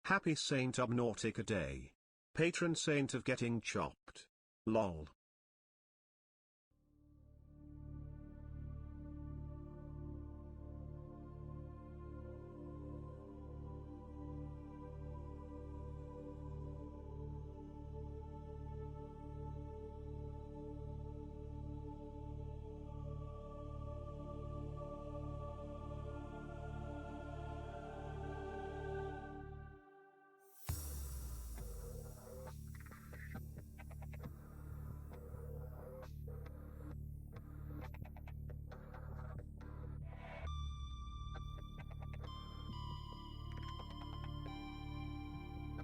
Happy Saint Subnautica Day. Patron saint of getting chopped. Lol.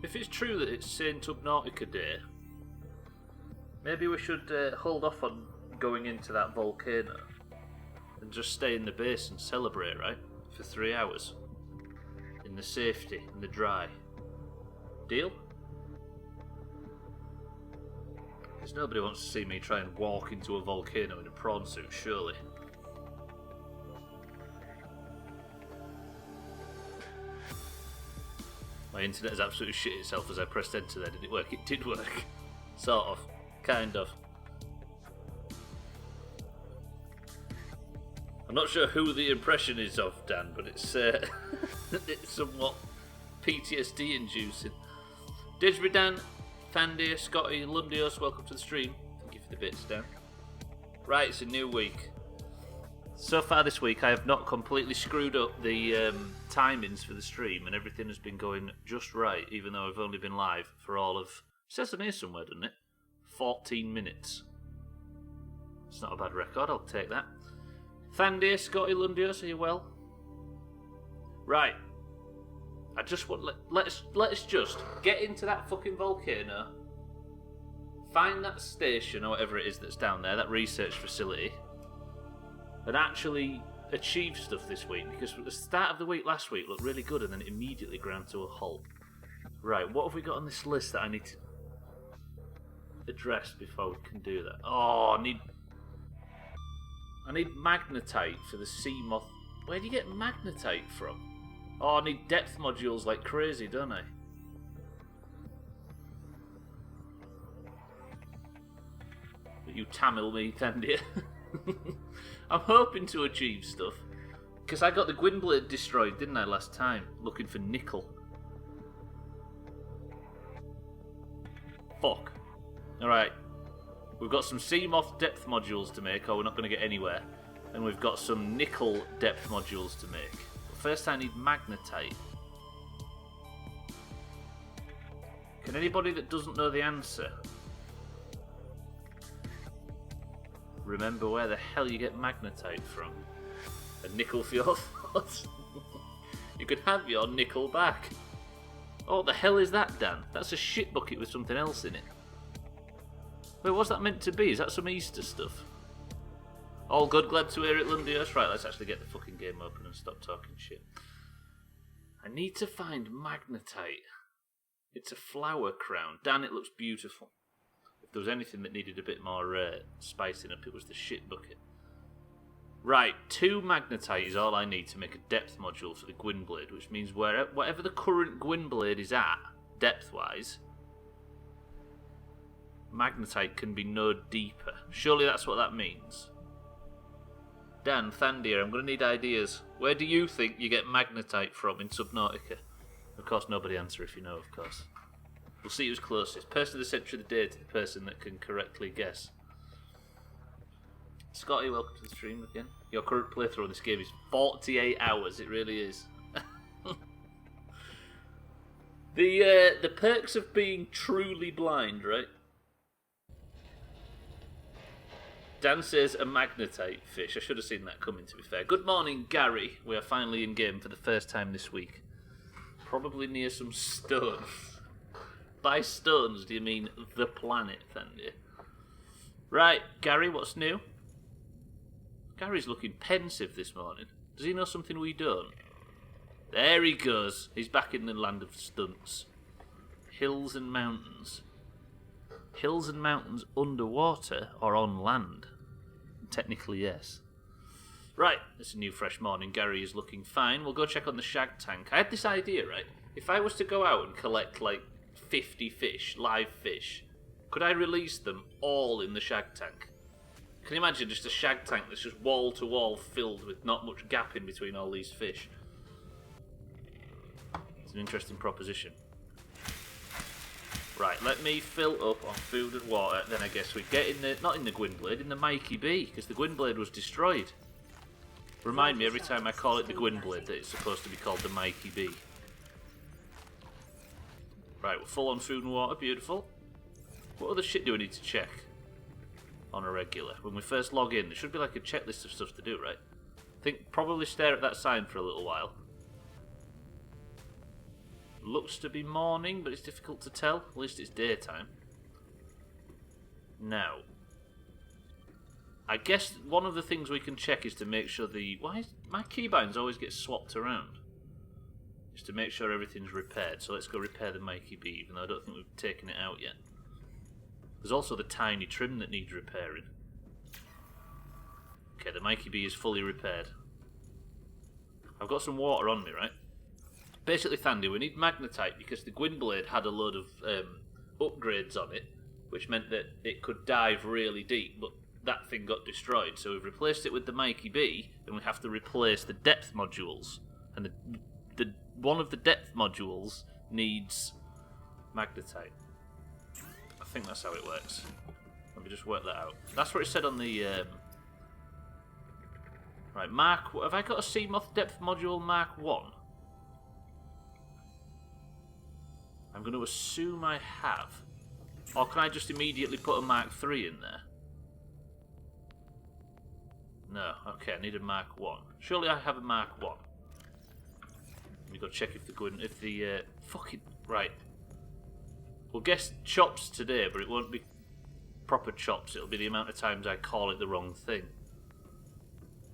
If it's true that it's Saint Subnautica Day, maybe we should hold off on going into that volcano and just stay in the base and celebrate, right? For 3 hours. In the safety, in the dry. Deal? Because nobody wants to see me try and walk into a volcano in a prawn suit, surely. My internet has absolutely shit itself as I pressed enter there. Did it work? It did work. Sort of. Kind of. I'm not sure who the impression is of, Dan, but it's it's somewhat PTSD inducing. Didgeridoo Dan, Fandy, Scotty, Lundios, welcome to the stream. Thank you for the bits, Dan. Right, it's a new week. So far this week I have not completely screwed up the timings for the stream, and everything has been going just right, even though I've only been live for all of... It says on here somewhere, doesn't it? 14 minutes. It's not a bad record, I'll take that. Fandy, Scotty, Lundios, are you well? Right. I just want... Let's just get into that fucking volcano, find that station, or whatever it is that's down there, that research facility, and actually achieve stuff this week, because the start of the week last week looked really good and then it immediately ground to a halt. Right, what have we got on this list that I need to address before we can do that? Oh, I need magnetite for the sea moth. Where do you get magnetite from? Oh, I need depth modules like crazy, don't I? But you Tamil me, Tandia. I'm hoping to achieve stuff, because I got the Gwynblade destroyed, didn't I, last time, looking for nickel. Fuck. Alright. We've got some Seamoth depth modules to make, or we're not going to get anywhere. And we've got some nickel depth modules to make. But first I need magnetite. Can anybody that doesn't know the answer remember where the hell you get magnetite from? A nickel for your thoughts? You could have your nickel back. Oh, what the hell is that, Dan? That's a shit bucket with something else in it. Wait, what's that meant to be? Is that some Easter stuff? All good, glad to hear it, Lundios. Right, let's actually get the fucking game open and stop talking shit. I need to find magnetite. It's a flower crown. Dan, it looks beautiful. If there was anything that needed a bit more spicing up, it was the shit bucket. Right, 2 magnetite is all I need to make a depth module for the Gwynblade, which means whatever the current Gwynblade is at, depth-wise, magnetite can be no deeper. Surely that's what that means. Dan, Thandia, I'm going to need ideas. Where do you think you get magnetite from in Subnautica? Of course, nobody answer if you know, of course. We'll see who's closest. Person of the century of the day to the person that can correctly guess. Scotty, welcome to the stream again. Your current playthrough on this game is 48 hours. It really is. The perks of being truly blind, right? Dan says a magnetite fish. I should have seen that coming, to be fair. Good morning, Gary. We are finally in game for the first time this week. Probably near some stones. By stones, do you mean the planet, Thandy? Right, Gary, what's new? Gary's looking pensive this morning. Does he know something we don't? There he goes. He's back in the land of stunts. Hills and mountains. Hills and mountains underwater or on land? Technically, yes. Right, it's a new fresh morning. Gary is looking fine. We'll go check on the shag tank. I had this idea, right? If I was to go out and collect like 50 fish, live fish, could I release them all in the shag tank? Can you imagine just a shag tank that's just wall to wall filled with not much gap in between all these fish? It's an interesting proposition. Right, let me fill up on food and water, then I guess we get in the, not in the Gwynblade, in the Mikey B, because the Gwynblade was destroyed. Remind me every time I call it the Gwynblade that it's supposed to be called the Mikey B. Right, we're full on food and water, beautiful. What other shit do we need to check on a regular? When we first log in, there should be like a checklist of stuff to do, right? I think probably stare at that sign for a little while. Looks to be morning, but it's difficult to tell. At least it's daytime. Now, I guess one of the things we can check is to make sure the... Why is, my keybinds always get swapped around? Just to make sure everything's repaired. So let's go repair the Mikey B, even though I don't think we've taken it out yet. There's also the tiny trim that needs repairing. Okay, the Mikey B is fully repaired. I've got some water on me, right? Basically, Thandy, we need magnetite because the Gwynblade had a load of upgrades on it, which meant that it could dive really deep, but that thing got destroyed. So we've replaced it with the Mikey B, and we have to replace the depth modules. And the one of the depth modules needs magnetite. I think that's how it works. Let me just work that out. That's what it said on the... Right, Mark... Have I got a Seamoth depth module Mark 1? I'm going to assume I have. Or can I just immediately put a Mark 3 in there? No. Okay, I need a Mark 1. Surely I have a Mark 1. Let me go check if the fucking... Right. We'll guess chops today, but it won't be proper chops. It'll be the amount of times I call it the wrong thing.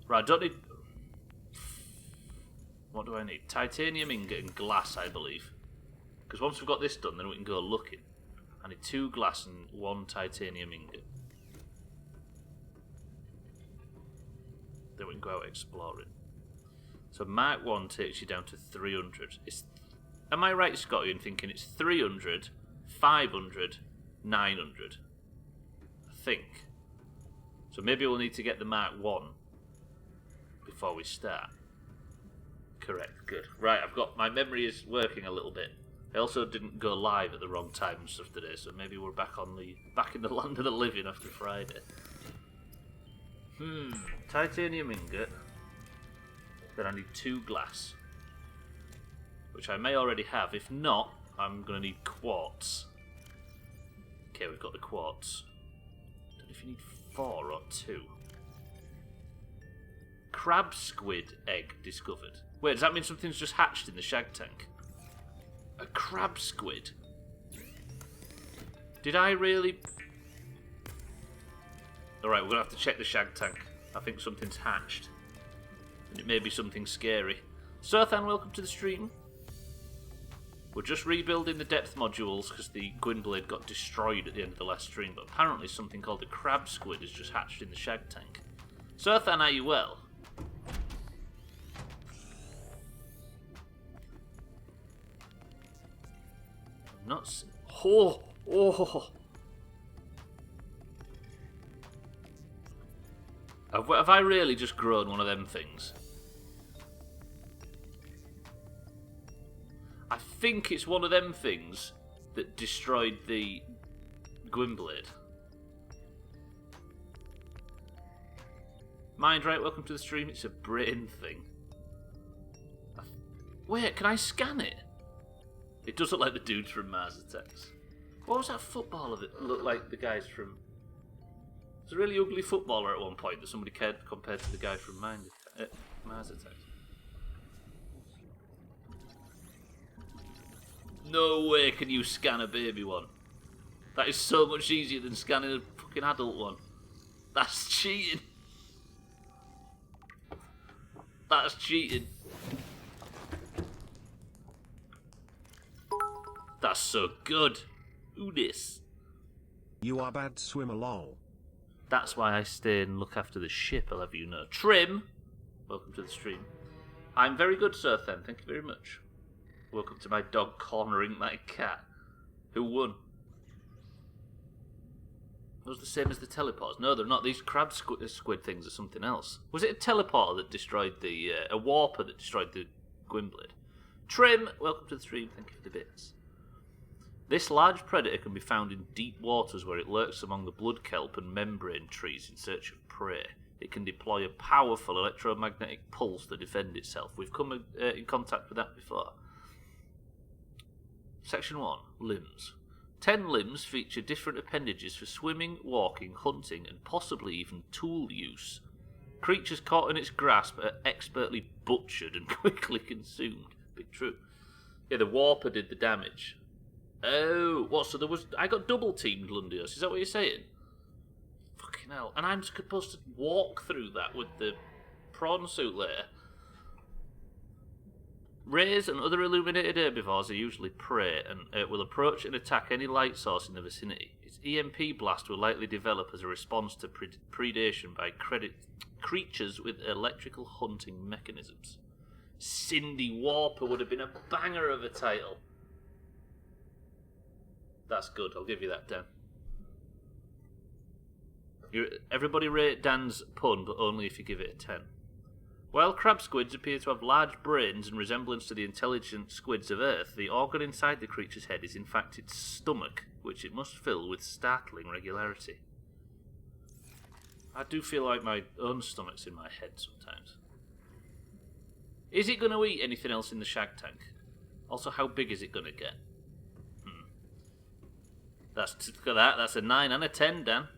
Right, I don't need... What do I need? Titanium ingot and glass, I believe. Because once we've got this done, then we can go looking. I need 2 glass and 1 titanium ingot. Then we can go out exploring. So Mark 1 takes you down to 300. Am I right, Scotty, in thinking it's 300, 500, 900? I think. So maybe we'll need to get the Mark 1 before we start. Correct, good. Right, my memory is working a little bit. I also didn't go live at the wrong time and stuff today, so maybe we're back in the land of the living after Friday. Titanium ingot. Then I need 2 glass, which I may already have. If not, I'm going to need quartz. Okay, we've got the quartz. Don't know if you need 4 or 2. Crab squid egg discovered. Wait, does that mean something's just hatched in the shag tank? A crab squid? Did I really... Alright, we're going to have to check the shag tank. I think something's hatched. And it may be something scary. Sothan, welcome to the stream. We're just rebuilding the depth modules because the Gwynblade got destroyed at the end of the last stream, but apparently something called a crab squid has just hatched in the shag tank. Sothan, are you well? Nuts. Oh! Have I really just grown one of them things? I think it's one of them things that destroyed the Gwynblade. Mind right, welcome to the stream. It's a brain thing. Wait, can I scan it? It does look like the dudes from Mars Attacks. What was that footballer that looked like the guys from... It was a really ugly footballer at one point that somebody compared to the guy from Mars Attacks. No way can you scan a baby one. That is so much easier than scanning a fucking adult one. That's cheating. That's cheating. That's so good. Ooh, this. You are bad swimmer lol. That's why I stay and look after the ship, I'll have you know. Trim, welcome to the stream. I'm very good, Sir Then, thank you very much. Welcome to my dog cornering my cat. Who won? Was the same as the teleporters? No, they're not. These crab squid things are something else. Was it a teleporter that destroyed the... a warper that destroyed the Gwynblade? Trim, welcome to the stream. Thank you for the bits. This large predator can be found in deep waters where it lurks among the blood kelp and membrane trees in search of prey. It can deploy a powerful electromagnetic pulse to defend itself. We've come in contact with that before. Section 1. Limbs. 10 limbs feature different appendages for swimming, walking, hunting, and possibly even tool use. Creatures caught in its grasp are expertly butchered and quickly consumed. Big true. Yeah, the warper did the damage. Oh, what? So there was... I got double teamed, Lundios. Is that what you're saying? Fucking hell. And I'm supposed to walk through that with the prawn suit later. Rays and other illuminated herbivores are usually prey and will approach and attack any light source in the vicinity. Its EMP blast will likely develop as a response to predation by creatures with electrical hunting mechanisms. Cindy Warper would have been a banger of a title. That's good, I'll give you that, Dan. Everybody rate Dan's pun, but only if you give it a 10. While crab squids appear to have large brains in resemblance to the intelligent squids of Earth, the organ inside the creature's head is in fact its stomach, which it must fill with startling regularity. I do feel like my own stomach's in my head sometimes. Is it going to eat anything else in the shag tank? Also, how big is it going to get? Look at that. That's a 9 and a 10, Dan.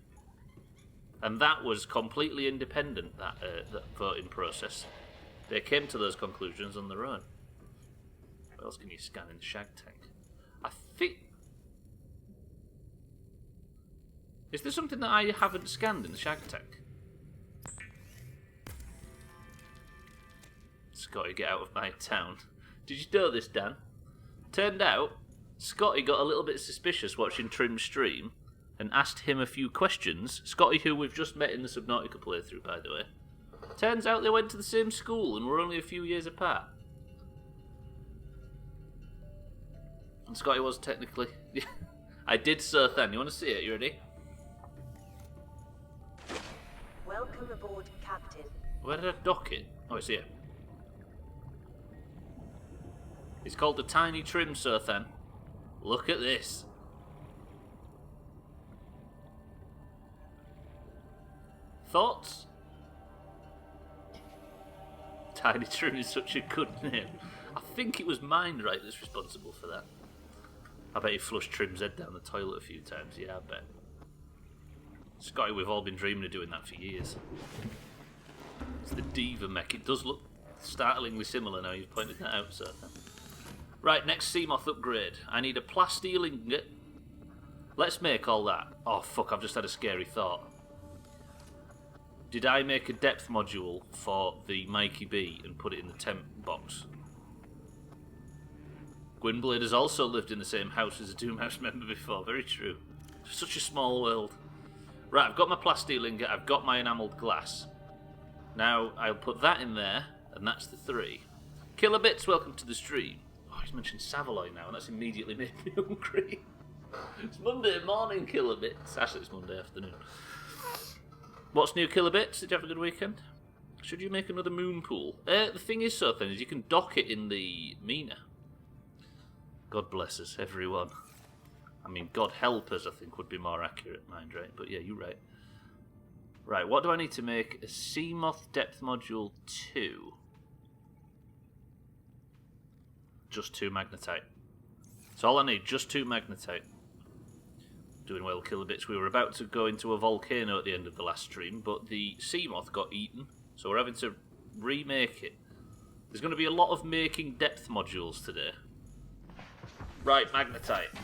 And that was completely independent, that voting process. They came to those conclusions on their own. What else can you scan in the shag tank? I think... Is there something that I haven't scanned in the shag tank? Scotty, get out of my town. Did you know this, Dan? Turned out, Scotty got a little bit suspicious watching Trim's stream and asked him a few questions. Scotty, who we've just met in the Subnautica playthrough, by the way. Turns out they went to the same school and were only a few years apart. And Scotty was technically... I did so, Than. You want to see it? You ready? Welcome aboard, Captain. Where did I dock it? Oh, it's here. It's called the Tiny Trim, Sir Than. Look at this. Thoughts? Tiny Trim is such a good name. I think it was Mindright that's responsible for that. I bet he flushed Trim's head down the toilet a few times. Yeah, I bet. Scotty, we've all been dreaming of doing that for years. It's the Diva mech. It does look startlingly similar now you've pointed that out, sir. Right, next Seamoth upgrade. I need a plasteel ingot. Let's make all that. Oh, fuck, I've just had a scary thought. Did I make a depth module for the Mikey B and put it in the temp box? Gwynblade has also lived in the same house as a Doomhaus member before. Very true. Such a small world. Right, I've got my plasteel ingot. I've got my enamelled glass. Now, I'll put that in there, and that's the 3. Kilobits, welcome to the stream. Oh, he's mentioned Savaloy now, and that's immediately made me hungry. It's Monday morning, Kilobits. Actually, it's Monday afternoon. What's new, Kilobits? Did you have a good weekend? Should you make another moon pool? The thing is, so then, is you can dock it in the Mina. God bless us, everyone. I mean, God help us, I think, would be more accurate, mind, right? But yeah, you're right. Right, what do I need to make? A Seamoth depth module 2. Just 2 magnetite. That's all I need, just 2 magnetite. Doing well, Kilobits. We were about to go into a volcano at the end of the last stream, but the Seamoth got eaten, so we're having to remake it. There's going to be a lot of making depth modules today. Right, magnetite.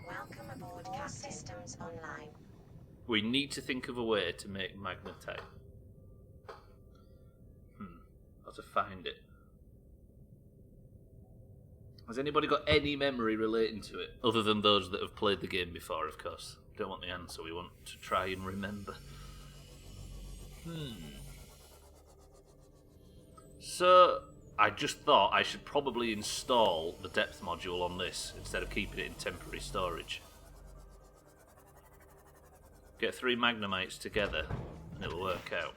Welcome aboard, cast systems online. We need to think of a way to make magnetite. How to find it. Has anybody got any memory relating to it? Other than those that have played the game before, of course. Don't want the answer, we want to try and remember. So, I just thought I should probably install the depth module on this instead of keeping it in temporary storage. Get 3 magnemites together and it'll work out.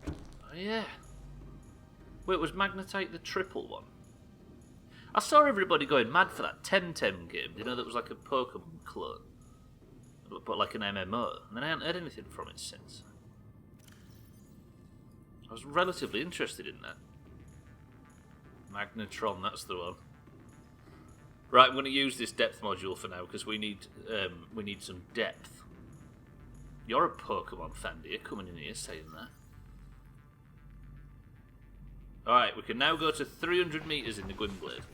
Oh yeah. Wait, was magnetite the triple one? I saw everybody going mad for that Temtem game. You know, that was like a Pokemon clone. But like an MMO. And then I haven't heard anything from it since. I was relatively interested in that. Magnetron, that's the one. Right, I'm going to use this depth module for now because we need some depth. You're a Pokemon fan, dear, coming in here saying that. Alright, we can now go to 300 metres in the Gwynblade.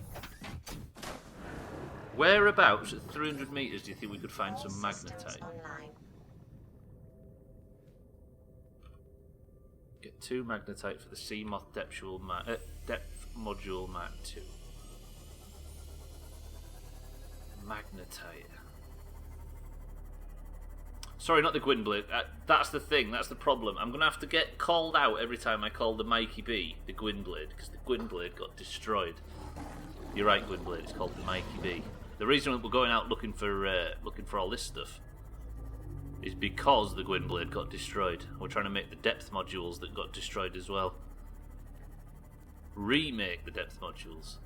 Whereabouts at 300 metres do you think we could find some magnetite? Get 2 magnetite for the Seamoth depth module Mark 2. Magnetite. Sorry, not the Gwynblade. That's the thing, that's the problem. I'm going to have to get called out every time I call the Mikey B the Gwynblade, because the Gwynblade got destroyed. You're right, Gwynblade, it's called the Mikey B. The reason we're going out looking for all this stuff is because the Gwynblade got destroyed. We're trying to make the depth modules that got destroyed as well. Remake the depth modules.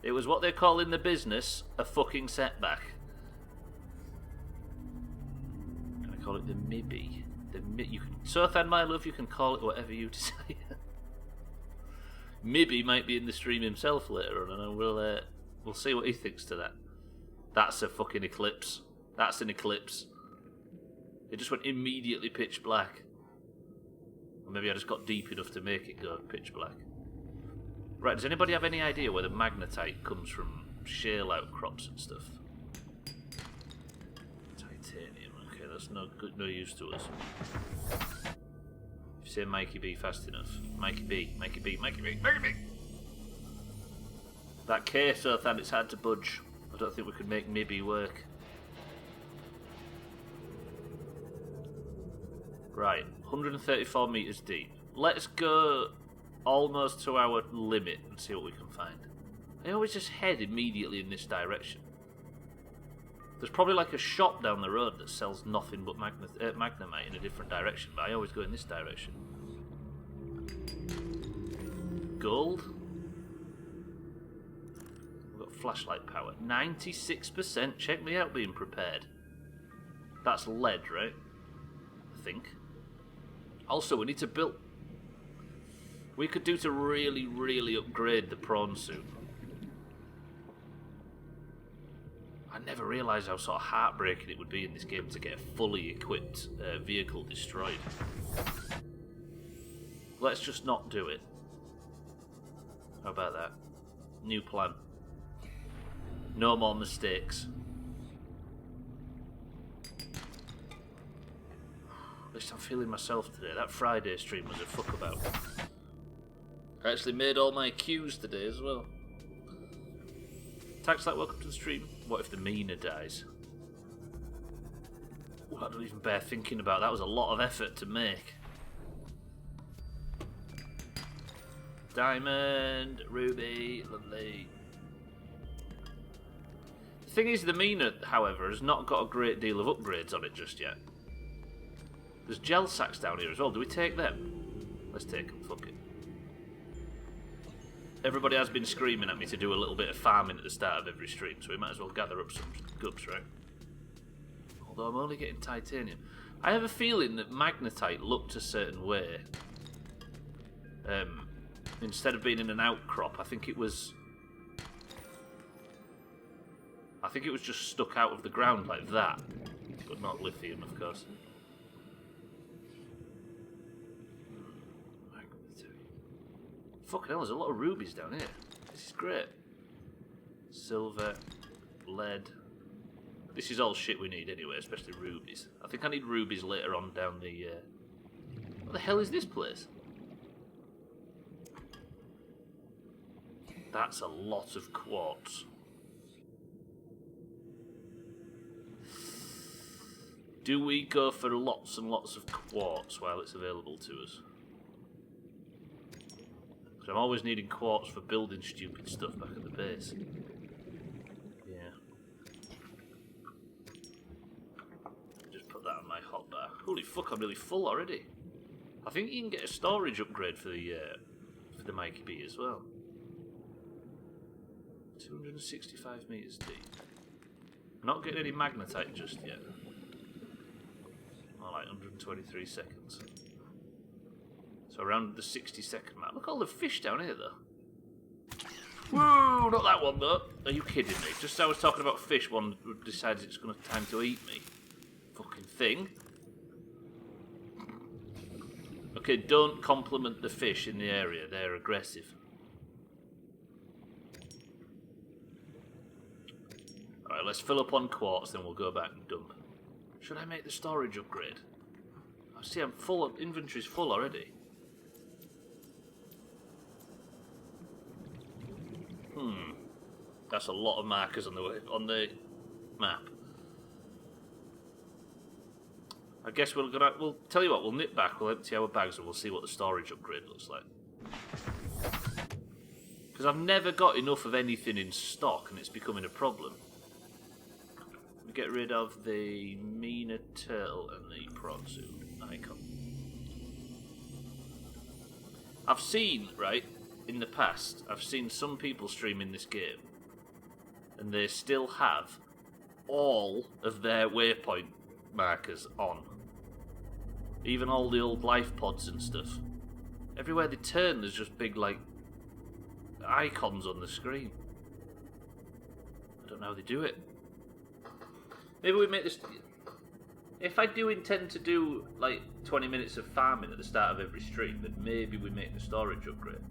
It was what they call in the business a fucking setback. Can I call it the Mibby? Sothan, my love, you can call it whatever you desire. Mibby might be in the stream himself later on, and we'll see what he thinks to that. That's a fucking eclipse. That's an eclipse. It just went immediately pitch black. Or maybe I just got deep enough to make it go pitch black. Right, does anybody have any idea where the magnetite comes from? Shale outcrops and stuff. Titanium, okay, that's no use to us. If you say Mikey B fast enough. Mikey B, Mikey B, Mikey B, Mikey B! That case, Othan, it's hard to budge. I don't think we could make Mibby work. Right, 134 metres deep. Let's go almost to our limit and see what we can find. I always just head immediately in this direction. There's probably like a shop down the road that sells nothing but magnemite in a different direction, but I always go in this direction. Gold? We've got flashlight power. 96%. Check me out being prepared. That's lead, right? I think. Also, we need to build... We could do to really, really upgrade the prawn suit. I never realised how sort of heartbreaking it would be in this game to get a fully equipped vehicle destroyed. Let's just not do it. How about that? New plan. No more mistakes. At least I'm feeling myself today. That Friday stream was a fuckabout. I actually made all my cues today as well. Taxlight, welcome to the stream. What if the Mina dies? Well, I don't even bear thinking about. That was a lot of effort to make. Diamond, ruby, lovely. The thing is, the Mina, however, has not got a great deal of upgrades on it just yet. There's gel sacks down here as well. Do we take them? Let's take them, fuck it. Everybody has been screaming at me to do a little bit of farming at the start of every stream, so we might as well gather up some goods, right? Although I'm only getting titanium. I have a feeling that magnetite looked a certain way. Instead of being in an outcrop, I think it was just stuck out of the ground like that. But not lithium, of course. Fucking hell, there's a lot of rubies down here. This is great. Silver, lead. This is all shit we need anyway, especially rubies. I think I need rubies later on down the... What the hell is this place? That's a lot of quartz. Do we go for lots and lots of quartz while it's available to us? Because I'm always needing quartz for building stupid stuff back at the base. Yeah. Just put that on my hotbar. Holy fuck, I'm really full already. I think you can get a storage upgrade for the Mikey B as well. 265 metres deep. Not getting any magnetite just yet. More like 123 seconds. So around the 60-second mark. Look at all the fish down here though. Whoa, not that one though. Are you kidding me? Just as I was talking about fish, one decides it's going to time to eat me. Fucking thing. Okay, don't compliment the fish in the area. They're aggressive. Alright, let's fill up on quartz, then we'll go back and dump. Should I make the storage upgrade? I see I'm full. Inventory's full already. That's a lot of markers on the map. I guess we'll tell you what, we'll nip back, we'll empty our bags and we'll see what the storage upgrade looks like. Because I've never got enough of anything in stock and it's becoming a problem. We get rid of the Mina Turtle and the Prawn Suit icon. I've seen, right, in the past, I've seen some people streaming this game and they still have all of their waypoint markers on. Even all the old life pods and stuff. Everywhere they turn there's just big like icons on the screen. I don't know how they do it. Maybe we make this... If I do intend to do like 20 minutes of farming at the start of every stream, then maybe we make the storage upgrade.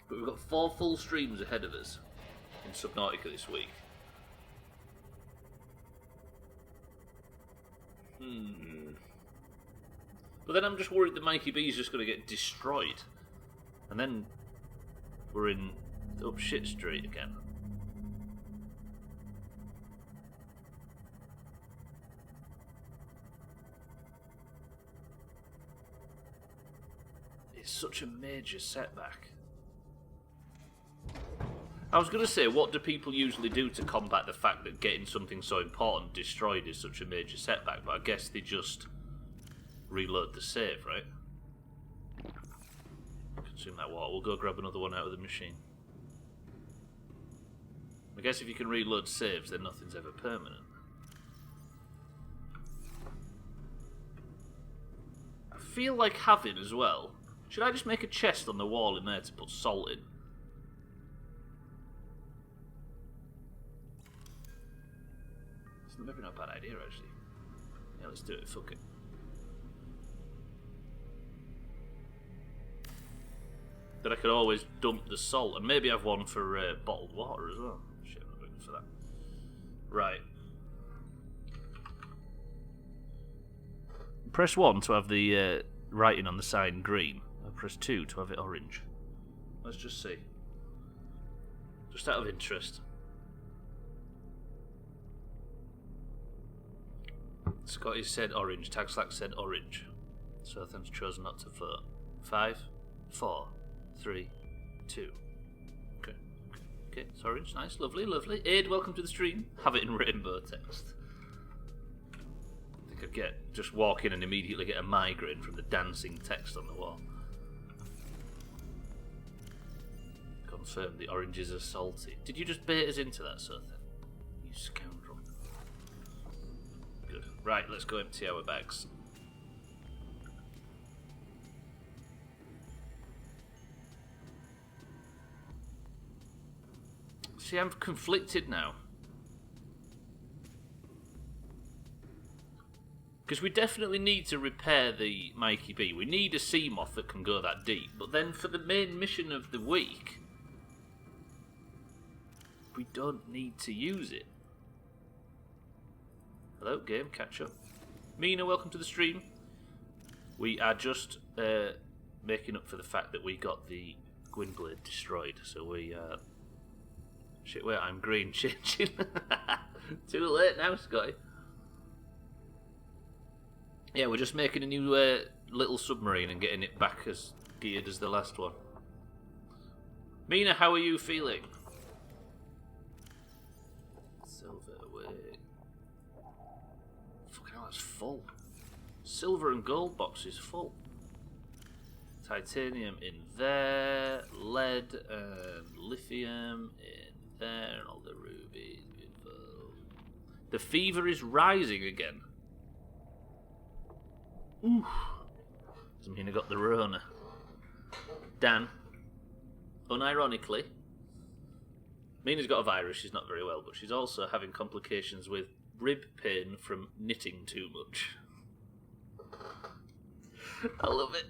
But we've got 4 full streams ahead of us in Subnautica this week. But then I'm just worried that Mikey B is just going to get destroyed. And then we're in up shit street again. It's such a major setback. I was going to say, what do people usually do to combat the fact that getting something so important destroyed is such a major setback? But I guess they just reload the save, right? Consume that water. We'll go grab another one out of the machine. I guess if you can reload saves, then nothing's ever permanent. I feel like having as well. Should I just make a chest on the wall in there to put salt in? It's maybe not a bad idea, actually. Yeah, let's do it. Fuck it. Then I could always dump the salt, and maybe have one for bottled water as well. Shit, I'm not looking for that. Right. Press 1 to have the writing on the sign green. Press 2 to have it orange. Let's just see. Just out of interest. Scotty said orange. Tagslack said orange. So Sothan's chosen not to vote. 5, 4, 3, 2. Okay. Okay, it's orange. Nice, lovely, lovely. Aid, welcome to the stream. Have it in rainbow text. I think I'd just walk in and immediately get a migraine from the dancing text on the wall. Confirm the oranges are salty. Did you just bait us into that, Sothan? You scoundrel. Good. Right, let's go empty our bags. See, I'm conflicted now. Because we definitely need to repair the Mikey B. We need a Seamoth that can go that deep. But then for the main mission of the week, we don't need to use it. Hello, game, catch up. Mina, welcome to the stream. We are just making up for the fact that we got the Gwynblade destroyed. So we shit, wait, I'm green changing. Too late now, Scotty. Yeah, we're just making a new little submarine and getting it back as geared as the last one. Mina, how are you feeling? Silver away. Fucking hell, that's full. Silver and gold box is full. Titanium in there. Lead and lithium in there. And all the rubies. The fever is rising again. Ooh. Doesn't mean I got the Rona. Dan, unironically, Mina's got a virus, she's not very well, but she's also having complications with rib pain from knitting too much. I love it.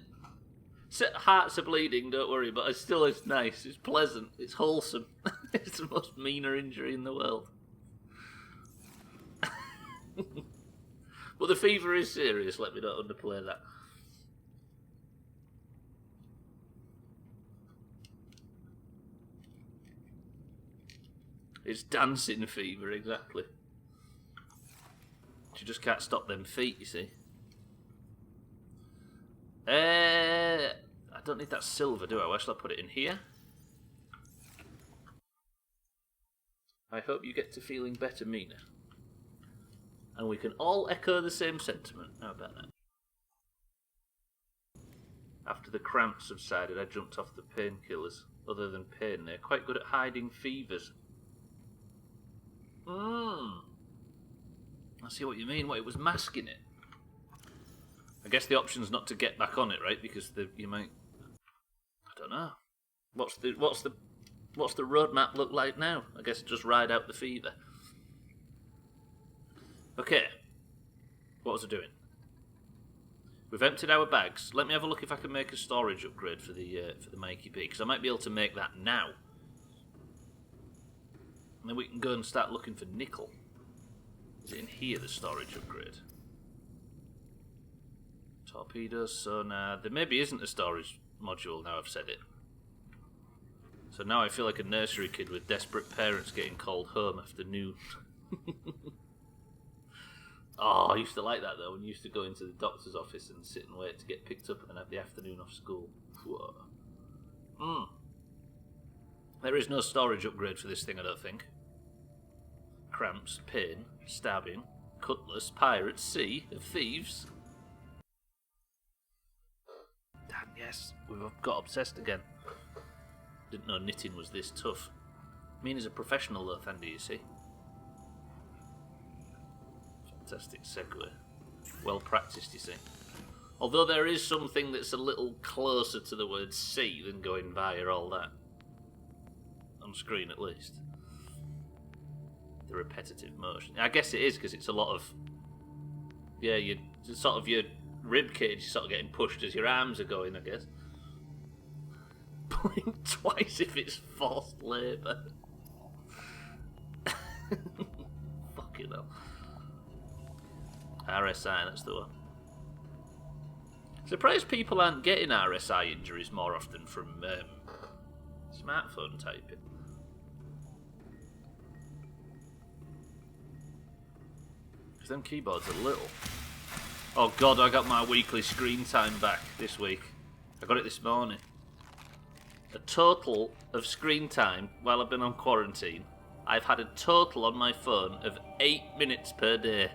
Hearts are bleeding, don't worry, but it's nice, it's pleasant, it's wholesome. It's the most Mina injury in the world. But the fever is serious, let me not underplay that. It's dancing fever, exactly. She just can't stop them feet, you see. I don't need that silver, do I? Where shall I put it? In here? I hope you get to feeling better, Mina. And we can all echo the same sentiment. How about that? After the cramps subsided, I jumped off the painkillers. Other than pain, they're quite good at hiding fevers. I see what you mean. What, it was masking it? I guess the option's not to get back on it, right? Because you might... I don't know. What's the roadmap look like now? I guess just ride out the fever. Okay. What was I doing? We've emptied our bags. Let me have a look if I can make a storage upgrade for the Mikey P, because I might be able to make that now. And then we can go and start looking for nickel. Is it in here, the storage upgrade? Torpedoes, sonar. There maybe isn't a storage module now I've said it. So now I feel like a nursery kid with desperate parents getting called home after noon. Oh, I used to like that though, when you used to go into the doctor's office and sit and wait to get picked up and have the afternoon off school. There is no storage upgrade for this thing, I don't think. Cramps, pain, stabbing, cutlass, pirates, sea of thieves. Damn, yes, we've got obsessed again. Didn't know knitting was this tough. Mina's a professional though, Thandy, you see. Fantastic segue. Well practiced, you see. Although there is something that's a little closer to the word sea than going via all that. On screen, at least. The repetitive motion. I guess it is, because it's a lot of... Yeah, your rib cage is sort of getting pushed as your arms are going, I guess. Blink twice if it's forced labour. Fucking hell. RSI, that's the one. Surprised people aren't getting RSI injuries more often from smartphone typing. Because them keyboards are little. Oh god, I got my weekly screen time back this week. I got it this morning. A total of screen time while I've been on quarantine. I've had a total on my phone of 8 minutes per day.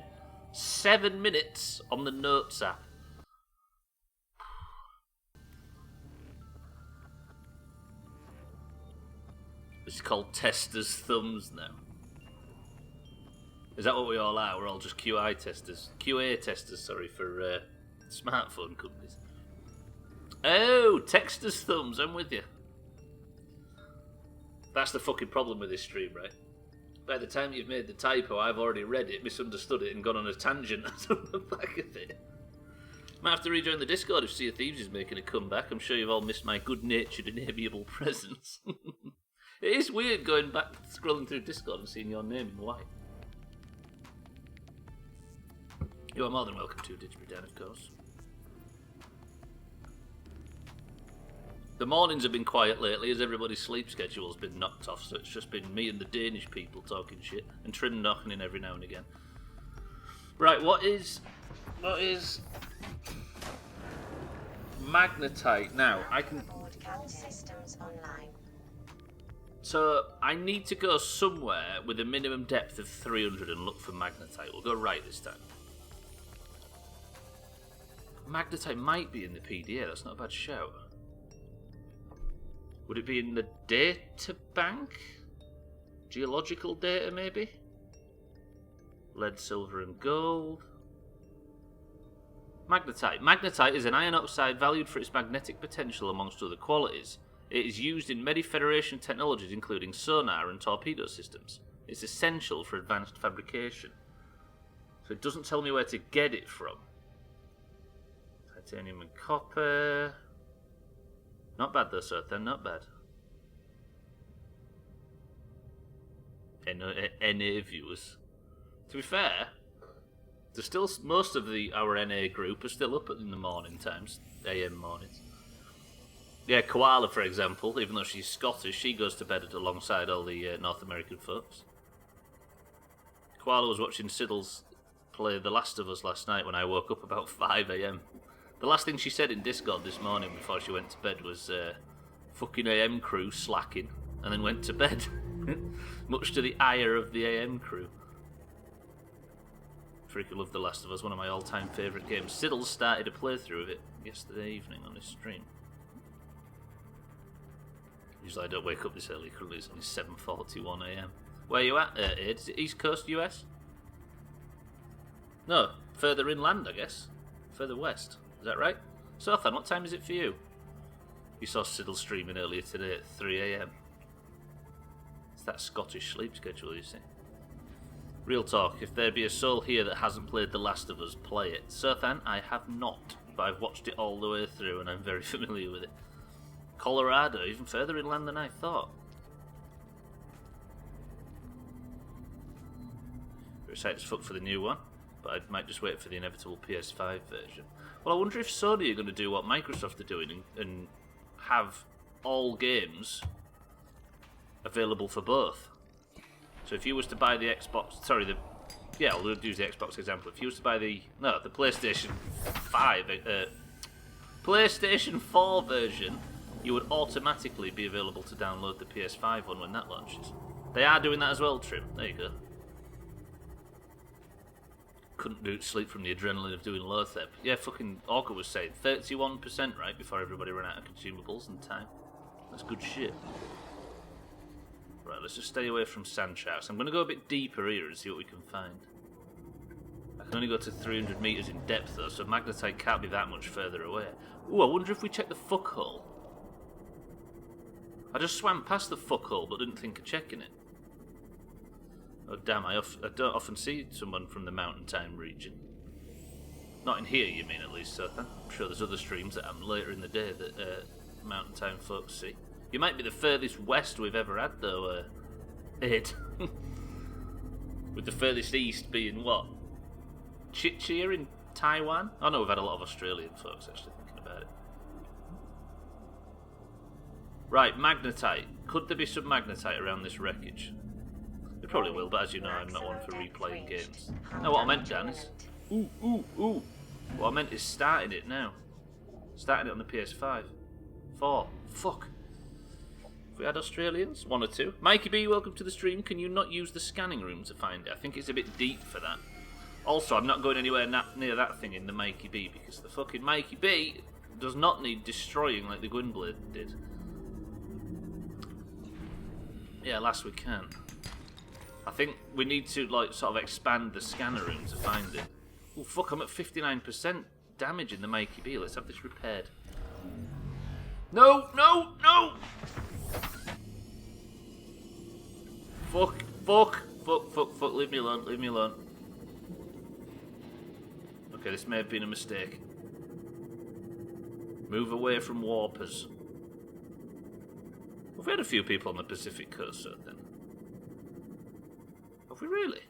7 minutes on the Notes app. It's called testers' thumbs now. Is that what we all are? We're all just QA testers, sorry, for smartphone companies. Oh, texters' thumbs, I'm with you. That's the fucking problem with this stream, right? By the time you've made the typo, I've already read it, misunderstood it, and gone on a tangent on the back of it. Might have to rejoin the Discord if Sea of Thieves is making a comeback. I'm sure you've all missed my good-natured and amiable presence. It is weird going back, scrolling through Discord and seeing your name in white. You are more than welcome to Digby, of course. The mornings have been quiet lately as everybody's sleep schedule's been knocked off, so it's just been me and the Danish people talking shit and Trim knocking in every now and again. Right, what is Magnetite. Now, I can... Aboard CAD systems online. So, I need to go somewhere with a minimum depth of 300 and look for magnetite. We'll go right this time. Magnetite might be in the PDA, that's not a bad shout. Would it be in the data bank? Geological data, maybe? Lead, silver and gold. Magnetite. Magnetite is an iron oxide valued for its magnetic potential amongst other qualities. It is used in many Federation technologies including sonar and torpedo systems. It's essential for advanced fabrication. So it doesn't tell me where to get it from. Titanium and copper. Not bad though, sir. They're not bad. NA viewers. To be fair, there's still most of our NA group are still up in the morning times, AM mornings. Yeah, Koala, for example, even though she's Scottish, she goes to bed alongside all the North American folks. Koala was watching Siddles play The Last of Us last night when I woke up about 5 AM. The last thing she said in Discord this morning before she went to bed was, fucking AM crew slacking, and then went to bed. Much to the ire of the AM crew. Freaking love The Last of Us, one of my all-time favourite games. Siddles started a playthrough of it yesterday evening on his stream. Usually I don't wake up this early, currently it's only 7:41 AM. Where are you at, Aid? Is it East Coast US? No, further inland, I guess. Further west. Is that right? Sothan, what time is it for you? You saw Siddle streaming earlier today at 3 AM. It's that Scottish sleep schedule, you see. Real talk, if there be a soul here that hasn't played The Last of Us, play it. Sothan, I have not, but I've watched it all the way through and I'm very familiar with it. Colorado, even further inland than I thought. We're excited as fuck for the new one, but I might just wait for the inevitable PS5 version. Well, I wonder if Sony are going to do what Microsoft are doing and have all games available for both. So if you was to buy the Xbox, I'll use the Xbox example. If you was to buy the PlayStation 4 version, you would automatically be available to download the PS5 one when that launches. They are doing that as well, Trim. There you go. Couldn't sleep from the adrenaline of doing Lothep. Yeah, fucking Orca was saying 31% right before everybody ran out of consumables and time. That's good shit. Right, let's just stay away from sand sharks. I'm going to go a bit deeper here and see what we can find. I can only go to 300 metres in depth though, so magnetite can't be that much further away. Ooh, I wonder if we check the fuckhole. I just swam past the fuckhole but didn't think of checking it. Oh damn, I don't often see someone from the Mountain Time region. Not in here, you mean, at least, so I'm sure there's other streams that happen later in the day that Mountain Time folks see. You might be the furthest west we've ever had, though, Ed. With the furthest east being, what? Chichir in Taiwan? Oh no, we've had a lot of Australian folks, actually, thinking about it. Right, magnetite. Could there be some magnetite around this wreckage? There probably will, but as you know, I'm not one for replaying games. No, what I meant, Dan, is... Ooh. What I meant is starting it now. Starting it on the PS5. 4. Fuck. Have we had Australians? 1 or 2. Mikey B, welcome to the stream. Can you not use the scanning room to find it? I think it's a bit deep for that. Also, I'm not going anywhere near that thing in the Mikey B, because the fucking Mikey B does not need destroying like the Gwynblade did. Yeah, last we can. I think we need to, like, sort of expand the scanner room to find it. Oh, fuck, I'm at 59% damage in the Mikey B. Let's have this repaired. No! Fuck, leave me alone. Okay, this may have been a mistake. Move away from warpers. We've had a few people on the Pacific coast, so then. Have we really?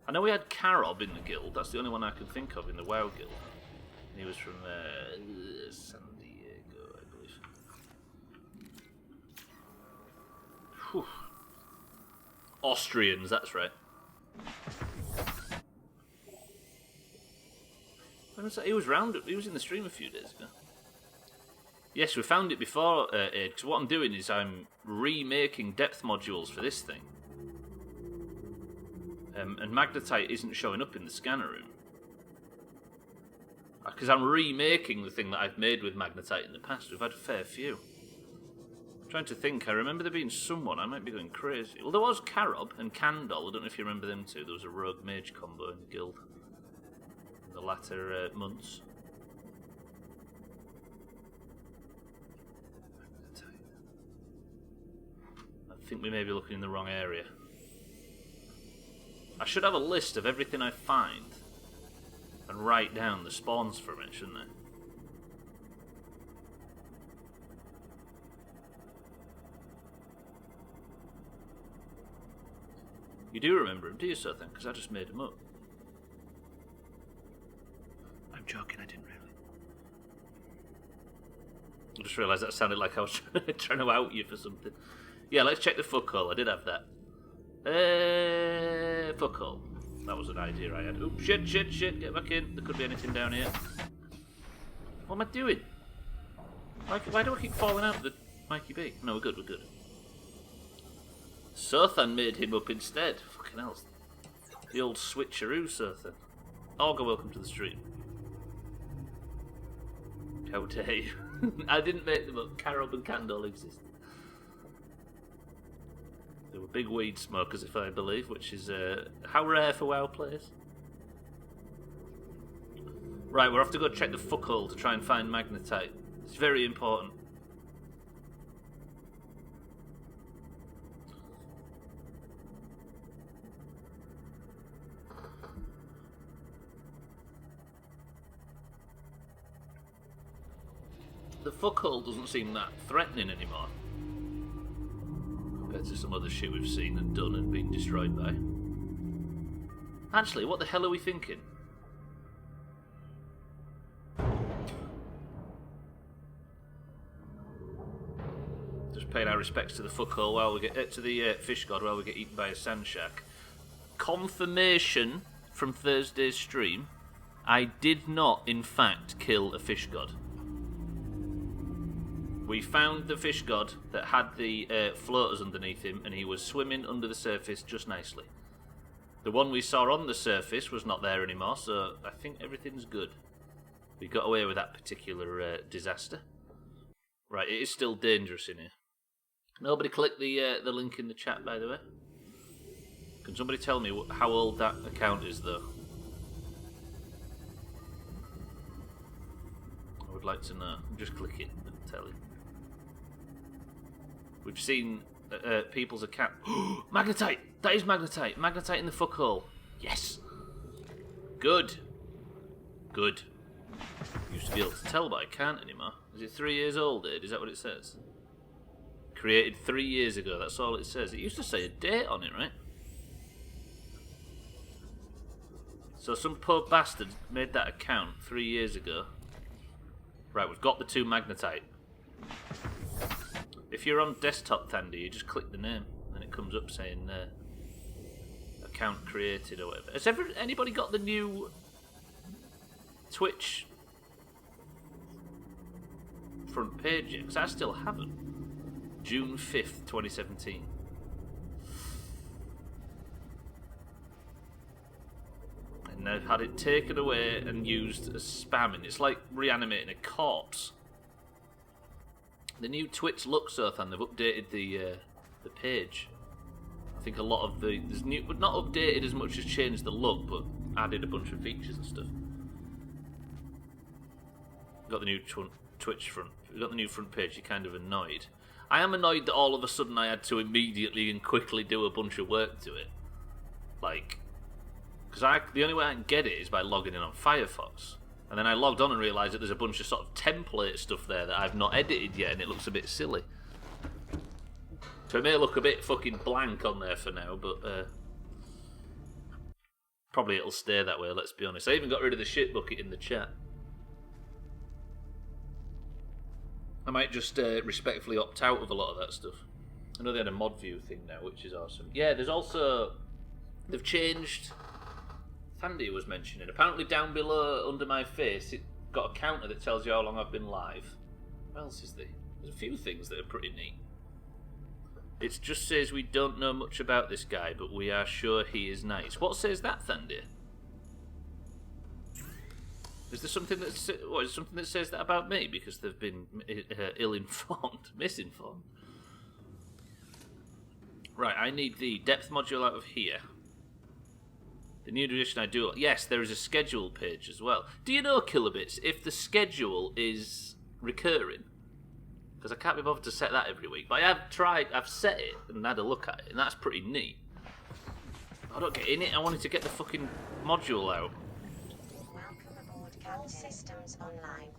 I know we had Karob in the guild. That's the only one I can think of in the WoW guild. He was from San Diego, I believe. Whew. Austrians, that's right. Magnetite? He was he was in the stream a few days ago. Yes, we found it before, Ed, because what I'm doing is I'm remaking depth modules for this thing. And Magnetite isn't showing up in the scanner room. Because I'm remaking the thing that I've made with Magnetite in the past. We've had a fair few. I'm trying to think. I remember there being someone. I might be going crazy. Well, there was Carob and Candle. I don't know if you remember them two. There was a rogue mage combo in the guild in the latter months. I think we may be looking in the wrong area. I should have a list of everything I find and write down the spawns from it, shouldn't I? You do remember him, do you, Sir? Because I just made him up. I'm joking, I didn't really. I just realised that sounded like I was trying to out you for something. Yeah, let's check the fuckhole. I did have that. Fuckhole. That was an idea I had. Oh, shit. Get back in. There could be anything down here. What am I doing? Why do I keep falling out of the Mikey B? No, we're good. Sothan made him up instead. Fucking hell. The old switcheroo, Sothan. Olga, welcome to the stream. How dare you? I didn't make them up. Carob and Candle exist. They were big weed smokers, if I believe, which is how rare for WoW players. Right, we'll have to go check the fuckhole to try and find Magnetite. It's very important. The fuckhole doesn't seem that threatening anymore, compared to some other shit we've seen and done and been destroyed by. Actually, what the hell are we thinking? Just paying our respects to the fuckhole while we get to the fish god while we get eaten by a sand shark. Confirmation from Thursday's stream: I did not, in fact, kill a fish god. We found the fish god that had the floaters underneath him, and he was swimming under the surface just nicely. The one we saw on the surface was not there anymore, so I think everything's good. We got away with that particular disaster. Right, it is still dangerous in here. Nobody click the link in the chat, by the way. Can somebody tell me how old that account is, though? I would like to know. Just click it and tell you. We've seen people's account. Magnetite! That is Magnetite! Magnetite in the fuckhole. Yes! Good. Good. Used to be able to tell, but I can't anymore. Is it 3 years old, Ed? Is that what it says? Created 3 years ago, that's all it says. It used to say a date on it, right? So some poor bastard made that account 3 years ago. Right, we've got the 2 Magnetite. If you're on desktop, Tandy, you just click the name and it comes up saying account created or whatever. Has anybody got the new Twitch front page yet? Because I still haven't. June 5th, 2017. And they've had it taken away and used as spamming. It's like reanimating a corpse. The new Twitch looks, Sothan, they've updated the page. I think a lot of there's new, but not updated as much as changed the look, but added a bunch of features and stuff. Got the new Twitch front. We've got the new front page. You're kind of annoyed. I am annoyed that all of a sudden I had to immediately and quickly do a bunch of work to it. Like, because the only way I can get it is by logging in on Firefox. And then I logged on and realised that there's a bunch of sort of template stuff there that I've not edited yet, and it looks a bit silly. So it may look a bit fucking blank on there for now, but probably it'll stay that way, let's be honest. I even got rid of the shit bucket in the chat. I might just respectfully opt out of a lot of that stuff. I know they had a mod view thing now, which is awesome. Yeah, there's also... They've changed Thandy was mentioning. Apparently down below, under my face, it got a counter that tells you how long I've been live. What else is there? There's a few things that are pretty neat. It just says we don't know much about this guy, but we are sure he is nice. What says that, Thandy? Is there something that says that about me because they've been ill-informed, misinformed? Right, I need the depth module out of here. The new edition I do. Yes, there is a schedule page as well. Do you know, Kilobits, if the schedule is recurring? Because I can't be bothered to set that every week. But I've set it and had a look at it, and that's pretty neat. I don't get in it. I wanted to get the fucking module out. All systems online.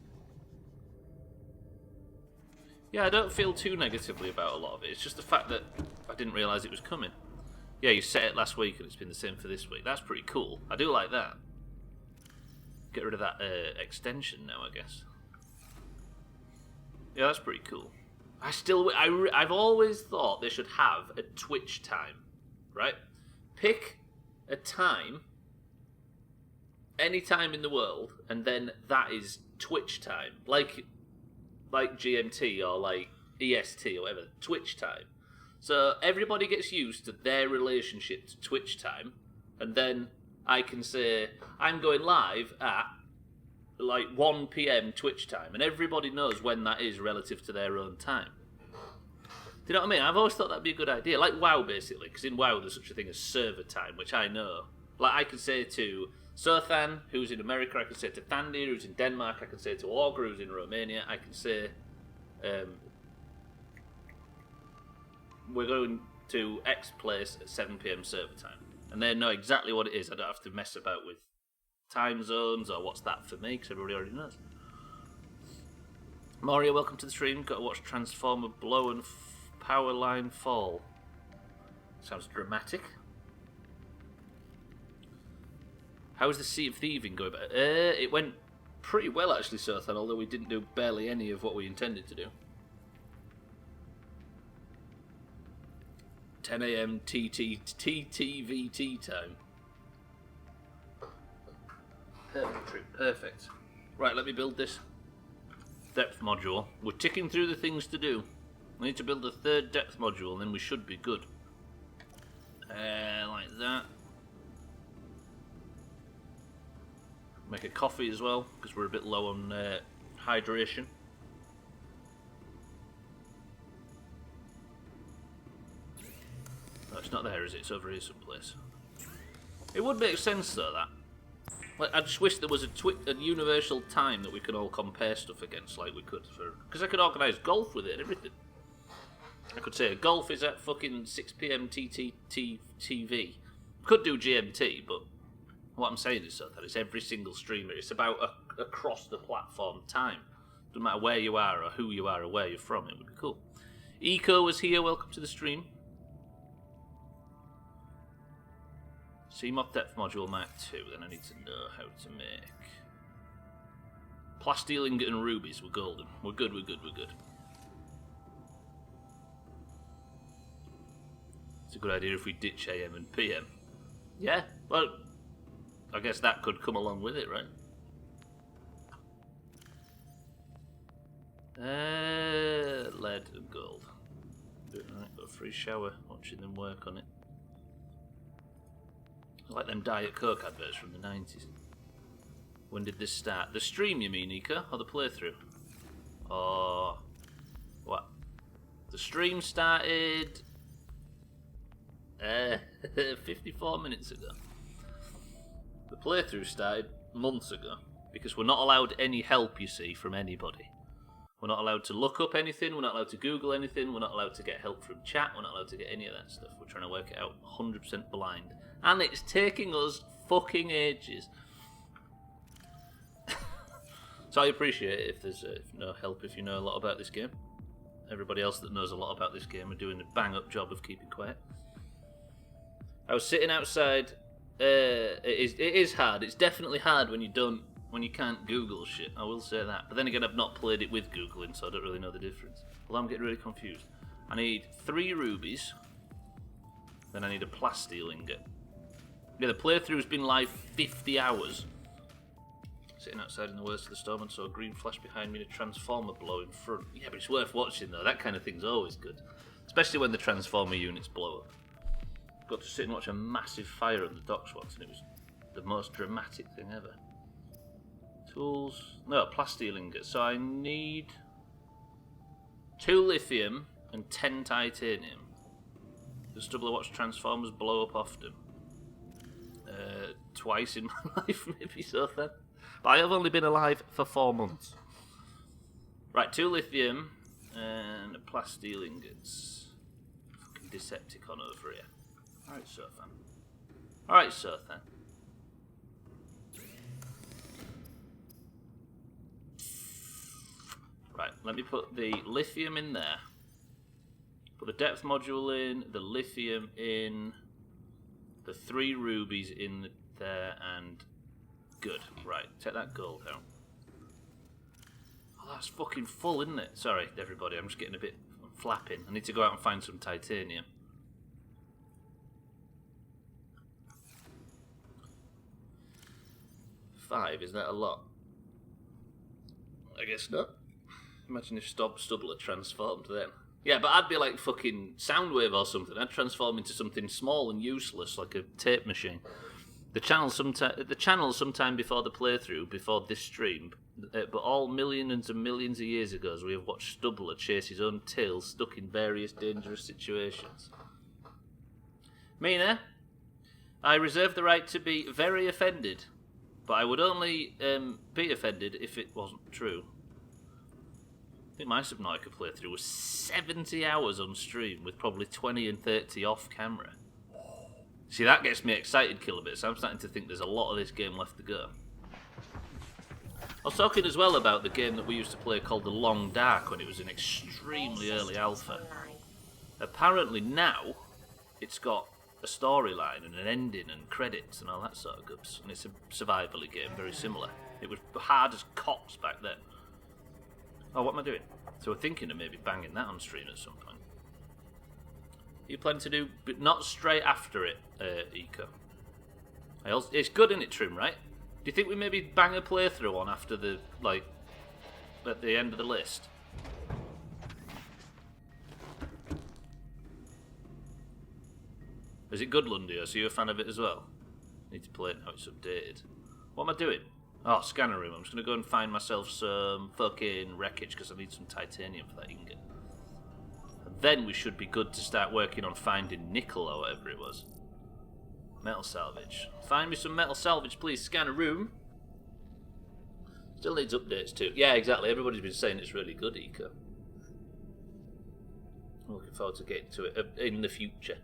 Yeah, I don't feel too negatively about a lot of it. It's just the fact that I didn't realise it was coming. Yeah, you set it last week and it's been the same for this week. That's pretty cool. I do like that. Get rid of that extension now, I guess. Yeah, that's pretty cool. I've always thought they should have a Twitch time, right? Pick a time, any time in the world, and then that is Twitch time, like GMT or like EST or whatever, Twitch time. So everybody gets used to their relationship to Twitch time, and then I can say I'm going live at like 1 PM Twitch time, and everybody knows when that is relative to their own time. Do you know what I mean? I've always thought that'd be a good idea, like WoW basically, because in WoW there's such a thing as server time, which I know. Like I could say to Sothan, who's in America, I can say to Thandir, who's in Denmark, I can say to Augur, who's in Romania, I can say we're going to X place at 7 PM server time. And they know exactly what it is. I don't have to mess about with time zones or what's that for me, because everybody already knows. Mario, welcome to the stream. Got to watch Transformer blow and power line fall. Sounds dramatic. How's the Sea of Thieving going? It went pretty well actually, Sothan, although we didn't do barely any of what we intended to do. 10 AM TTVT time. Perfect. Right, let me build this depth module. We're ticking through the things to do. We need to build a third depth module and then we should be good. Like that. Make a coffee as well, because we're a bit low on hydration. No, it's not there, is it? It's over here someplace. It would make sense, though, that. Like, I just wish there was a universal time that we could all compare stuff against, like we could for... Because I could organise golf with it and everything. I could say golf is at fucking 6 PM TTTV. Could do GMT, but what I'm saying is that it's every single streamer. It's about across the platform time. Doesn't matter where you are or who you are or where you're from. It would be cool. Eco was here. Welcome to the stream. CMOD depth module Mark 2. Then I need to know how to make plasteel ingot and rubies. We're golden. We're good. We're good. We're good. It's a good idea if we ditch AM and PM. Yeah. Well, I guess that could come along with it, right? Lead and gold. Right, got a free shower watching them work on it. I like them Diet Coke adverts from the 90s. When did this start? The stream, you mean, Ika? Or the playthrough? Or what? The stream started 54 minutes ago. The playthrough started months ago, because we're not allowed any help, you see, from anybody. We're not allowed to look up anything, we're not allowed to Google anything, we're not allowed to get help from chat, we're not allowed to get any of that stuff. We're trying to work it out 100% blind. And it's taking us fucking ages. So I appreciate it if there's no help if you know a lot about this game. Everybody else that knows a lot about this game are doing a bang-up job of keeping quiet. I was sitting outside. It is hard. It's definitely hard when you can't Google shit. I will say that. But then again, I've not played it with Googling, so I don't really know the difference. Although I'm getting really confused. I need 3 rubies. Then I need a plasteel ingot. Yeah, the playthrough's been live 50 hours. Sitting outside in the worst of the storm and saw a green flash behind me and a transformer blow in front. Yeah, but it's worth watching though. That kind of thing's always good. Especially when the transformer units blow up. Got to sit and watch a massive fire on the docks once and it was the most dramatic thing ever. Tools. No, plasteel ingots. So I need 2 lithium and 10 titanium. Does Stubbler watch transformers blow up often? Twice in my life, maybe so then. But I have only been alive for 4 months. Right, 2 lithium and plasteel ingots. Fucking Decepticon over here. Alright, Sothan. Alright, Sothan. Right, let me put the lithium in there. Put the depth module in, the lithium in, the 3 rubies in there, and good. Right, take that gold out. Oh, that's fucking full, isn't it? Sorry, everybody, I'm just getting a bit flapping. I need to go out and find some titanium. Five, is that a lot? I guess not. Imagine if Stubbler transformed then. Yeah, but I'd be like fucking Soundwave or something. I'd transform into something small and useless, like a tape machine. The channel sometime before the playthrough, before this stream, but all millions and millions of years ago, as we have watched Stubbler chase his own tail stuck in various dangerous situations. Mina, I reserve the right to be very offended, but I would only be offended if it wasn't true. I think my Subnautica playthrough was 70 hours on stream with probably 20 and 30 off camera. See, that gets me excited, Kilobit, so I'm starting to think there's a lot of this game left to go. I was talking as well about the game that we used to play called The Long Dark when it was an extremely early alpha. Apparently now, it's got a storyline and an ending and credits and all that sort of goods, and it's a survival game, very similar. It was hard as cops back then. Oh, what am I doing? So we're thinking of maybe banging that on stream at some point. You plan to do, but not straight after it, Eco. It's good, isn't it, Trim, right? Do you think we maybe bang a playthrough on after the, like, at the end of the list? Is it good, Lundios? Are you a fan of it as well? Need to play it now, it's updated. What am I doing? Oh, scanner room. I'm just going to go and find myself some fucking wreckage because I need some titanium for that ingot. And then we should be good to start working on finding nickel or whatever it was. Metal salvage. Find me some metal salvage, please. Scanner room. Still needs updates too. Yeah, exactly. Everybody's been saying it's really good, Eco. I'm looking forward to getting to it in the future.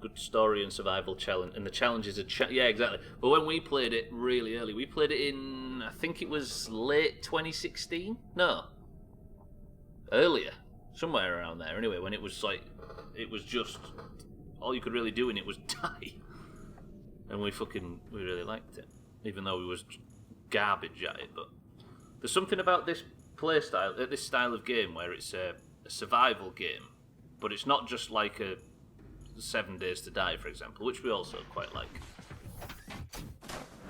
Good story and survival challenge, and the challenges are yeah, exactly. But when we played it really early, we played it in, I think it was late 2016. No, earlier, somewhere around there. Anyway, when it was like, it was just all you could really do in it was die, and we really liked it, even though we was garbage at it. But there's something about this play style, this style of game, where it's a survival game, but it's not just like a 7 Days to Die, for example, which we also quite like,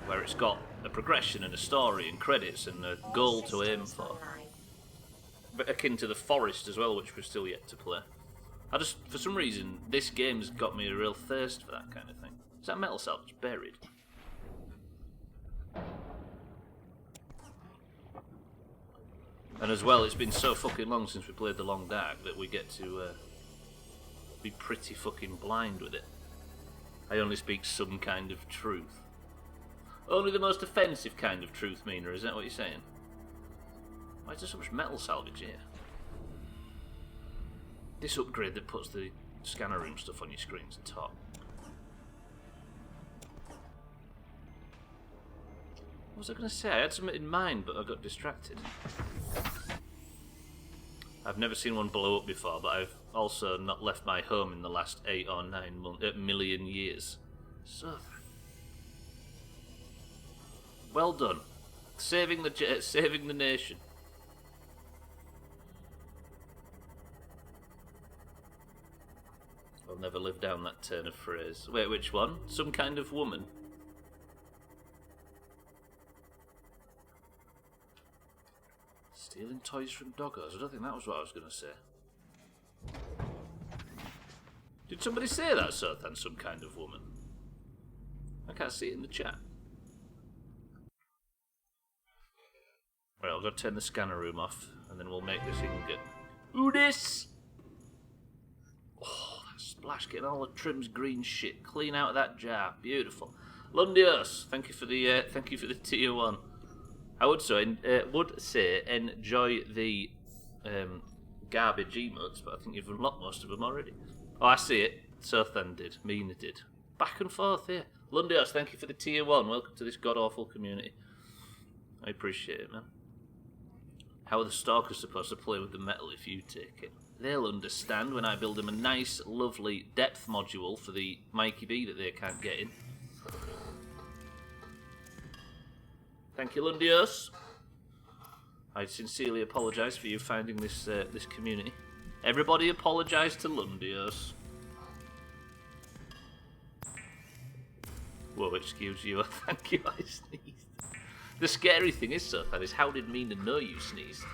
where it's got a progression and a story and credits and a goal to aim for, but akin to The Forest as well, which we're still yet to play. For some reason, this game's got me a real thirst for that kind of thing. Is that metal salvage buried? And as well, it's been so fucking long since we played The Long Dark that we get to be pretty fucking blind with it. I only speak some kind of truth. Only the most offensive kind of truth, Mina, is that what you're saying? Why is there so much metal salvage here? This upgrade that puts the scanner room stuff on your screen's top. What was I going to say? I had something in mind, but I got distracted. I've never seen one blow up before, but I've also not left my home in the last 8 or 9 million years. So, well done, saving the nation. I'll never live down that turn of phrase. Wait, which one? Some kind of woman? Stealing toys from doggos? I don't think that was what I was going to say. Did somebody say that, Sothan, some kind of woman? I can't see it in the chat. Right, I'll go turn the scanner room off, and then we'll make this ingot. Ooh, this! Oh, that splash, getting all the Trim's green shit clean out of that jar. Beautiful. Lundios, thank you for the tier 1. I would say enjoy the garbage emotes, but I think you've unlocked most of them already. Oh, I see it. Sothan did. Mina did. Back and forth here. Lundios, thank you for the tier 1. Welcome to this god-awful community. I appreciate it, man. How are the stalkers supposed to play with the metal if you take it? They'll understand when I build them a nice, lovely depth module for the Mikey B that they can't get in. Thank you, Lundios. I sincerely apologise for you finding this this community. Everybody apologise to Lundios. Whoa, excuse you. Thank you, I sneezed. The scary thing is, Sothan, is how did Mina know you sneezed?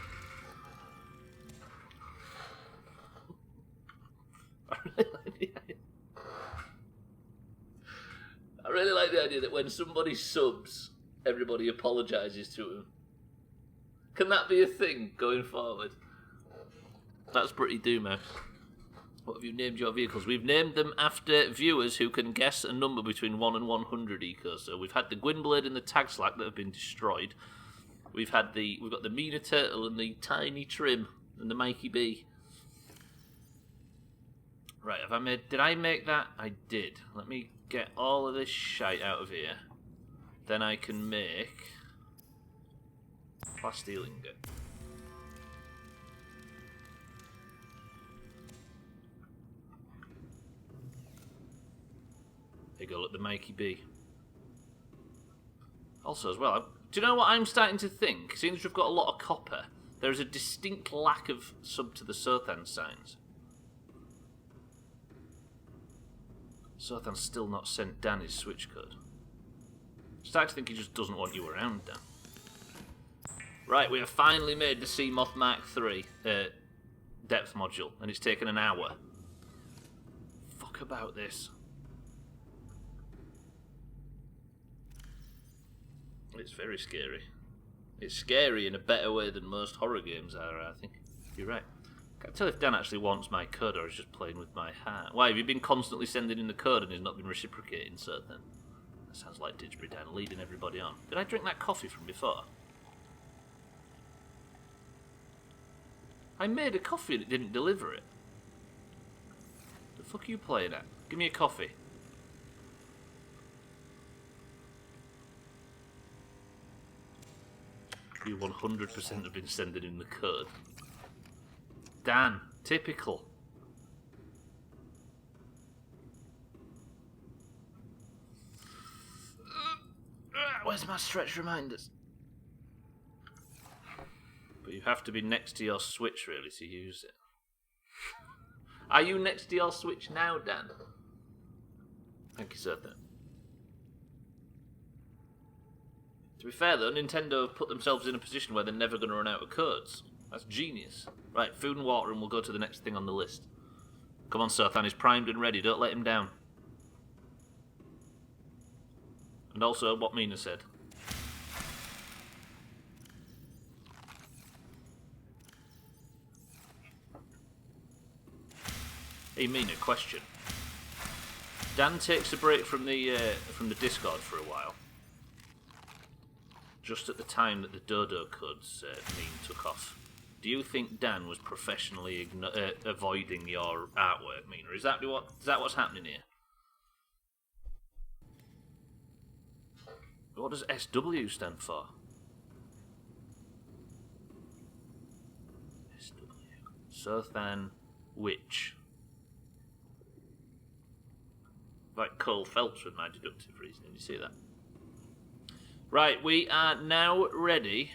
I really like the idea that when somebody subs, everybody apologises to him. Can that be a thing going forward? That's pretty Doomhaus. What have you named your vehicles? We've named them after viewers who can guess a number between 1 and 100 eco. So we've had the Gwynblade and the Tag Slack that have been destroyed. We've got the Mina Turtle and the Tiny Trim and the Mikey B. Right, did I make that? I did. Let me get all of this shite out of here. Then I can make plasteel ingot. There you go, look, the Mikey B. Also, as well, do you know what I'm starting to think? Seeing as we've got a lot of copper, there is a distinct lack of sub to the Sothan signs. Sothan's still not sent Dan his switch code. I'm starting to think he just doesn't want you around, Dan. Right, we have finally made the Seamoth Mark III depth module, and it's taken an hour. Fuck about this. It's very scary. It's scary in a better way than most horror games are, I think. You're right. Can't tell if Dan actually wants my code or is just playing with my heart. Why, have you been constantly sending in the code and he's not been reciprocating, so then? That sounds like Didsbury Dan leading everybody on. Did I drink that coffee from before? I made a coffee and it didn't deliver it. The fuck are you playing at? Give me a coffee. You 100% have been sending in the code. Dan, typical. Where's my stretch reminders? But you have to be next to your Switch, really, to use it. Are you next to your Switch now, Dan? Thank you, sir. To be fair, though, Nintendo have put themselves in a position where they're never going to run out of codes. That's genius. Right, food and water, and we'll go to the next thing on the list. Come on, Sothan, he's primed and ready. Don't let him down. And also, what Mina said. Hey, Mina, question. Dan takes a break from the Discord for a while. Just at the time that the Dodo Codes meme took off. Do you think Dan was professionally avoiding your artwork, Mina? Is that what's happening here? What does SW stand for? SW. Sothan Witch. Like Cole Phelps with my deductive reasoning, you see that? Right, we are now ready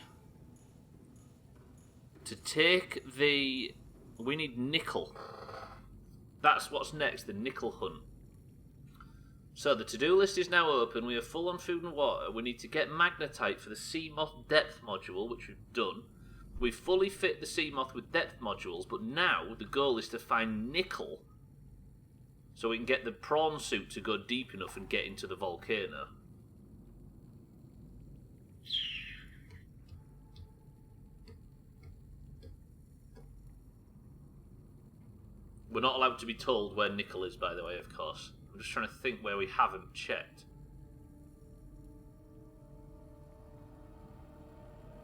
to take the... We need nickel. That's what's next, the nickel hunt. So the to-do list is now open. We are full on food and water. We need to get magnetite for the sea moth depth module, which we've done. We've fully fit the sea moth with depth modules, but now the goal is to find nickel so we can get the prawn suit to go deep enough and get into the volcano. We're not allowed to be told where nickel is, by the way, of course. I'm just trying to think where we haven't checked.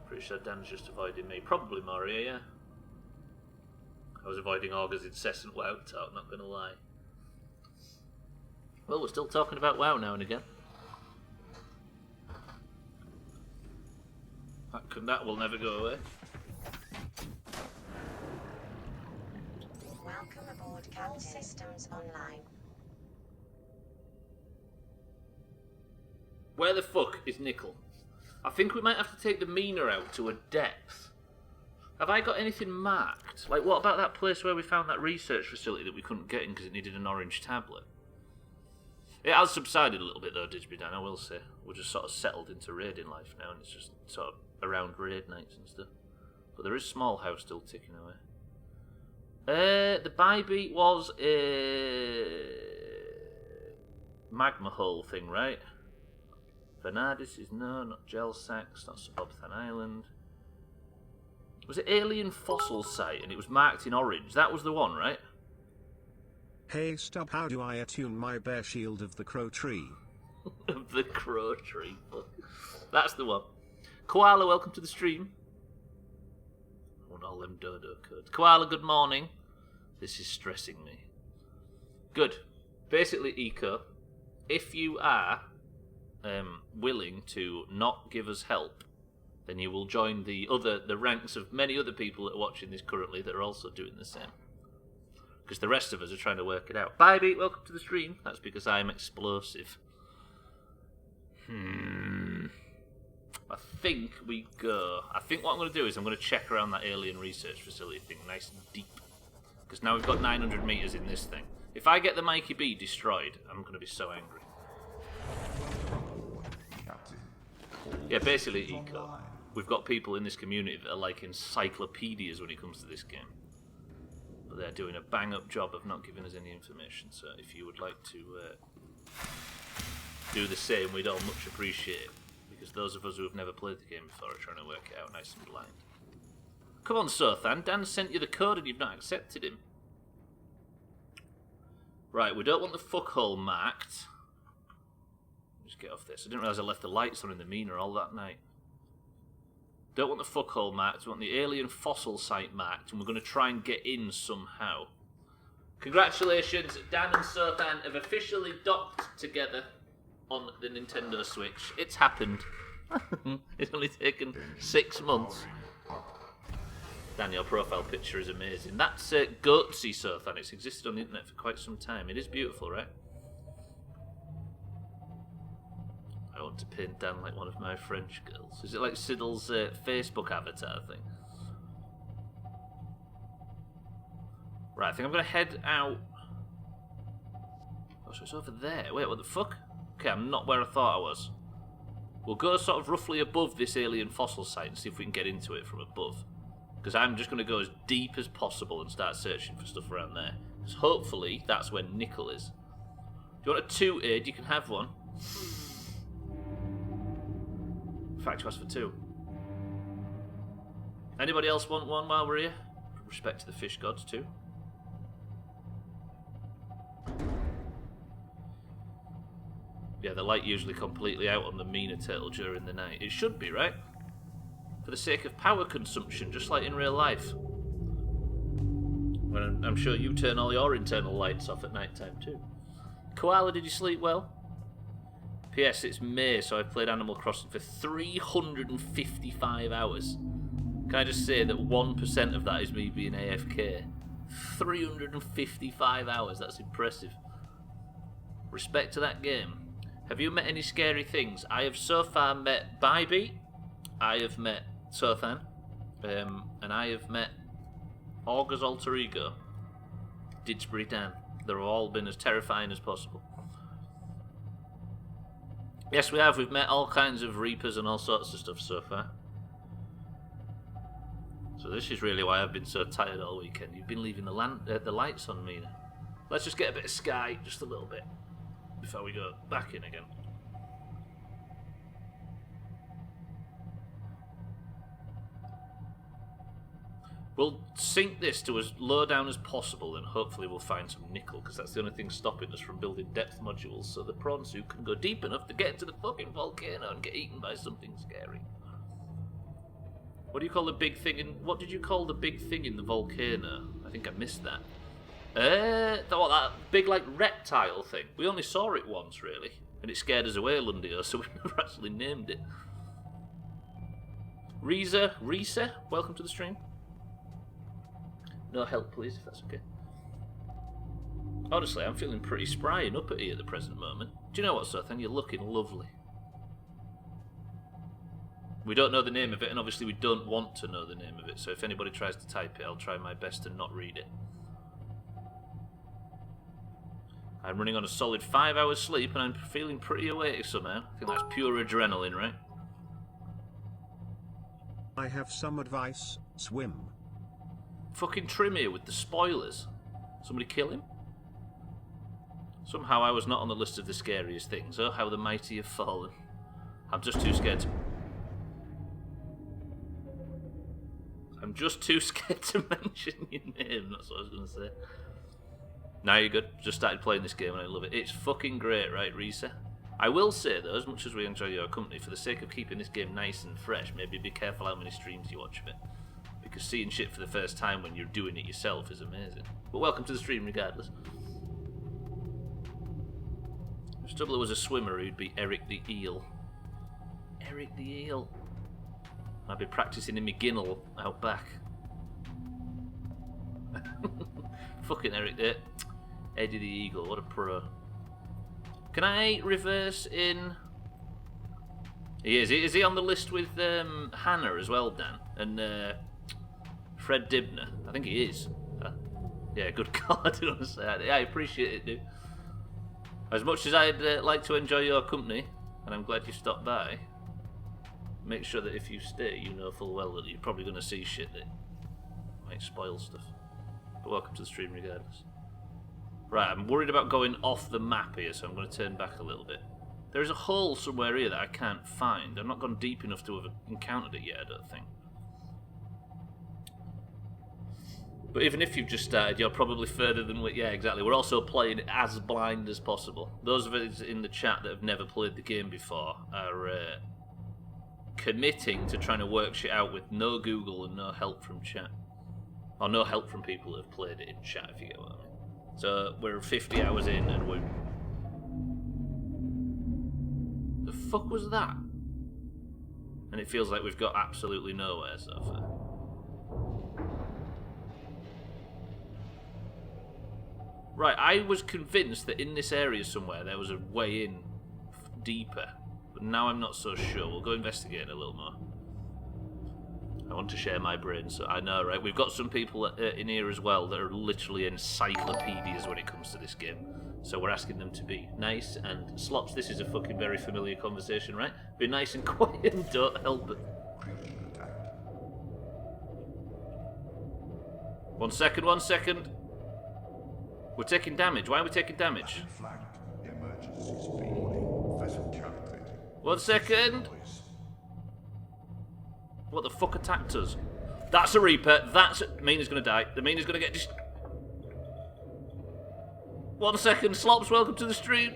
Pretty sure Dan's just avoiding me. Probably Mario, yeah. I was avoiding Augur's incessant WoW talk, not gonna lie. Well, we're still talking about WoW now and again. That will never go away. Welcome aboard, All systems online. Where the fuck is nickel? I think we might have to take the Mina out to a depth. Have I got anything marked? Like, what about that place where we found that research facility that we couldn't get in because it needed an orange tablet? It has subsided a little bit though, Digby-Dan, I will say. We're just sort of settled into raiding life now, and it's just sort of around raid nights and stuff. But there is Small House still ticking away. The Bybee was a magma hole thing, right? Bernardis is no, not Gel Sacks, not Subobthan Island. Was it Alien Fossil Site, and it was marked in orange? That was the one, right? Hey Stub, how do I attune my bear shield of the crow tree? Of the crow tree. That's the one. Koala, welcome to the stream. I want all them dodo codes. Koala, good morning. This is stressing me. Good. Basically, Eco, if you are willing to not give us help, then you will join the ranks of many other people that are watching this currently that are also doing the same. Because the rest of us are trying to work it out. Bybee, welcome to the stream. That's because I'm explosive. I think we go. I think what I'm going to do is I'm going to check around that alien research facility thing nice and deep. Because now we've got 900 meters in this thing. If I get the Mikey B destroyed, I'm going to be so angry. Yeah, basically, Eco. We've got people in this community that are like encyclopedias when it comes to this game. But they're doing a bang-up job of not giving us any information. So if you would like to do the same, we'd all much appreciate it. Because those of us who have never played the game before are trying to work it out nice and blind. Come on, Sothan. Dan sent you the code and you've not accepted him. Right, we don't want the fuckhole marked. Just get off this. I didn't realise I left the lights on in the Mina all that night. Don't want the fuckhole marked. We want the alien fossil site marked, and we're going to try and get in somehow. Congratulations, Dan and Sothan have officially docked together on the Nintendo Switch. It's happened. It's only taken 6 months. Dan, your profile picture is amazing. That's Goatsy Sothan. It's existed on the internet for quite some time. It is beautiful, right? I want to paint Dan like one of my French girls. Is it like Siddle's Facebook avatar thing? Right, I think I'm going to head out. Oh, so it's over there. Wait, what the fuck? Okay, I'm not where I thought I was. We'll go sort of roughly above this alien fossil site and see if we can get into it from above. Because I'm just going to go as deep as possible and start searching for stuff around there. Because hopefully that's where nickel is. Do you want a 2 aid? You can have one. In fact, you asked for 2. Anybody else want one while we're here? Respect to the fish gods too. Yeah, the light usually completely out on the Mina turtle during the night. It should be, right? For the sake of power consumption, just like in real life. Well, I'm sure you turn all your internal lights off at night time too. Koala, did you sleep well? P.S. It's May, so I've played Animal Crossing for 355 hours. Can I just say that 1% of that is me being AFK? 355 hours, that's impressive. Respect to that game. Have you met any scary things? I have so far met Bybee, I have met Sothan, and I have met Augur's alter ego, Didsbury Dan. They've all been as terrifying as possible. Yes, we have. We've met all kinds of Reapers and all sorts of stuff so far. So this is really why I've been so tired all weekend. You've been leaving the lights on, Mina. Let's just get a bit of sky, just a little bit, before we go back in again. We'll sink this to as low down as possible and hopefully we'll find some nickel, because that's the only thing stopping us from building depth modules so the prawn suit can go deep enough to get into the fucking volcano and get eaten by something scary. What do you call the big thing in... What did you call the big thing in the volcano? I think I missed that. That big, like, reptile thing. We only saw it once, really. And it scared us away, Lundio, so we never actually named it. Risa, welcome to the stream. No help, please, if that's okay. Honestly, I'm feeling pretty spry and uppity at the present moment. Do you know what, Sothan? You're looking lovely. We don't know the name of it, and obviously we don't want to know the name of it, so if anybody tries to type it, I'll try my best to not read it. I'm running on a solid 5 hours sleep, and I'm feeling pretty awake somehow. I think that's pure adrenaline, right? I have some advice, swim. Fucking trim here with the spoilers. Somebody kill him? Somehow I was not on the list of the scariest things. Oh, how the mighty have fallen. I'm just too scared to... I'm just too scared to mention your name, that's what I was going to say. Now you're good. Just started playing this game and I love it. It's fucking great, right, Risa? I will say, though, as much as we enjoy your company, for the sake of keeping this game nice and fresh, maybe be careful how many streams you watch of it. Because seeing shit for the first time when you're doing it yourself is amazing. But welcome to the stream regardless. If Stubbler was a swimmer, he'd be Eric the Eel. Eric the Eel. I'd be practising in my ginnel out back. Fucking Eric there. Eddie the Eagle, what a pro. Can I reverse in... He is. Is he on the list with Hannah as well, Dan? And Fred Dibner? I think he is. Yeah, good call. I didn't want to say that. Yeah, I appreciate it, dude. As much as I'd like to enjoy your company, and I'm glad you stopped by, make sure that if you stay, you know full well that you're probably going to see shit that might spoil stuff. But welcome to the stream regardless. Right, I'm worried about going off the map here, so I'm going to turn back a little bit. There is a hole somewhere here that I can't find. I've not gone deep enough to have encountered it yet, I don't think. But even if you've just started, you're probably further than we... Yeah, exactly. We're also playing as blind as possible. Those of us in the chat that have never played the game before are committing to trying to work shit out with no Google and no help from chat. Or no help from people who have played it in chat, if you get what I mean. So we're 50 hours in and we're... The fuck was that? And it feels like we've got absolutely nowhere so far. Right, I was convinced that in this area somewhere there was a way in deeper. But now I'm not so sure. We'll go investigate a little more. I want to share my brain, so I know, right? We've got some people in here as well that are literally encyclopedias when it comes to this game. So we're asking them to be nice and... Slops, this is a fucking very familiar conversation, right? Be nice and quiet and don't help it. 1 second, 1 second. We're taking damage. Why are we taking damage? 1 second. What the fuck attacked us? That's a Reaper. That's... Mina's gonna die. The Mina's gonna get... 1 second. Slops, welcome to the stream.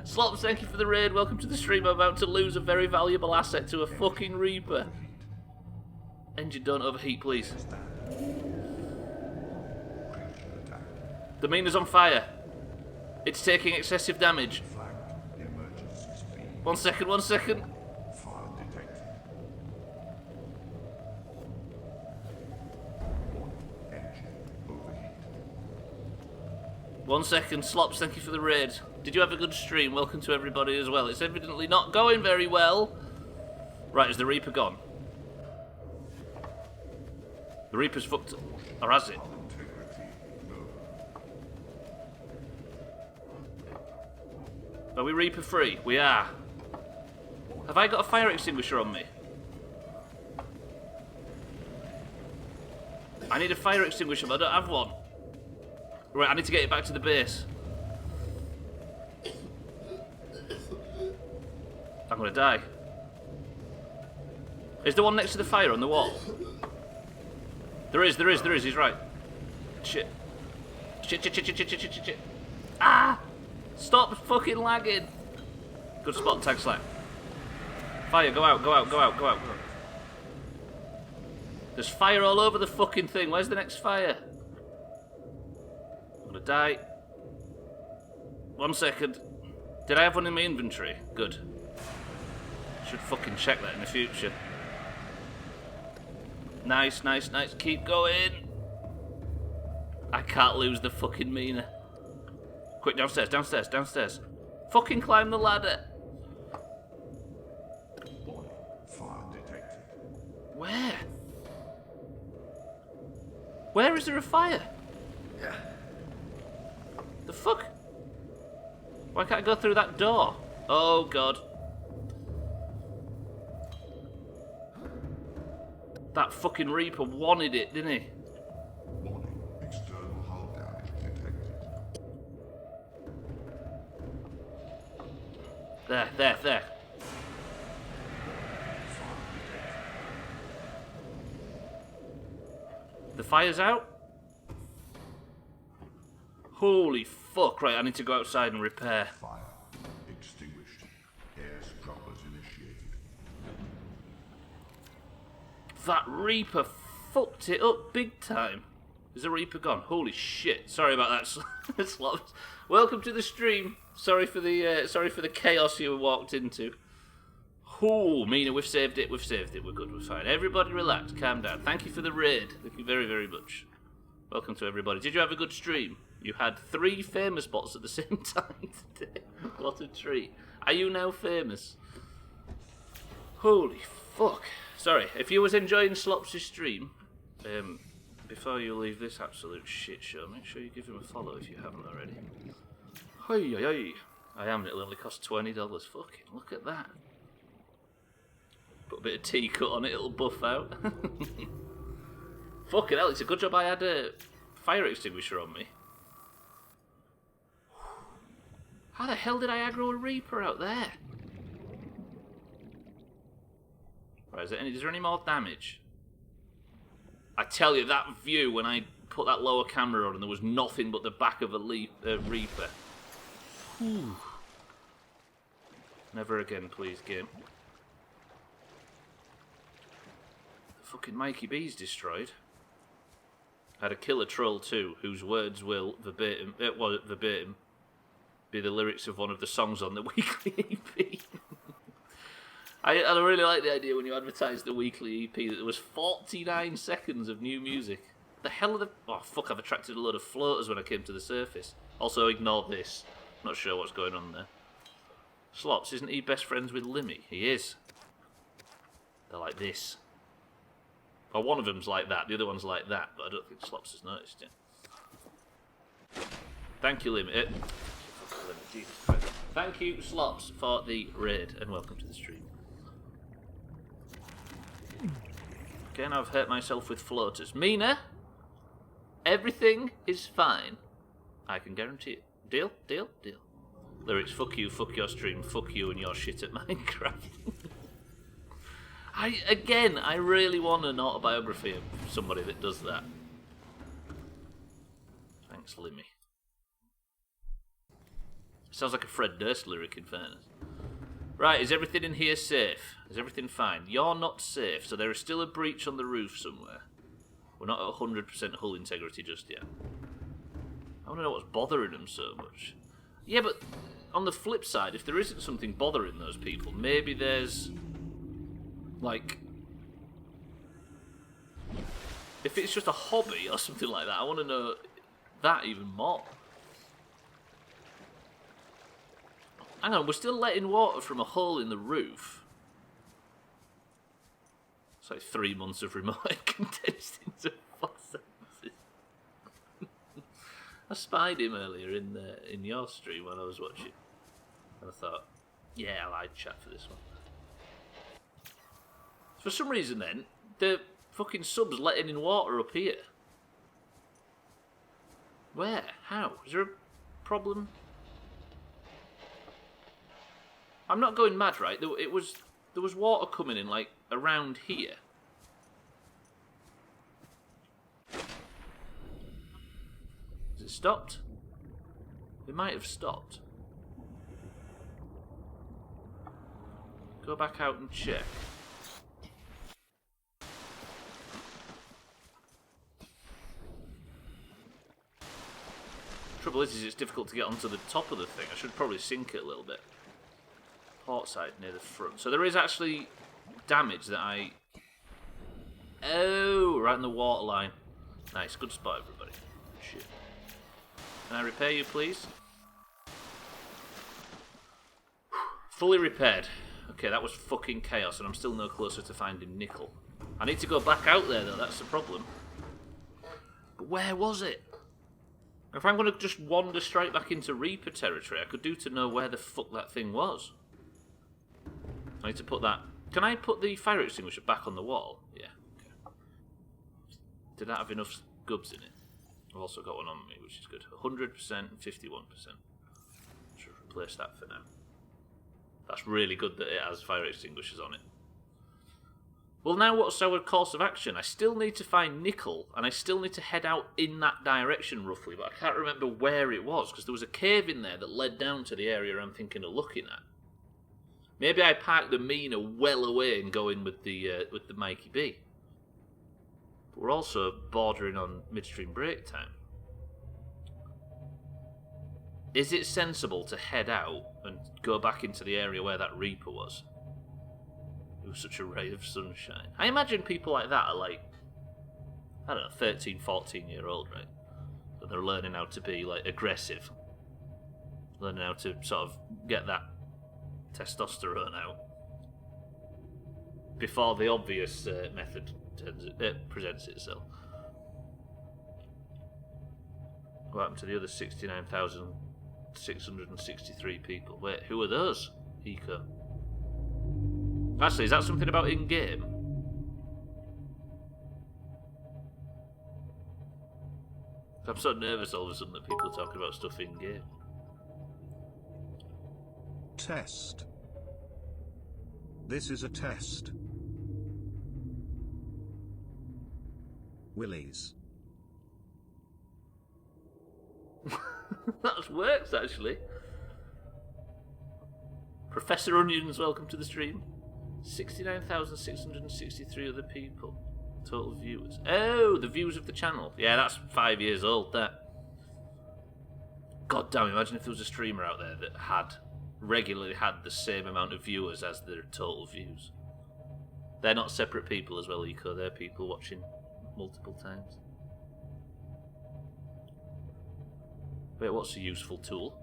Slops, thank you for the raid. Welcome to the stream. I'm about to lose a very valuable asset to a fucking Reaper. Engine, don't overheat, please. The Mina's on fire. It's taking excessive damage. 1 second, 1 second. 1 second, Slops, thank you for the raid. Did you have a good stream? Welcome to everybody as well. It's evidently not going very well. Right, is the Reaper gone? The Reaper's fucked. Or has it? Are we Reaper free? We are. Have I got a fire extinguisher on me? I need a fire extinguisher, but I don't have one. Right, I need to get it back to the base. I'm gonna die. Is there one next to the fire on the wall? There is, he's right. Shit. Shit. Ah! Stop fucking lagging! Good spot, tag slack. Fire, go out. There's fire all over the fucking thing. Where's the next fire? I'm gonna die. 1 second. Did I have one in my inventory? Good. Should fucking check that in the future. Nice. Keep going. I can't lose the fucking Mina. Quick, downstairs. Fucking climb the ladder. Fire detected. Where? Where is there a fire? Yeah. The fuck? Why can't I go through that door? Oh god. That fucking Reaper wanted it, didn't he? Warning. External hull damage detected. There. The fire's out? Holy fuck, right, I need to go outside and repair. Fire extinguished. Air scrubbers initiated. That Reaper fucked it up big time. Is the Reaper gone? Holy shit. Sorry about that, Slops. Welcome to the stream. Sorry for the chaos you walked into. Ooh, Mina, we've saved it. We're good, we're fine. Everybody relax, calm down. Thank you for the raid. Thank you very, very much. Welcome to everybody. Did you have a good stream? You had 3 famous bots at the same time today. What a treat. Are you now famous? Holy fuck. Sorry, if you was enjoying Slops' stream, before you leave this absolute shit show, make sure you give him a follow if you haven't already. Hey. I am, it'll only cost $20. Fucking look at that. Put a bit of tea cut on it, it'll buff out. Fucking hell, it's a good job I had a fire extinguisher on me. How the hell did I aggro a Reaper out there? Right, is there any more damage? I tell you, that view when I put that lower camera on and there was nothing but the back of a Reaper. Whew. Never again, please, game. The fucking Mikey B's destroyed. I had a killer troll too, whose words will verbatim be the lyrics of one of the songs on the weekly EP. I really like the idea when you advertised the weekly EP that there was 49 seconds of new music. The hell are the... Oh, fuck, I've attracted a load of floaters when I came to the surface. Also, ignore this. Not sure what's going on there. Slops, isn't he best friends with Limmy? He is. They're like this. Well, one of them's like that, the other one's like that, but I don't think Slops has noticed it. Thank you, Limmy. Jesus Christ. Thank you, Slops, for the raid, and welcome to the stream. Okay, now I've hurt myself with floaters. Mina, everything is fine. I can guarantee it. Deal? Deal? Deal. Lyrics, fuck you, fuck your stream, fuck you and your shit at Minecraft. I really want an autobiography of somebody that does that. Thanks, Limmy. Sounds like a Fred Durst lyric, in fairness. Right, is everything in here safe? Is everything fine? You're not safe, so there is still a breach on the roof somewhere. We're not at 100% hull integrity just yet. I want to know what's bothering them so much. Yeah, but on the flip side, if there isn't something bothering those people, maybe there's... like... if it's just a hobby or something like that, I want to know that even more. Hang on, we're still letting water from a hole in the roof. It's like 3 months of remote condensed into 4 sentences. I spied him earlier in your stream when I was watching. And I thought, yeah, I'd chat for this one. For some reason then, the fucking sub's letting in water up here. Where? How? Is there a problem? I'm not going mad, right? There was water coming in, like, around here. Has it stopped? It might have stopped. Go back out and check. Trouble is it's difficult to get onto the top of the thing. I should probably sink it a little bit. Port side near the front. So there is actually damage that I... Oh, right in the water line. Nice, good spot, everybody. Shit. Can I repair you, please? Fully repaired. Okay, that was fucking chaos, and I'm still no closer to finding nickel. I need to go back out there, though. That's the problem. But where was it? If I'm going to just wander straight back into Reaper territory, I could do to know where the fuck that thing was. I need to put that... Can I put the fire extinguisher back on the wall? Yeah. Okay. Did that have enough gubs in it? I've also got one on me, which is good. 100% and 51%. Should replace that for now. That's really good that it has fire extinguishers on it. Well, now what's our course of action? I still need to find nickel, and I still need to head out in that direction, roughly, but I can't remember where it was, because there was a cave in there that led down to the area I'm thinking of looking at. Maybe I parked the Mina well away and go in with the Mikey B. But we're also bordering on midstream break time. Is it sensible to head out and go back into the area where that Reaper was? It was such a ray of sunshine. I imagine people like that are like, I don't know, 13, 14-year-old, right? And they're learning how to be, like, aggressive. Learning how to sort of get that testosterone out. Before the obvious method presents itself. What happened to the other 69,663 people? Wait, who are those? Eco. Actually, is that something about in-game? I'm so nervous all of a sudden that people are talking about stuff in-game. Test. This is a test. Willies. That works, actually. Professor Onions, welcome to the stream. 69,663 other people. Total viewers. Oh, the views of the channel. Yeah, that's 5 years old, that. God damn, imagine if there was a streamer out there that regularly had the same amount of viewers as their total views. They're not separate people as well, Eco. They're people watching multiple times. Wait, what's a useful tool?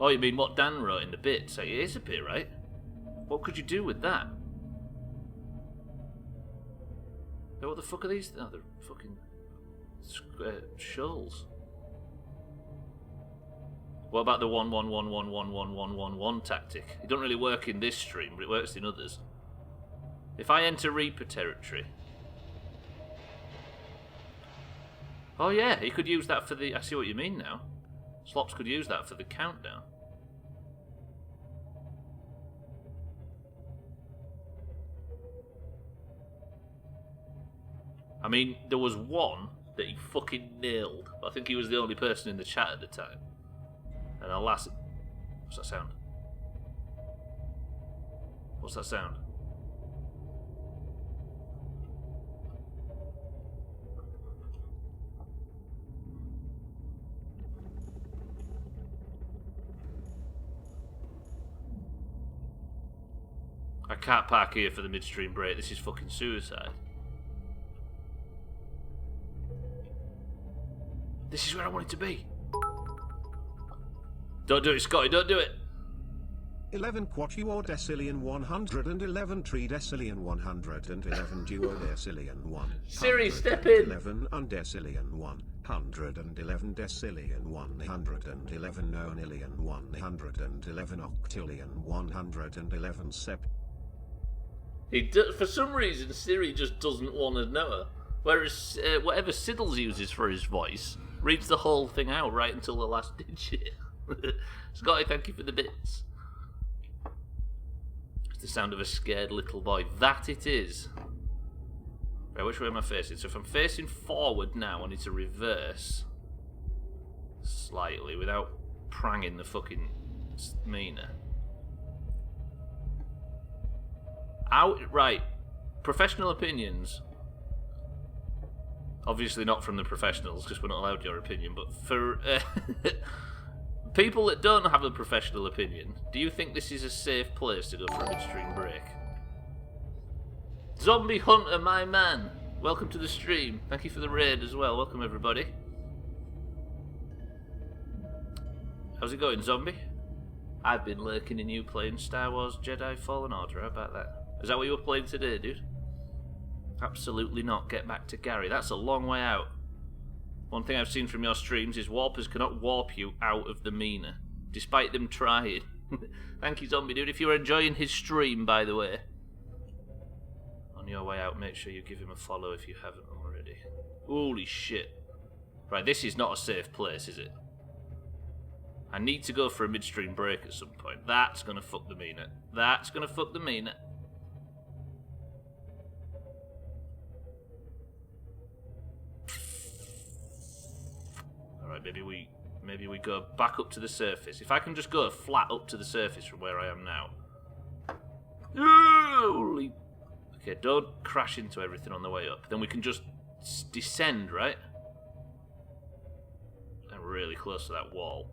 Oh, you mean what Dan wrote in the bit? So it is a bit, right? What could you do with that? Oh, what the fuck are these? Oh, they're fucking shoals. What about the 1-1-1-1-1-1-1-1-1 tactic? It doesn't really work in this stream, but it works in others. If I enter Reaper territory... Oh yeah, he could use that for the... I see what you mean now. Slops could use that for the countdown. I mean, there was one that he fucking nailed. But I think he was the only person in the chat at the time. And alas... What's that sound? What's that sound? I can't park here for the midstream break. This is fucking suicide. This is where I want it to be. Don't do it, Scotty. Don't do it. 11 quatuor decillion 111 tridecillion 111 duodecillion 1. Siri, step in. 11 undecillion 111 decillion 111 nonillion 111 octillion 111 sept. For some reason, Siri just doesn't want to know her. Whereas whatever Siddles uses for his voice reads the whole thing out right until the last digit. Scotty, thank you for the bits. It's the sound of a scared little boy. That it is. Right, which way am I facing? So if I'm facing forward now, I need to reverse slightly without pranging the fucking Mina. Right. Professional opinions. Obviously not from the professionals, because we're not allowed your opinion, but for people that don't have a professional opinion, do you think this is a safe place to go for a midstream break? Zombie Hunter, my man, welcome to the stream. Thank you for the raid as well. Welcome, everybody. How's it going, Zombie? I've been lurking in you playing Star Wars Jedi Fallen Order. How about that? Is that what you were playing today, dude? Absolutely not. Get back to Gary. That's a long way out. One thing I've seen from your streams is warpers cannot warp you out of the Mina, despite them trying. Thank you, Zombie Dude. If you're enjoying his stream, by the way, on your way out, make sure you give him a follow if you haven't already. Holy shit. Right, this is not a safe place, is it? I need to go for a midstream break at some point. That's gonna fuck the Mina. That's gonna fuck the Mina. Alright, maybe we go back up to the surface. If I can just go flat up to the surface from where I am now. Holy... Okay, don't crash into everything on the way up. Then we can just descend, right? I'm really close to that wall.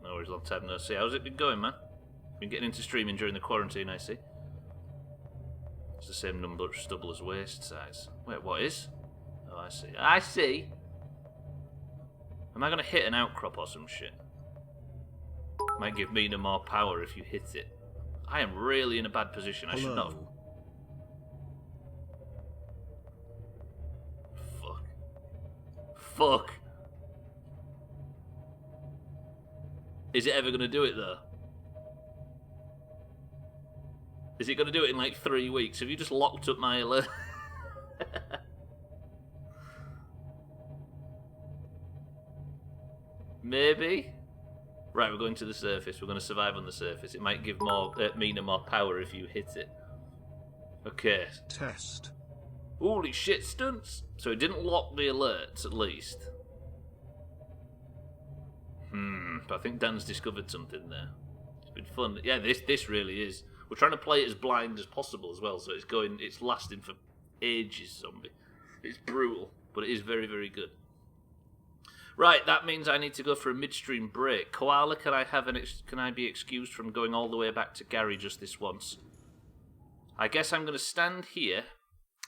No worries, long time no see. How's it been going, man? Been getting into streaming during the quarantine, I see. It's the same number of Stubbler's waist size. Wait, what is? Oh, I see. I see! Am I going to hit an outcrop or some shit? Might give Mina more power if you hit it. I am really in a bad position. I should not have... Fuck. Is it ever going to do it, though? Is it going to do it in like 3 weeks? Have you just locked up my alert? Maybe? Right, we're going to the surface. We're going to survive on the surface. It might give Mina more power if you hit it. Okay. Test. Holy shit, stunts! So it didn't lock the alerts, at least. But I think Dan's discovered something there. It's been fun. Yeah, this really is. We're trying to play it as blind as possible as well, so it's lasting for ages, Zombie. It's brutal, but it is very, very good. Right, that means I need to go for a midstream break. Koala, can I be excused from going all the way back to Gary just this once? I guess I'm going to stand here.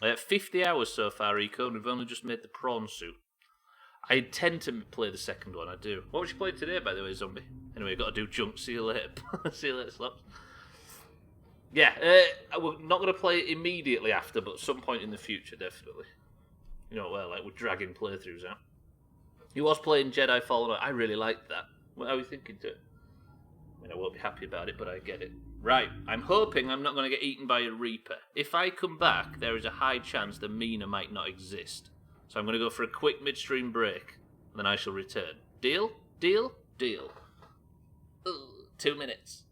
50 hours so far, Eco, and we've only just made the prawn suit. I intend to play the second one, I do. What was you playing today, by the way, Zombie? Anyway, got to do junk. See you later. See you later, Slops. Yeah, we're not going to play it immediately after, but some point in the future, definitely. You know, well, like we're dragging playthroughs out. He was playing Jedi Fallen Order. I really liked that. What are we thinking to it? I mean, I won't be happy about it, but I get it. Right, I'm hoping I'm not going to get eaten by a Reaper. If I come back, there is a high chance the Mina might not exist. So I'm going to go for a quick midstream break, and then I shall return. Deal? Deal? Deal. 2 minutes.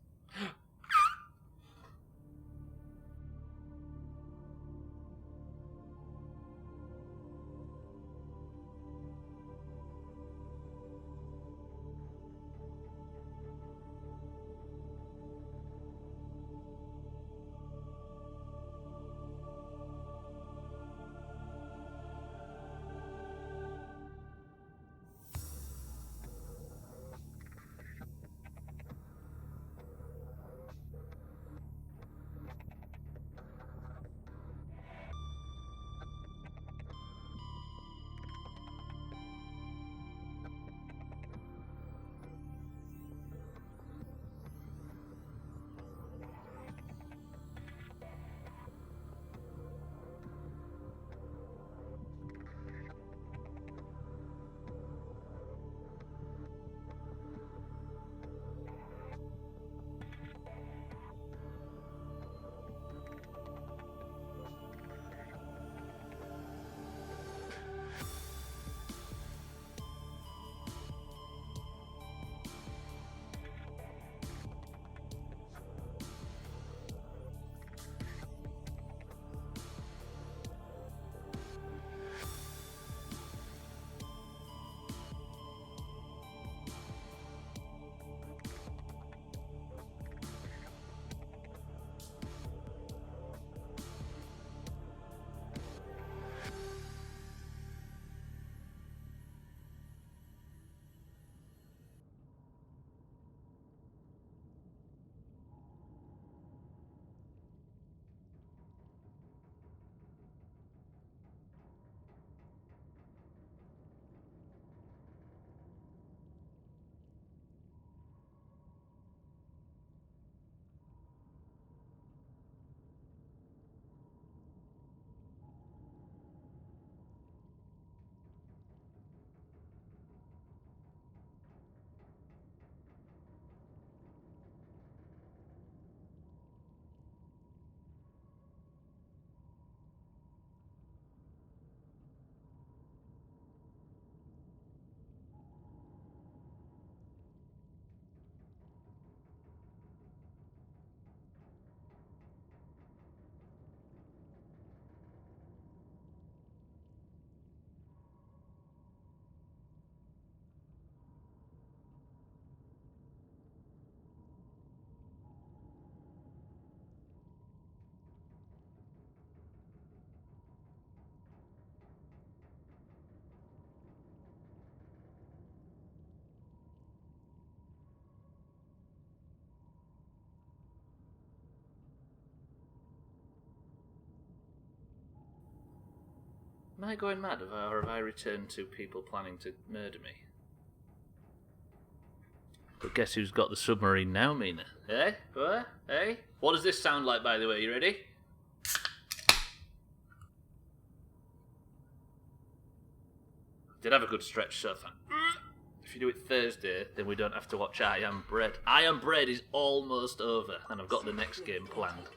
I going mad, or have I returned to people planning to murder me? But guess who's got the submarine now, Mina? Eh? What? Eh? What does this sound like, by the way? You ready? Did have a good stretch, so far. If you do it Thursday, then we don't have to watch I Am Bread. I Am Bread is almost over, and I've got the next game planned.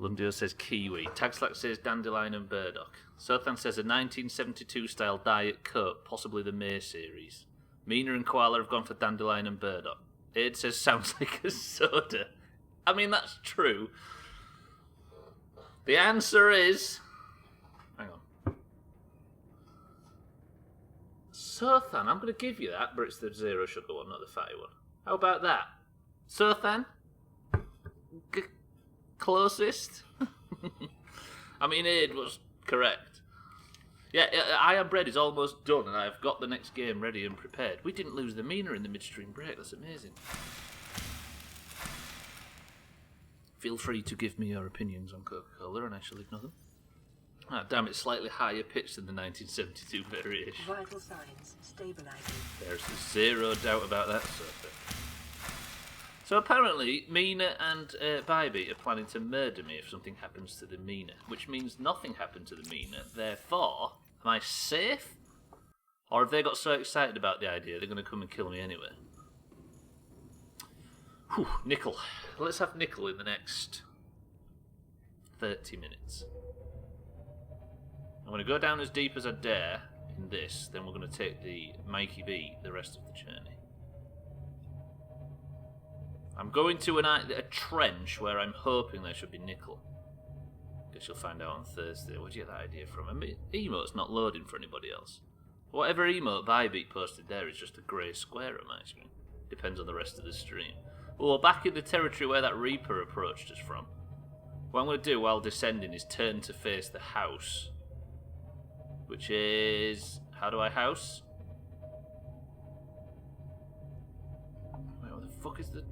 Lundio says kiwi. Tagslack says dandelion and burdock. Sothan says a 1972 style Diet Coke, possibly the May series. Mina and Koala have gone for dandelion and burdock. Aid says sounds like a soda. I mean, that's true. The answer is... Hang on. Sothan, I'm going to give you that, but it's the zero sugar one, not the fatty one. How about that? Sothan? Closest? I mean, Aid was correct. Yeah, I Am Bread is almost done, and I've got the next game ready and prepared. We didn't lose the Mina in the midstream break. That's amazing. Feel free to give me your opinions on Coca-Cola, and I shall ignore them. Ah, damn, it's slightly higher pitched than the 1972 variation. Vital signs stabilizing. There's zero doubt about that, Sophie. So apparently, Mina and Bybee are planning to murder me if something happens to the Mina, which means nothing happened to the Mina. Therefore, am I safe? Or have they got so excited about the idea they're going to come and kill me anyway? Whew, Nickel. Let's have Nickel in the next 30 minutes. I'm going to go down as deep as I dare in this, then we're going to take the Mikey B the rest of the journey. I'm going to a trench where I'm hoping there should be nickel. Guess you'll find out on Thursday. Where'd you get that idea from? I mean, emote's not loading for anybody else. Whatever emote Bybee posted there is just a grey square on my screen. Depends on the rest of the stream. Well, back in the territory where that Reaper approached us from. What I'm going to do while descending is turn to face the house. Which is... How do I house? Wait, what the fuck is the...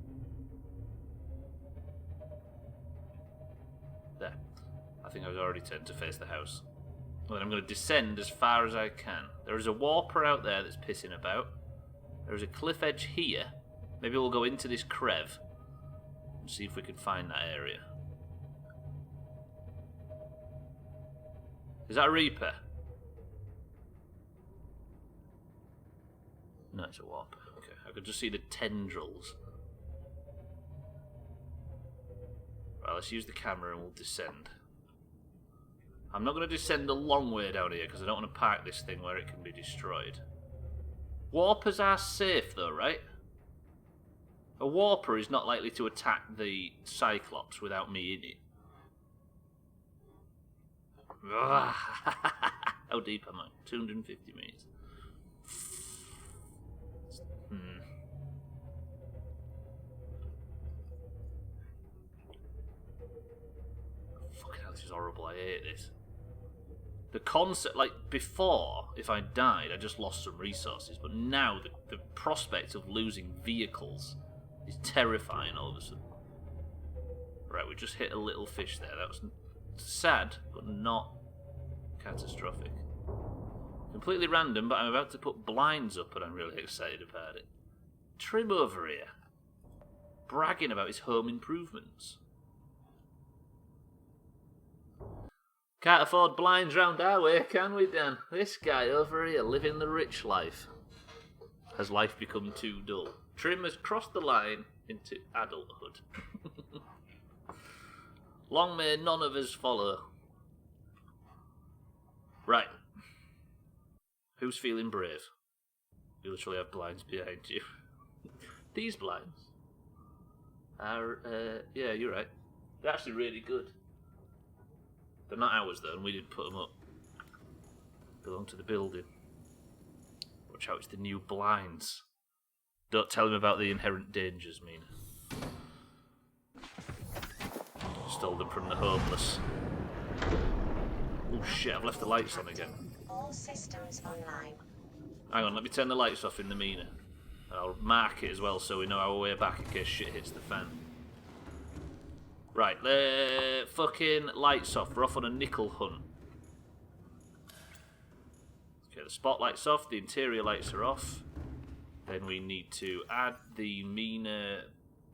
There. I think I've already turned to face the house. Well, then I'm going to descend as far as I can. There is a warper out there that's pissing about. There is a cliff edge here. Maybe we'll go into this crev and see if we can find that area. Is that a Reaper? No, it's a warper. Okay, I could just see the tendrils. Right, let's use the camera and we'll descend. I'm not going to descend a long way down here because I don't want to park this thing where it can be destroyed. Warpers are safe though, right? A warper is not likely to attack the Cyclops without me in it. How deep am I? 250 meters. Fucking hell, this is horrible. I hate this. The concept, like before, if I died, I just lost some resources, but now the prospect of losing vehicles is terrifying all of a sudden. Right, we just hit a little fish there. That was sad, but not catastrophic. Completely random, but I'm about to put blinds up and I'm really excited about it. Trim over here. Bragging about his home improvements. Can't afford blinds round our way, can we, Dan? This guy over here living the rich life. Has life become too dull? Trim has crossed the line into adulthood. Long may none of us follow. Right. Who's feeling brave? You literally have blinds behind you. These blinds are, yeah, you're right. They're actually really good. They're not ours though, and we didn't put them up. Belong to the building. Watch out, it's the new blinds. Don't tell him about the inherent dangers, Mina. Stole them from the homeless. Oh shit, I've left the lights on again. All systems online. Hang on, let me turn the lights off in the Mina. And I'll mark it as well so we know our way back in case shit hits the fan. Right, fucking lights off. We're off on a nickel hunt. the spotlight's off, the interior lights are off. Then we need to add the Mina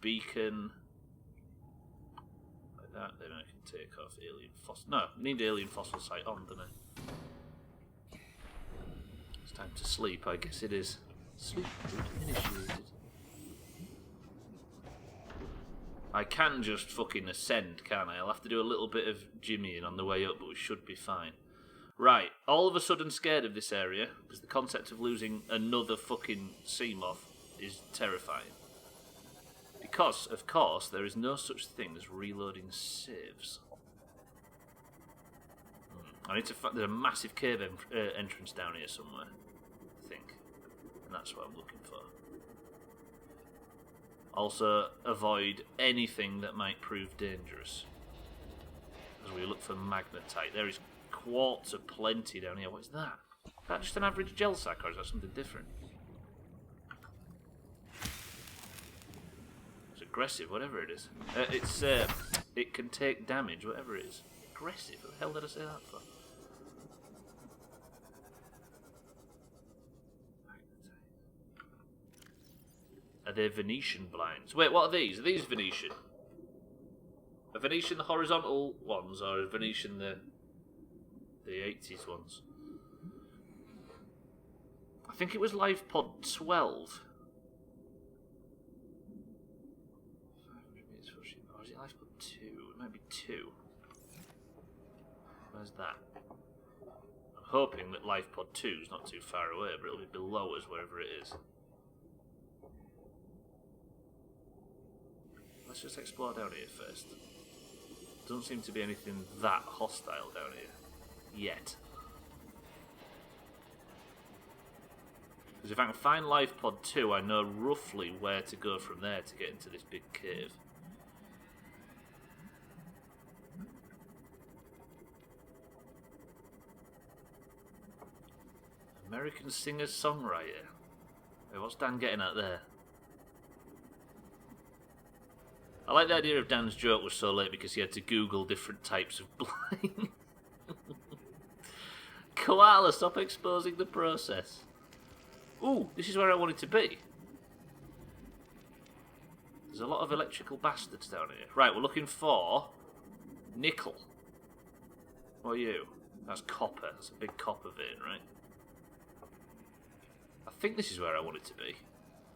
beacon. Like that, then I can take off alien fossil. No, I need the alien fossil site on, don't I? It's time to sleep, I guess it is. Sleep initiated. I can just fucking ascend, can't I? I'll have to do a little bit of jimmying on the way up, but we should be fine. Right, all of a sudden scared of this area, because the concept of losing another fucking Seamoth is terrifying. Because, of course, there is no such thing as reloading saves. I need to find... There's a massive cave entrance down here somewhere, I think. And that's what I'm looking for. Also, avoid anything that might prove dangerous. As we look for magnetite. There is quartz aplenty down here. What is that? Is that just an average gel sack, or is that something different? It's aggressive, whatever it is. It can take damage, whatever it is. Aggressive? What the hell did I say that for? Are they Venetian blinds? Wait, what are these? Are these Venetian? Are Venetian the horizontal ones, or are Venetian the 80s ones? I think it was Live Pod 12. 500 meters for sheep. Or is it Live Pod 2? It might be 2. Where's that? I'm hoping that Live Pod 2 is not too far away, but it'll be below us wherever it is. Let's just explore down here first. Doesn't seem to be anything that hostile down here. Yet. Because if I can find Life Pod 2, I know roughly where to go from there to get into this big cave. American singer-songwriter. Wait, what's Dan getting at there? I like the idea of Dan's joke was so late because he had to Google different types of blind. Koala, stop exposing the process. Ooh, this is where I wanted to be. There's a lot of electrical bastards down here. Right, we're looking for nickel. What are you? That's copper. That's a big copper vein, right? I think this is where I wanted to be.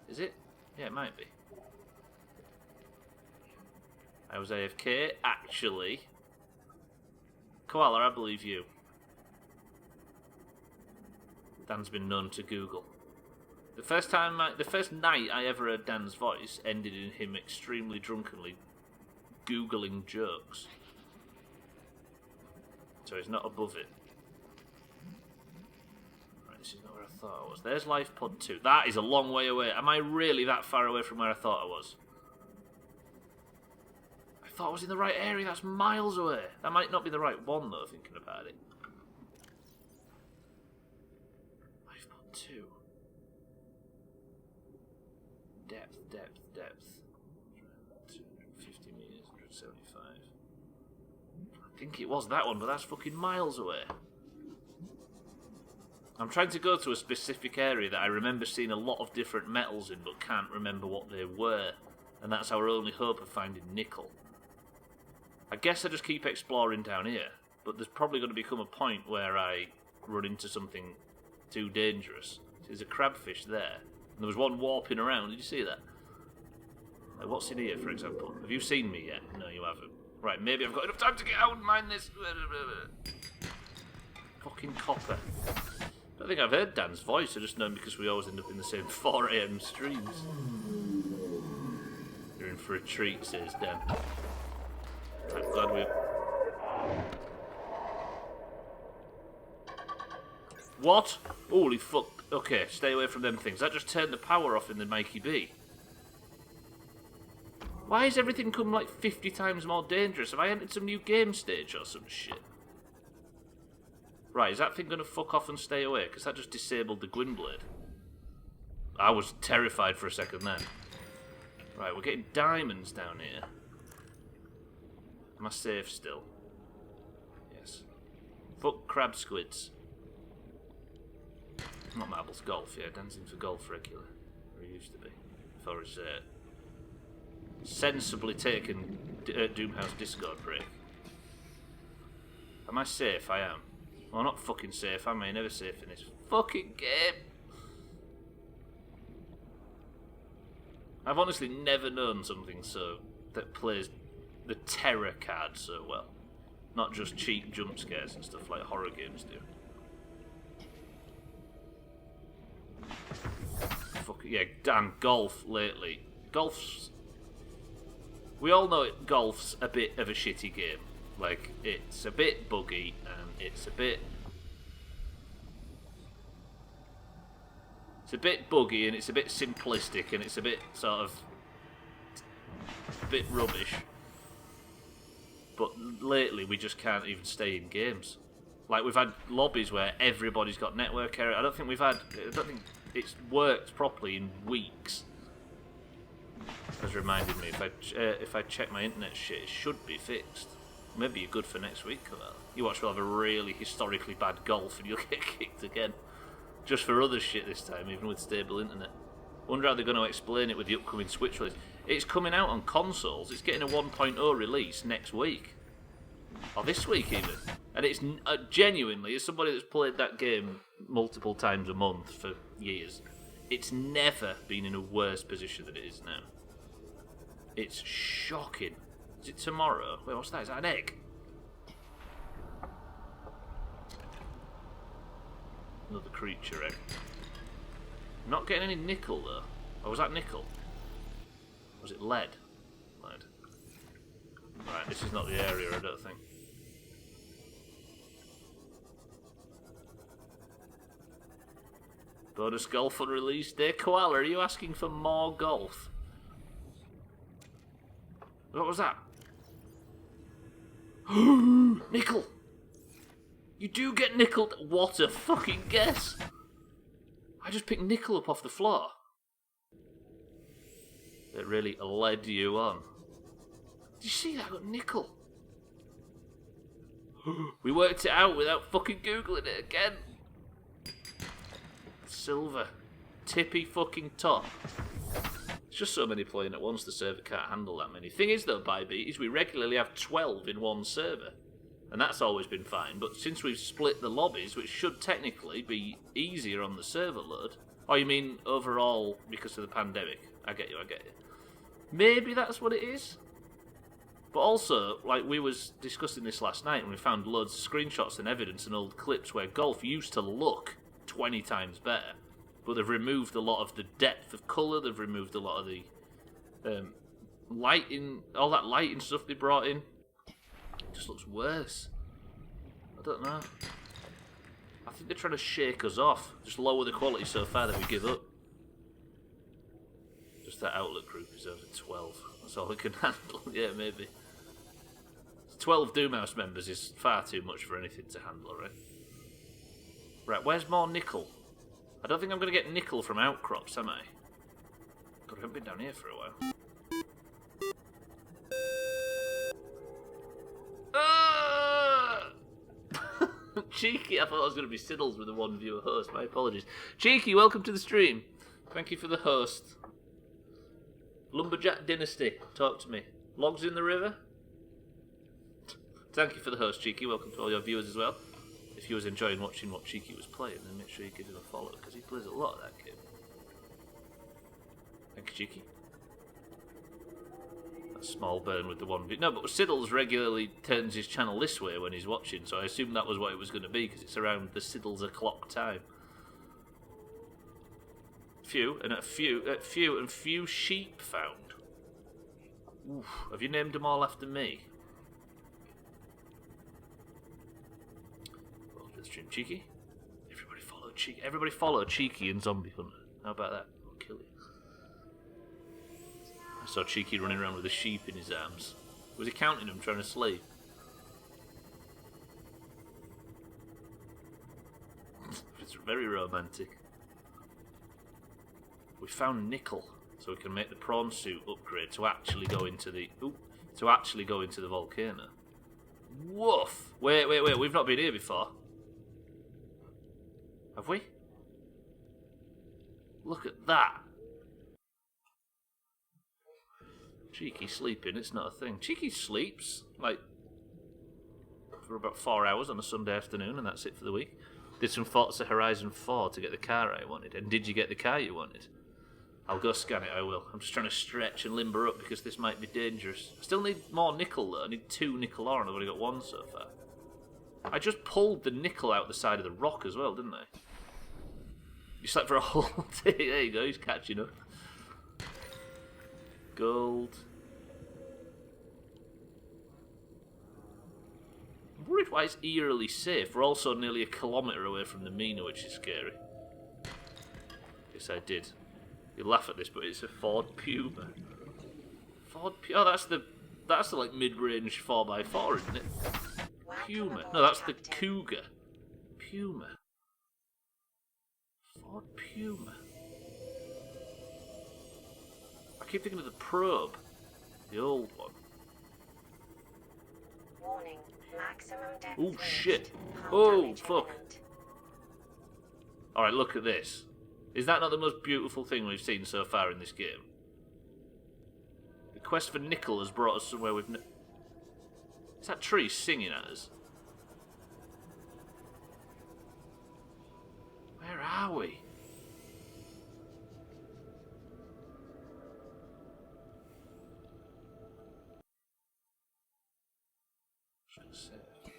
Is it? Yeah, it might be. I was AFK, actually. Koala, I believe you. Dan's been known to Google. The first night I ever heard Dan's voice ended in him extremely drunkenly Googling jokes. So he's not above it. Right, this is not where I thought I was. There's Life Pod 2. That is a long way away. Am I really that far away from where I thought I was? I thought I was in the right area. That's miles away. That might not be the right one, though, thinking about it. Life Pod 2. Depth. 250 meters, 175. I think it was that one, but that's fucking miles away. I'm trying to go to a specific area that I remember seeing a lot of different metals in, but can't remember what they were. And that's our only hope of finding nickel. I guess I just keep exploring down here, but there's probably going to become a point where I run into something too dangerous. There's a crabfish there, and there was one warping around. Did you see that? Like, what's in here, for example? Have you seen me yet? No, you haven't. Right, maybe I've got enough time to get out and mine this. Fucking copper. I don't think I've heard Dan's voice. I just know him because we always end up in the same 4 AM streams. You're in for a treat, says Dan. I'm glad we... What? Holy fuck. Okay, stay away from them things. That just turned the power off in the Mikey B. Why has everything come like 50 times more dangerous? Have I entered some new game stage or some shit? Right, is that thing going to fuck off and stay away? Because that just disabled the Gwynblade. I was terrified for a second then. Right, we're getting diamonds down here. Am I safe still? Yes. Fuck crab squids. Not marbles, golf, yeah. Dancing for golf regular. Or he used to be. Before his sensibly taken Doomhaus Discord break. Am I safe? I am. Well, I'm not fucking safe, am I? Never safe in this fucking game. I've honestly never known something that plays the terror card so well. Not just cheap jump scares and stuff like horror games do. Fuck yeah, damn golf lately. Golf's... We all know golf's a bit of a shitty game. Like, it's a bit buggy and it's a bit buggy and it's a bit simplistic and it's a bit sort of a bit rubbish. But lately we just can't even stay in games. Like, we've had lobbies where everybody's got network error. I don't think it's worked properly in weeks. Has reminded me, if I check my internet shit, it should be fixed. Maybe you're good for next week, Cavell. You watch we'll have a really historically bad golf and you'll get kicked again. Just for other shit this time, even with stable internet. Wonder how they're going to explain it with the upcoming Switch release. It's coming out on consoles. It's getting a 1.0 release next week. Or this week, even. And it's genuinely, as somebody that's played that game multiple times a month for years, it's never been in a worse position than it is now. It's shocking. Is it tomorrow? Wait, what's that? Is that an egg? Another creature egg. I'm not getting any nickel though. Or was that nickel? Or was it lead? Lead. Right, this is not the area, I don't think. Bonus golf on release day. Koala, are you asking for more golf? What was that? Nickel! You do get nickel. What a fucking guess! I just picked nickel up off the floor. It really led you on. Did you see that? I got nickel. We worked it out without fucking Googling it again. Silver. Tippy fucking top. It's just so many playing at once, the server can't handle that many. Thing is though, Bybee, is we regularly have 12 in one server. And that's always been fine, but since we've split the lobbies, which should technically be easier on the server load... Oh, you mean overall because of the pandemic? I get you. Maybe that's what it is? But also, like, we was discussing this last night and we found loads of screenshots and evidence and old clips where golf used to look 20 times better. But they've removed a lot of the depth of colour, they've removed a lot of the lighting, all that lighting stuff they brought in. It just looks worse. I don't know. I think they're trying to shake us off. Just lower the quality so far that we give up. Just that Outlook group is over 12. That's all we can handle. Yeah, maybe. 12 Doomhaus members is far too much for anything to handle, right? Right, where's more nickel? I don't think I'm going to get nickel from outcrops, am I? God, I haven't been down here for a while. Cheeky, I thought I was going to be Siddles with a one viewer host. My apologies. Cheeky, welcome to the stream. Thank you for the host. Lumberjack Dynasty, talk to me. Logs in the river? Thank you for the host, Cheeky. Welcome to all your viewers as well. If you was enjoying watching what Cheeky was playing, then make sure you give him a follow, because he plays a lot of that game. Thank you, Cheeky. That small burn with the one view. No, but Siddles regularly turns his channel this way when he's watching, so I assumed that was what it was going to be, because it's around the Siddles o'clock time. Few sheep found. Oof, have you named them all after me? Welcome to the stream, Cheeky. Everybody follow Cheeky and Zombie Hunter. How about that? I'll kill you. I saw Cheeky running around with a sheep in his arms. Was he counting them, trying to sleep? It's very romantic. We found nickel, so we can make the prawn suit upgrade to actually go into the volcano. Woof! Wait, we've not been here before. Have we? Look at that. Cheeky sleeping, it's not a thing. Cheeky sleeps, like, for about 4 hours on a Sunday afternoon, and that's it for the week. Did some Forza Horizon 4 to get the car I wanted. And did you get the car you wanted? I'll go scan it, I will. I'm just trying to stretch and limber up because this might be dangerous. I still need more nickel though. I need 2 nickel ore and I've only got 1 so far. I just pulled the nickel out the side of the rock as well, didn't I? You slept for a whole day. There you go, he's catching up. Gold. I'm worried why it's eerily safe. We're also nearly a kilometre away from the mina, which is scary. Yes, I did. You laugh at this, but it's a Ford Puma. Ford Puma. Oh, that's the like mid-range 4x4, isn't it? Puma. No, that's the Cougar. Puma. Ford Puma. I keep thinking of the Probe, the old one. Warning. Maximum depth. Oh shit! Hull Oh damage fuck! imminent. All right, look at this. Is that not the most beautiful thing we've seen so far in this game? The quest for nickel has brought us somewhere we've. Is that tree singing at us? Where are we?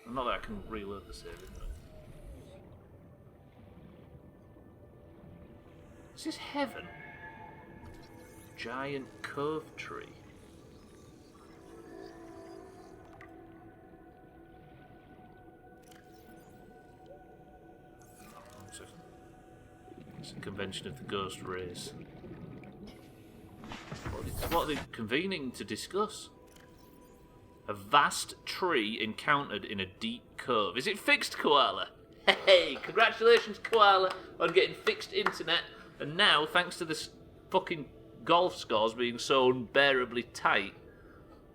Not that I can reload the save, isn't it? Is this heaven? Giant cove tree. One second. It's a convention of the ghost rays. What are they convening to discuss? A vast tree encountered in a deep cove. Is it fixed, Koala? Hey, congratulations, Koala, on getting fixed internet. And now, thanks to this fucking golf scores being so unbearably tight,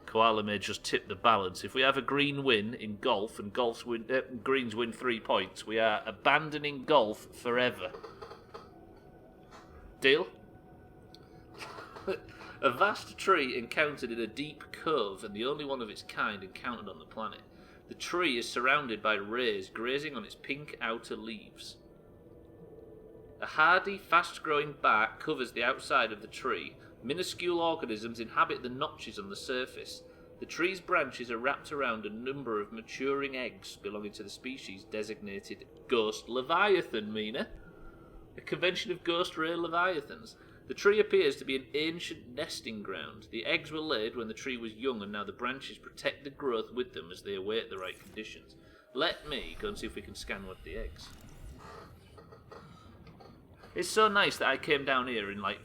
Koala may just tip the balance. If we have a green win in golf and greens win 3 points, we are abandoning golf forever. Deal? A vast tree encountered in a deep cove and the only one of its kind encountered on the planet. The tree is surrounded by rays grazing on its pink outer leaves. A hardy, fast-growing bark covers the outside of the tree. Minuscule organisms inhabit the notches on the surface. The tree's branches are wrapped around a number of maturing eggs belonging to the species designated Ghost Leviathan, Mina. A convention of ghost ray leviathans. The tree appears to be an ancient nesting ground. The eggs were laid when the tree was young and now the branches protect the growth with them as they await the right conditions. Let me go and see if we can scan one of the eggs. It's so nice that I came down here in like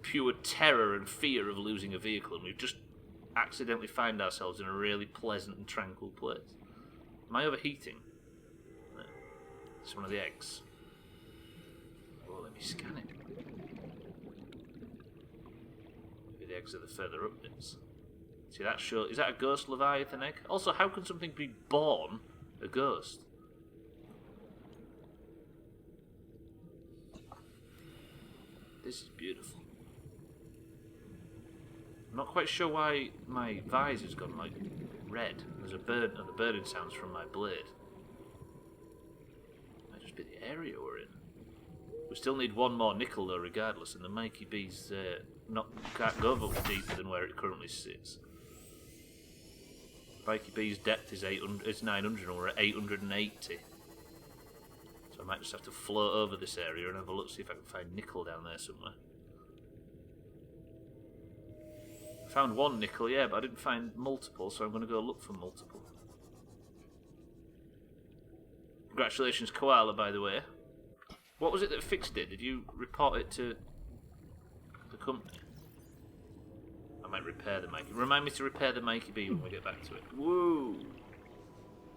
pure terror and fear of losing a vehicle and we've just accidentally found ourselves in a really pleasant and tranquil place. Am I overheating? No. It's one of the eggs. Oh, let me scan it. The eggs are the further up bits. See that show? Is that a ghost leviathan egg? Also, how can something be born a ghost? This is beautiful. I'm not quite sure why my visor's gone like red. There's a bird, and the burning sounds from my blade. Might just be the area we're in. We still need 1 more nickel though, regardless, and the Mikey B's can't go much deeper than where it currently sits. Mikey B's depth is 900 and we're at 880. So I might just have to float over this area and have a look, see if I can find nickel down there somewhere. I found 1 nickel, yeah, but I didn't find multiple, so I'm going to go look for multiple. Congratulations, Koala, by the way. What was it that fixed it? Did you report it to the company? I might repair the Mikey. Remind me to repair the Mikey B when we get back to it. Woo!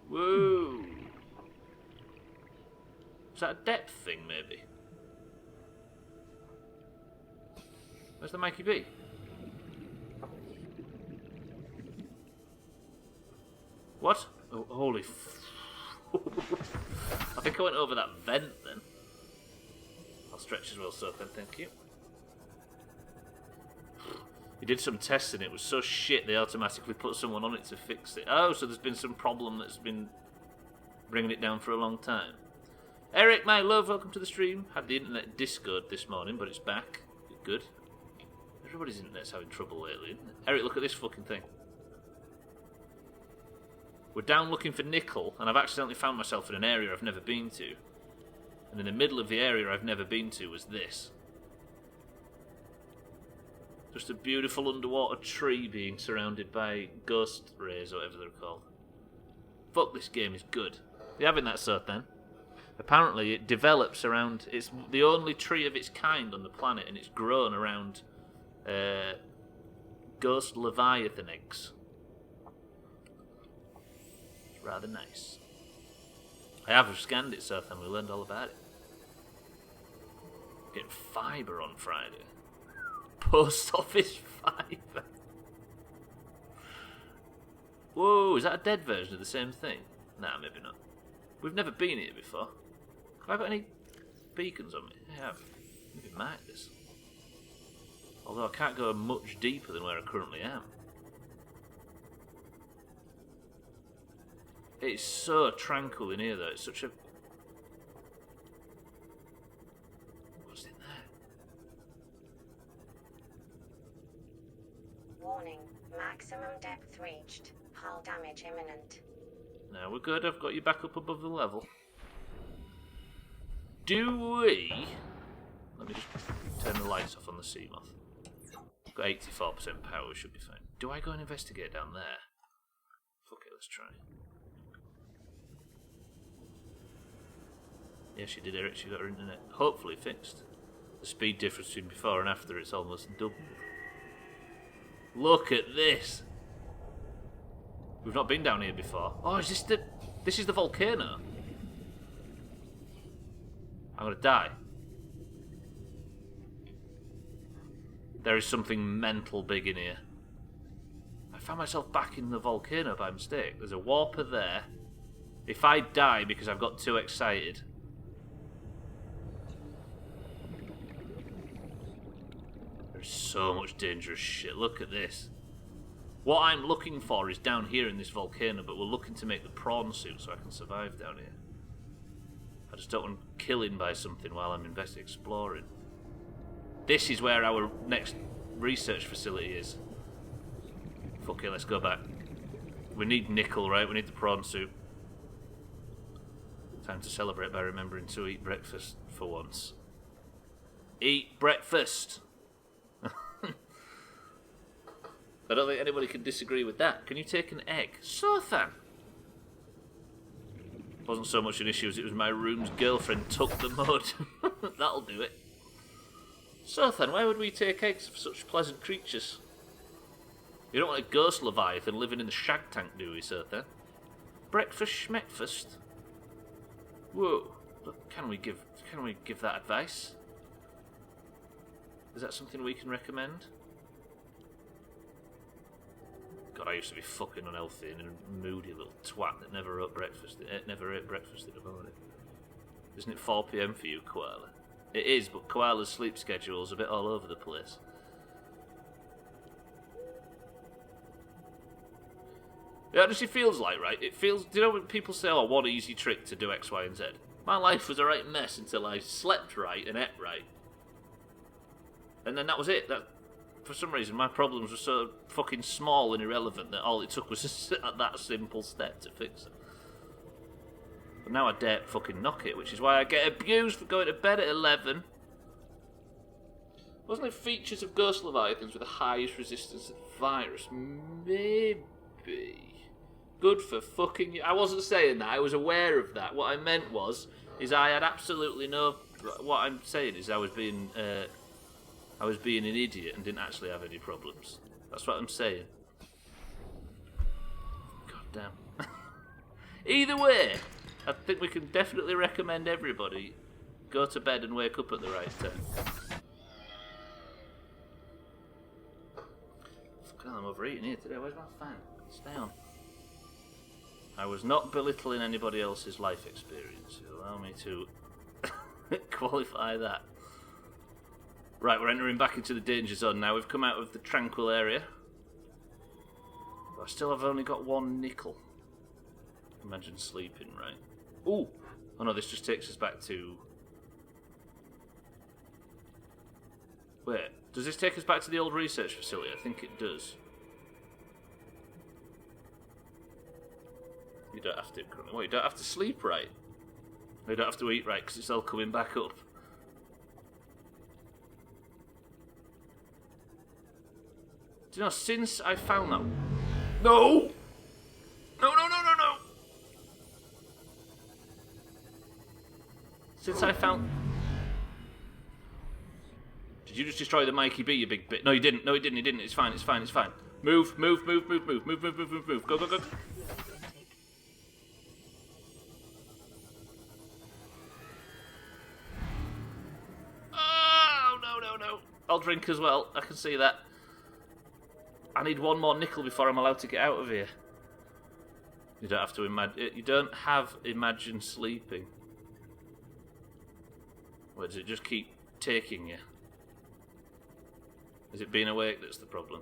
Woo! Is that a depth thing, maybe? Where's the Mikey B? What? Oh, holy I think I went over that vent then. stretch as well, so thank you. We did some tests and it was so shit they automatically put someone on it to fix it. Oh, so there's been some problem that's been bringing it down for a long time. Eric, my love, welcome to the stream. Had the internet discoed this morning, but it's back. Good. Everybody's internet's having trouble lately, isn't it? Eric, look at this fucking thing. We're down looking for nickel, and I've accidentally found myself in an area I've never been to. And in the middle of the area I've never been to was this. Just a beautiful underwater tree being surrounded by ghost rays, or whatever they're called. Fuck, this game is good. You having that, sort then? Apparently it develops around... It's the only tree of its kind on the planet, and it's grown around ghost leviathan eggs. It's rather nice. I have scanned it, Seth, and we learned all about it. Getting fibre on Friday. Post office fibre. Whoa, is that a dead version of the same thing? Nah, maybe not. We've never been here before. Have I got any beacons on me? I have. Maybe mark this. Although I can't go much deeper than where I currently am. It's so tranquil in here though, it's such a... What's in there? Warning. Maximum depth reached. Hull damage imminent. No, we're good, I've got you back up above the level. Do we... Let me just turn the lights off on the Seamoth. Got 84% power, we should be fine. Do I go and investigate down there? Fuck it, let's try. Yeah, she did, Eric. She got her internet hopefully fixed. The speed difference between before and after, it's almost double. Look at this! We've not been down here before. Oh, is this the... This is the volcano? I'm gonna die. There is something mental big in here. I found myself back in the volcano by mistake. There's a warper there. If I die because I've got too excited... There's so much dangerous shit. Look at this. What I'm looking for is down here in this volcano, but we're looking to make the prawn suit so I can survive down here. I just don't want killing by something while I'm exploring. This is where our next research facility is. Fuck it, let's go back. We need nickel, right? We need the prawn suit. Time to celebrate by remembering to eat breakfast for once. Eat breakfast! I don't think anybody can disagree with that. Can you take an egg? Sothan! Wasn't so much an issue as it was my room's girlfriend took the mud. That'll do it. Sothan, why would we take eggs for such pleasant creatures? You don't want a ghost leviathan living in the shag tank, do we, Sothan? Breakfast schmeckfast? Whoa. Look, can we give that advice? Is that something we can recommend? God, I used to be fucking unhealthy and a moody little twat that never ate breakfast in the morning. Isn't it 4 PM for you, Koala? It is, but Koala's sleep schedule's a bit all over the place. It actually feels like, right? It feels... Do you know when people say, oh, one easy trick to do X, Y, and Z? My life was a right mess until I slept right and ate right. And then that was it. For some reason, my problems were so fucking small and irrelevant that all it took was just that simple step to fix it. But now I dare fucking knock it, which is why I get abused for going to bed at 11. Wasn't it features of ghost leviathans with the highest resistance to the virus? Maybe. Good for fucking you. I wasn't saying that, I was aware of that. What I meant was, is I had absolutely no... What I'm saying is I was being an idiot and didn't actually have any problems. That's what I'm saying. God damn. Either way, I think we can definitely recommend everybody go to bed and wake up at the right time. God, I'm overeating here today. Where's my fan? Stay on. I was not belittling anybody else's life experience. Allow me to qualify that. Right, we're entering back into the danger zone now. We've come out of the tranquil area. But I still have only got 1 nickel. Imagine sleeping, right? Ooh! Oh no, this just takes us back to... Wait, does this take us back to the old research facility? I think it does. You don't have to, what, you don't have to sleep right? You don't have to eat right because it's all coming back up. Do you know, since I found that... No! No, no, no, no, no! Since I found... Did you just destroy the Mikey B, you big bit? No, you didn't. No, he didn't. He didn't. It's fine. It's fine. It's fine. Move, move, move, move, move, move, move, move, move, move. Go, go, go. Oh, no, no, no. I'll drink as well. I can see that. I need 1 more nickel before I'm allowed to get out of here. You don't have to imagine. You don't have imagine sleeping. Or does it just keep taking you? Is it being awake that's the problem?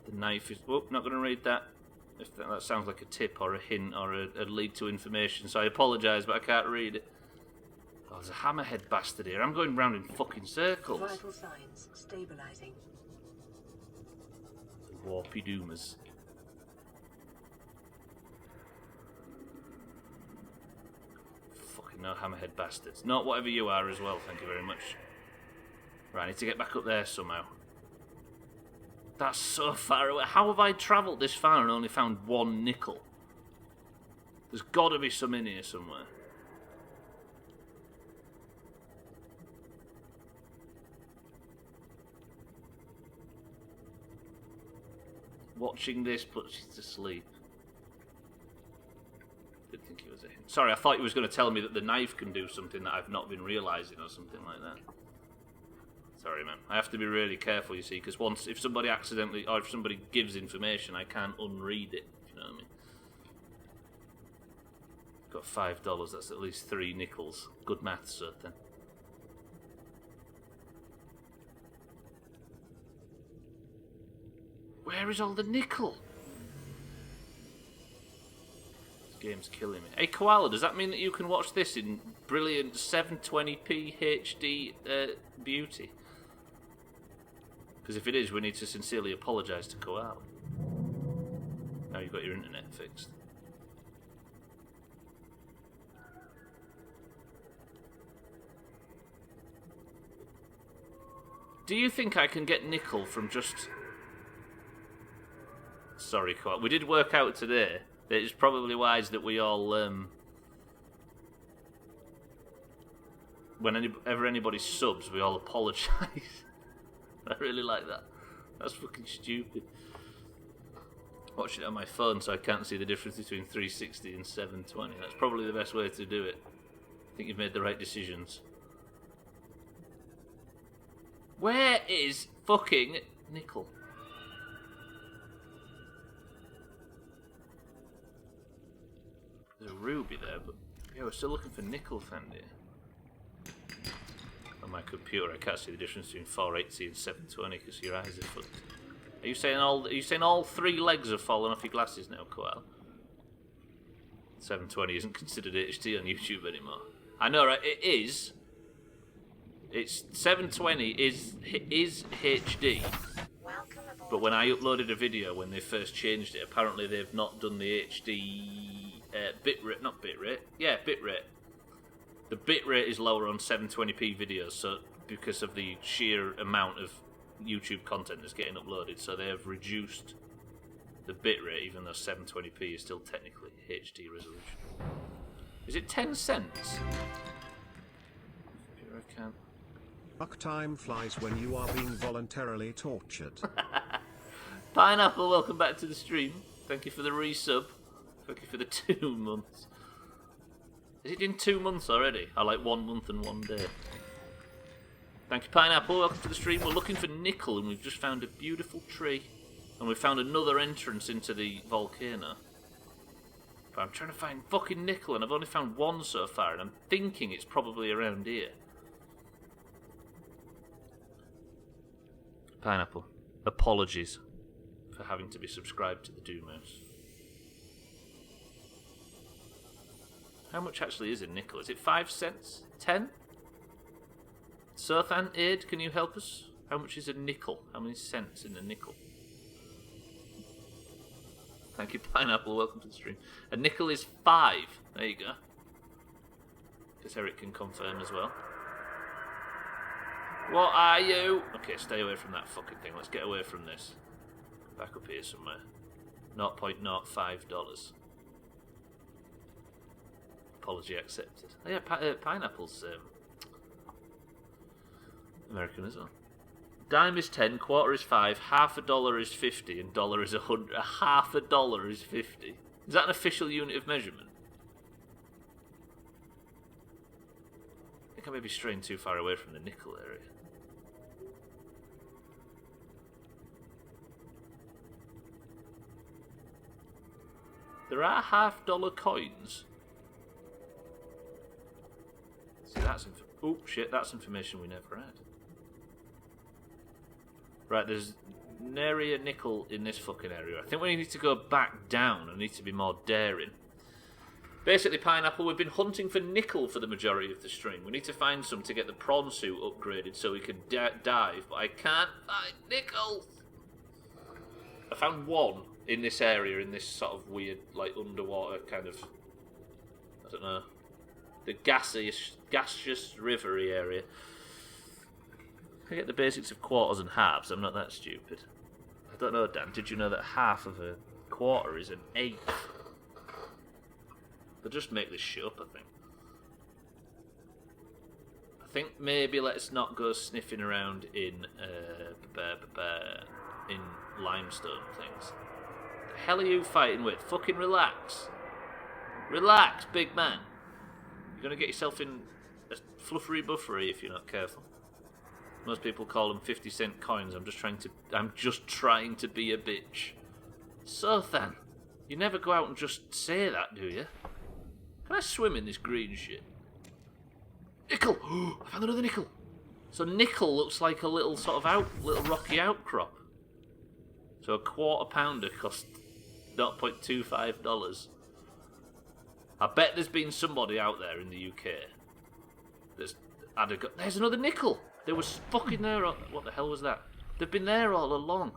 The knife is... Oh, not going to read that. If that sounds like a tip or a hint or a lead to information, so I apologise, but I can't read it. Oh, there's a hammerhead bastard here. I'm going round in fucking circles. Vital signs stabilizing. The warpy doomers. Fucking no hammerhead bastards. Not whatever you are as well, thank you very much. Right, I need to get back up there somehow. That's so far away. How have I travelled this far and only found 1 nickel? There's got to be some in here somewhere. Watching this puts you to sleep. Didn't think it was a hint. Sorry, I thought you was going to tell me that the knife can do something that I've not been realising or something like that. Sorry, man. I have to be really careful, you see, because once, if somebody accidentally, or if somebody gives information, I can't unread it, if you know what I mean. Got $5, that's at least 3 nickels. Good maths, sir, then. Where is all the nickel? This game's killing me. Hey, Koala, does that mean that you can watch this in brilliant 720p HD beauty? Because if it is, we need to sincerely apologise to Koala. Now you've got your internet fixed. Do you think I can get nickel from just... Sorry, Koala. We did work out today that it's probably wise that we all... Whenever anybody subs, we all apologise. I really like that. That's fucking stupid. Watching it on my phone so I can't see the difference between 360 and 720. That's probably the best way to do it. I think you've made the right decisions. Where is fucking nickel? There's a ruby there, but yeah, we're still looking for nickel, Fandy. On my computer, I can't see the difference between 480 and 720 because your eyes are fucked. Are you saying all 3 legs have fallen off your glasses now, Koal? 720 isn't considered HD on YouTube anymore. I know, right? It is. It's 720 is HD. But when I uploaded a video when they first changed it, apparently they've not done the HD bitrate, not bitrate. Yeah, bitrate. The bitrate is lower on 720p videos, so because of the sheer amount of YouTube content that's getting uploaded, so they have reduced the bitrate, even though 720p is still technically HD resolution. Is it 10 cents? Here I can. Fuck, time flies when you are being voluntarily tortured. Pineapple, welcome back to the stream. Thank you for the resub. Thank you for the 2 months. Is it in 2 months already? I like 1 month and 1 day. Thank you, Pineapple. Welcome to the stream. We're looking for nickel, and we've just found a beautiful tree. And we've found another entrance into the volcano. But I'm trying to find fucking nickel, and I've only found one so far, and I'm thinking it's probably around here. Pineapple. Apologies for having to be subscribed to the Doomhaus. How much actually is a nickel? Is it 5 cents? 10? Sothan, Aid, can you help us? How much is a nickel? How many cents in a nickel? Thank you, Pineapple. Welcome to the stream. A nickel is 5. There you go. Because Eric can confirm as well. What are you? Okay, stay away from that fucking thing. Let's get away from this. Back up here somewhere. $0.05. Apology accepted. Oh yeah, Pineapple's American as well. Dime is 10, quarter is 5, half a dollar is 50, and dollar is 100. Half a dollar is 50. Is that an official unit of measurement? I think I may be straying too far away from the nickel area. There are $half-dollar coins. See, that's oh shit, that's information we never had. Right, there's nary a nickel in this fucking area. I think we need to go back down and need to be more daring. Basically, Pineapple, we've been hunting for nickel for the majority of the stream. We need to find some to get the prawn suit upgraded so we can dive, but I can't find nickel. I found one in this area, in this sort of weird, like, underwater kind of, I don't know, the gaseous rivery area. I get the basics of quarters and halves. I'm not that stupid. I don't know, Dan. Did you know that half of a quarter is an eighth? They'll just make this shit up, I think. I think maybe let's not go sniffing around in limestone things. The hell are you fighting with? Fucking relax. Relax, big man. You're gonna get yourself in a fluffery buffery if you're not careful. Most people call them 50-cent coins. I'm just trying to be a bitch. Sothan, you never go out and just say that, do you? Can I swim in this green shit? Nickel! I found another nickel. So nickel looks like a little sort of little rocky outcrop. So a quarter pounder cost $0.25. I bet there's been somebody out there in the UK that's had a go. There's another nickel. They were fucking there. What the hell was that? They've been there all along.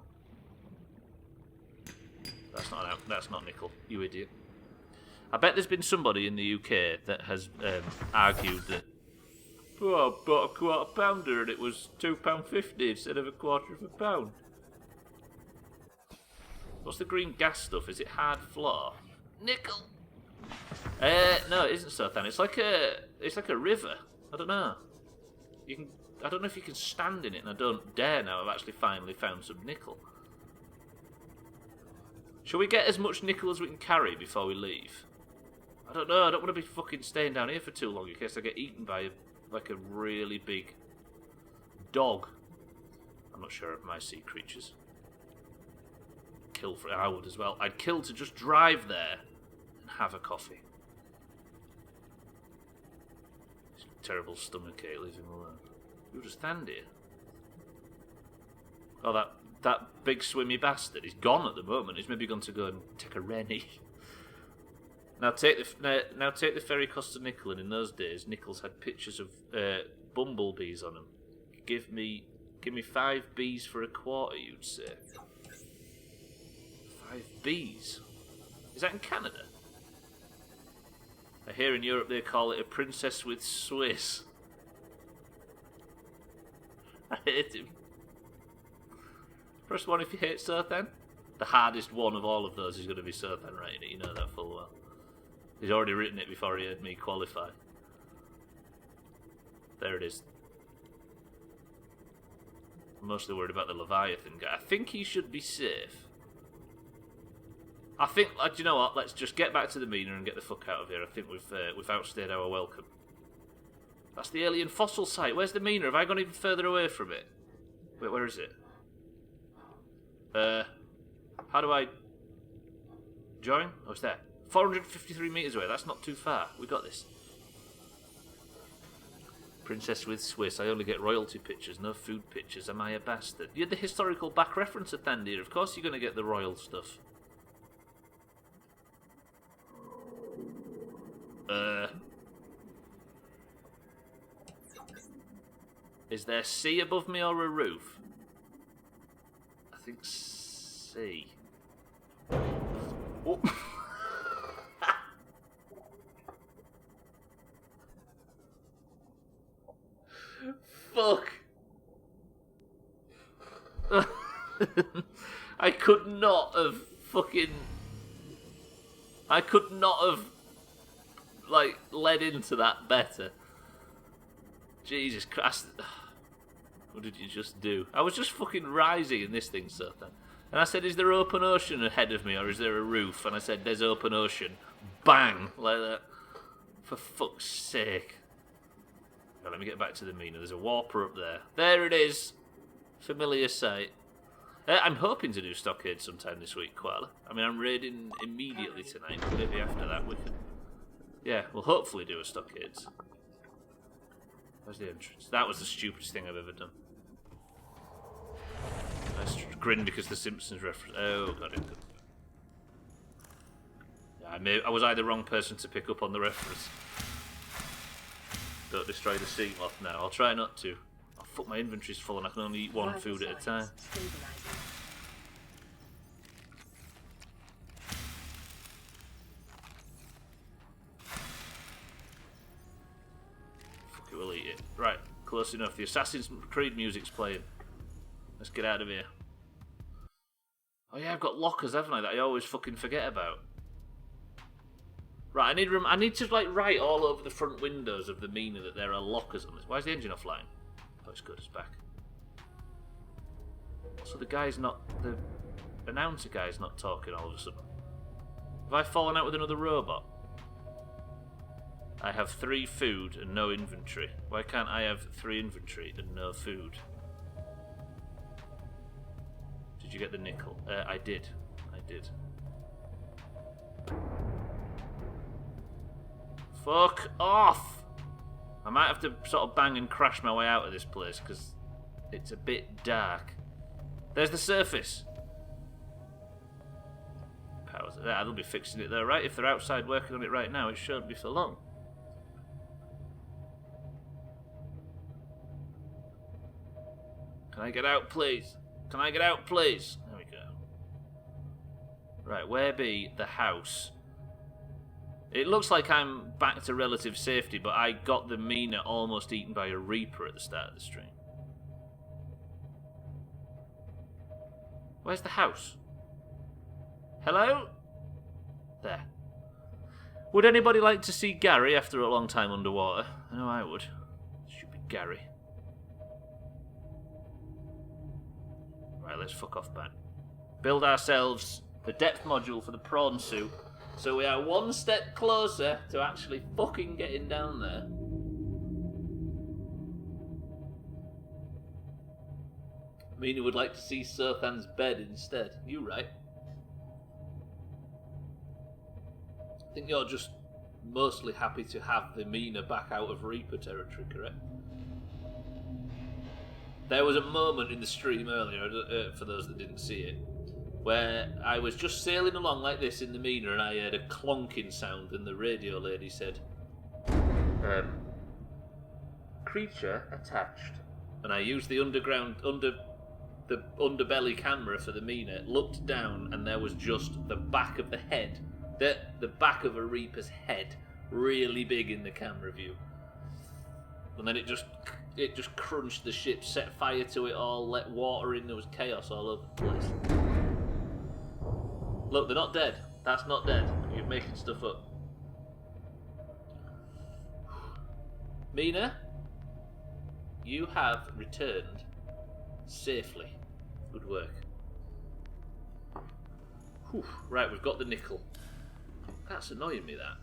That's not nickel. You idiot. I bet there's been somebody in the UK that has argued that, oh, I bought a quarter pounder and it was £2.50 instead of a quarter of a pound. What's the green gas stuff? Is it hard floor? Nickel. No, it isn't Sothan. It's like a river. I don't know. I don't know if you can stand in it, and I don't dare now. I've actually finally found some nickel. Shall we get as much nickel as we can carry before we leave? I don't know. I don't want to be fucking staying down here for too long in case I get eaten by a really big dog. I'm not sure of my sea creatures. Kill for I would as well. I'd kill to just drive there and have a coffee. Terrible stomachache, leave him alone. You'll just stand here. Oh, that big swimmy bastard. He's gone at the moment. He's maybe going to go and take a rennie. Now take the ferry cost of nickel, and in those days, nickels had pictures of bumblebees on them. Give me 5 bees for a quarter, you'd say. 5 bees? Is that in Canada? I hear in Europe they call it a princess with Swiss. I hate him. First one if you hate Sothan. The hardest one of all of those is going to be Sothan writing it. You know that full well. He's already written it before he heard me qualify. There it is. I'm mostly worried about the Leviathan guy. I think he should be safe. I think, do you know what? Let's just get back to the Mina and get the fuck out of here. I think we've outstayed our welcome. That's the alien fossil site. Where's the Mina? Have I gone even further away from it? Wait, where is it? How do I join? Oh, it's there. 453 metres away, that's not too far. We got this. Princess with Swiss, I only get royalty pictures, no food pictures. Am I a bastard? You're the historical back reference at Thandir. Of course you're going to get the royal stuff. Is there C above me or a roof? I think C. Oh. Fuck. I could not have like led into that better. Jesus Christ. What did you just do? I was just fucking rising in this thing, so then. And I said, is there open ocean ahead of me or is there a roof? And I said, there's open ocean. Bang! Like that. For fuck's sake. Now, let me get back to the Mina. There's a warper up there. There it is. Familiar sight. I'm hoping to do Stockade sometime this week, Koala. I mean, I'm raiding immediately tonight. Maybe after that we can... Yeah, we'll hopefully do a Stockades. Where's the entrance? That was the stupidest thing I've ever done. I grinned because the Simpsons reference. Oh, got it. Yeah, I was I the wrong person to pick up on the reference. Don't destroy the sea moth now. I'll try not to. Oh fuck, my inventory's full and I can only eat one food at a time. Fuck it, we'll eat it. Right, close enough. The Assassin's Creed music's playing. Let's get out of here. Oh yeah, I've got lockers, haven't I, that I always fucking forget about. Right, I need to like write all over the front windows of the Mina that there are lockers on this. Why is the engine offline? Oh, it's good, it's back. So the announcer guy's not talking all of a sudden. Have I fallen out with another robot? I have 3 food and no inventory. Why can't I have 3 inventory and no food? Did you get the nickel? I did. Fuck off! I might have to sort of bang and crash my way out of this place because it's a bit dark. There's the surface. Powers it. They'll be fixing it there, right? If they're outside working on it right now, it shouldn't be for long. Can I get out, please? Can I get out, please? There we go. Right, where be the house? It looks like I'm back to relative safety, but I got the Mina almost eaten by a Reaper at the start of the stream. Where's the house? Hello? There. Would anybody like to see Gary after a long time underwater? I know I would. Stupid Gary. Right, let's fuck off back. Build ourselves the depth module for the prawn suit. So we are one step closer to actually fucking getting down there. Mina would like to see Sothan's bed instead. You right. I think you're just mostly happy to have the Mina back out of Reaper territory, correct? There was a moment in the stream earlier, for those that didn't see it, where I was just sailing along like this in the Mina and I heard a clonking sound and the radio lady said, creature attached. And I used the underbelly camera for the Mina, looked down and there was just the back of the head, the back of a Reaper's head, really big in the camera view. And then it just crunched the ship, set fire to it all, let water in, there was chaos all over the place. Look, they're not dead. That's not dead. You're making stuff up. Mina, you have returned safely. Good work. Whew. Right, we've got the nickel. That's annoying me, that.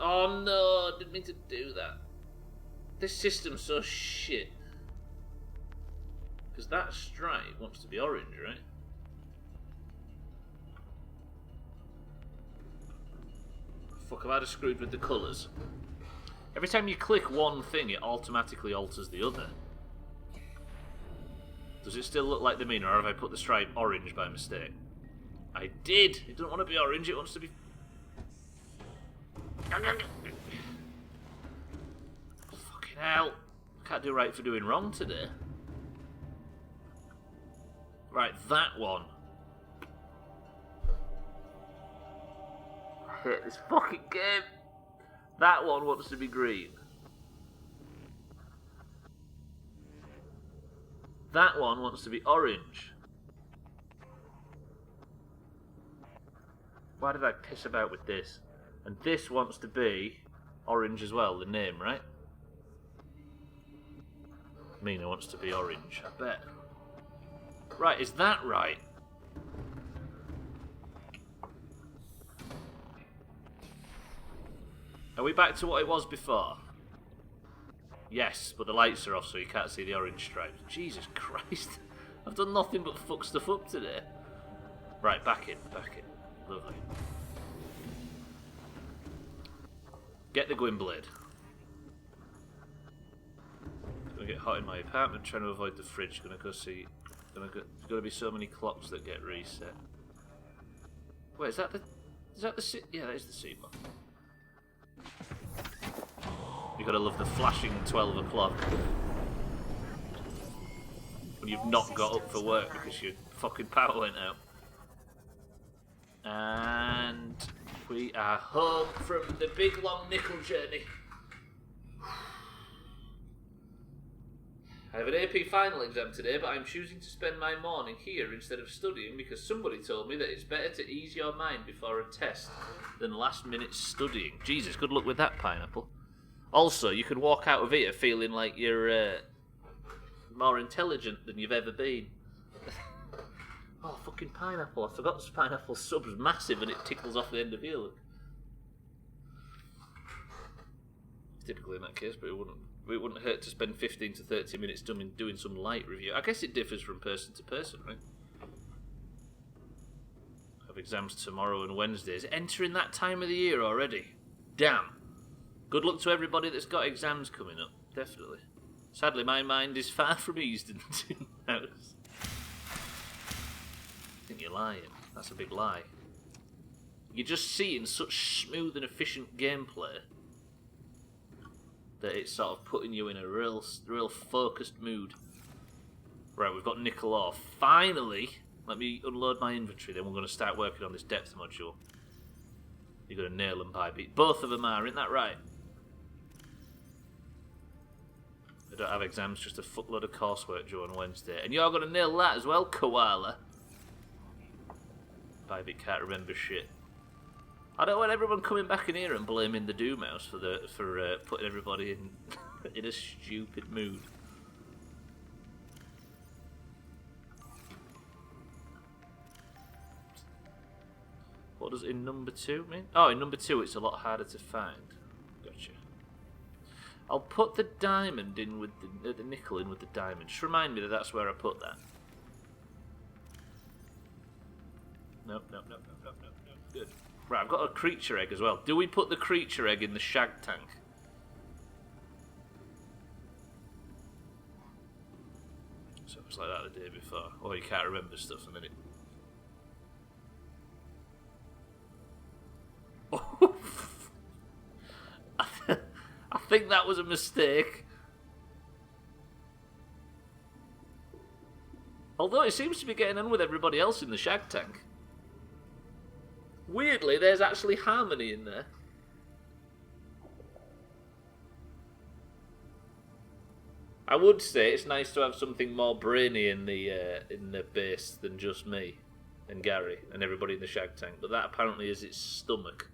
Oh no, I didn't mean to do that. This system's so shit. Because that stripe wants to be orange, right? fuck, have I just screwed with the colours? Every time you click one thing, it automatically alters the other. Does it still look like the mean, or have I put the stripe orange by mistake? I did! It doesn't want to be orange, it wants to be... Fucking hell. I can't do right for doing wrong today. Right, that one. I hate this fucking game. That one wants to be green. That one wants to be orange. Why did I piss about with this? And this wants to be orange as well, the name, right? Mina wants to be orange, I bet. Right, is that right? Are we back to what it was before? Yes, but the lights are off so you can't see the orange stripes. Jesus Christ. I've done nothing but fuck stuff up today. Right, back in, back in. Lovely. Get the Gwyn blade. It's gonna get hot in my apartment, trying to avoid the fridge. Gonna go see... There's gonna be so many clocks that get reset. Wait, is that the... Yeah, that is the sea one. You gotta love the flashing 12 o'clock. When you've not got up for work because your fucking power went out. And we are home from the big long nickel journey. I have an AP final exam today, but I'm choosing to spend my morning here instead of studying because somebody told me that it's better to ease your mind before a test than last minute studying. Jesus, good luck with that, Pineapple. Also, you could walk out of here feeling like you're more intelligent than you've ever been. Oh, fucking Pineapple. I forgot this Pineapple sub's massive and it tickles off the end of you. Typically in that case, but it wouldn't hurt to spend 15 to 30 minutes doing some light review. I guess it differs from person to person, right? I have exams tomorrow and Wednesdays. Entering that time of the year already. Damn. Good luck to everybody that's got exams coming up. Definitely. Sadly, my mind is far from eased in the Doomhaus. I think you're lying. That's a big lie. You're just seeing such smooth and efficient gameplay that it's sort of putting you in a real focused mood. Right, we've got nickel off. Finally! Let me unload my inventory, then we're going to start working on this depth module. You're going to nail them by beat. Both of them are, isn't that right? I don't have exams, just a fuckload of coursework due on Wednesday. And you're going to nail that as well, Koala. Bybit can't remember shit. I don't want everyone coming back in here and blaming the Doomhaus for putting everybody in a stupid mood. What does in number 2 mean? Oh, in number 2 it's a lot harder to find. Gotcha. I'll put the diamond in with the nickel in with the diamond. Just remind me that that's where I put that. Nope. Good. Right, I've got a creature egg as well. Do we put the creature egg in the shag tank? So it was like that the day before. Oh, you can't remember stuff a minute. Oh, I think that was a mistake. Although it seems to be getting on with everybody else in the shag tank. Weirdly, there's actually harmony in there. I would say it's nice to have something more brainy in the base than just me and Gary and everybody in the shag tank, but that apparently is its stomach.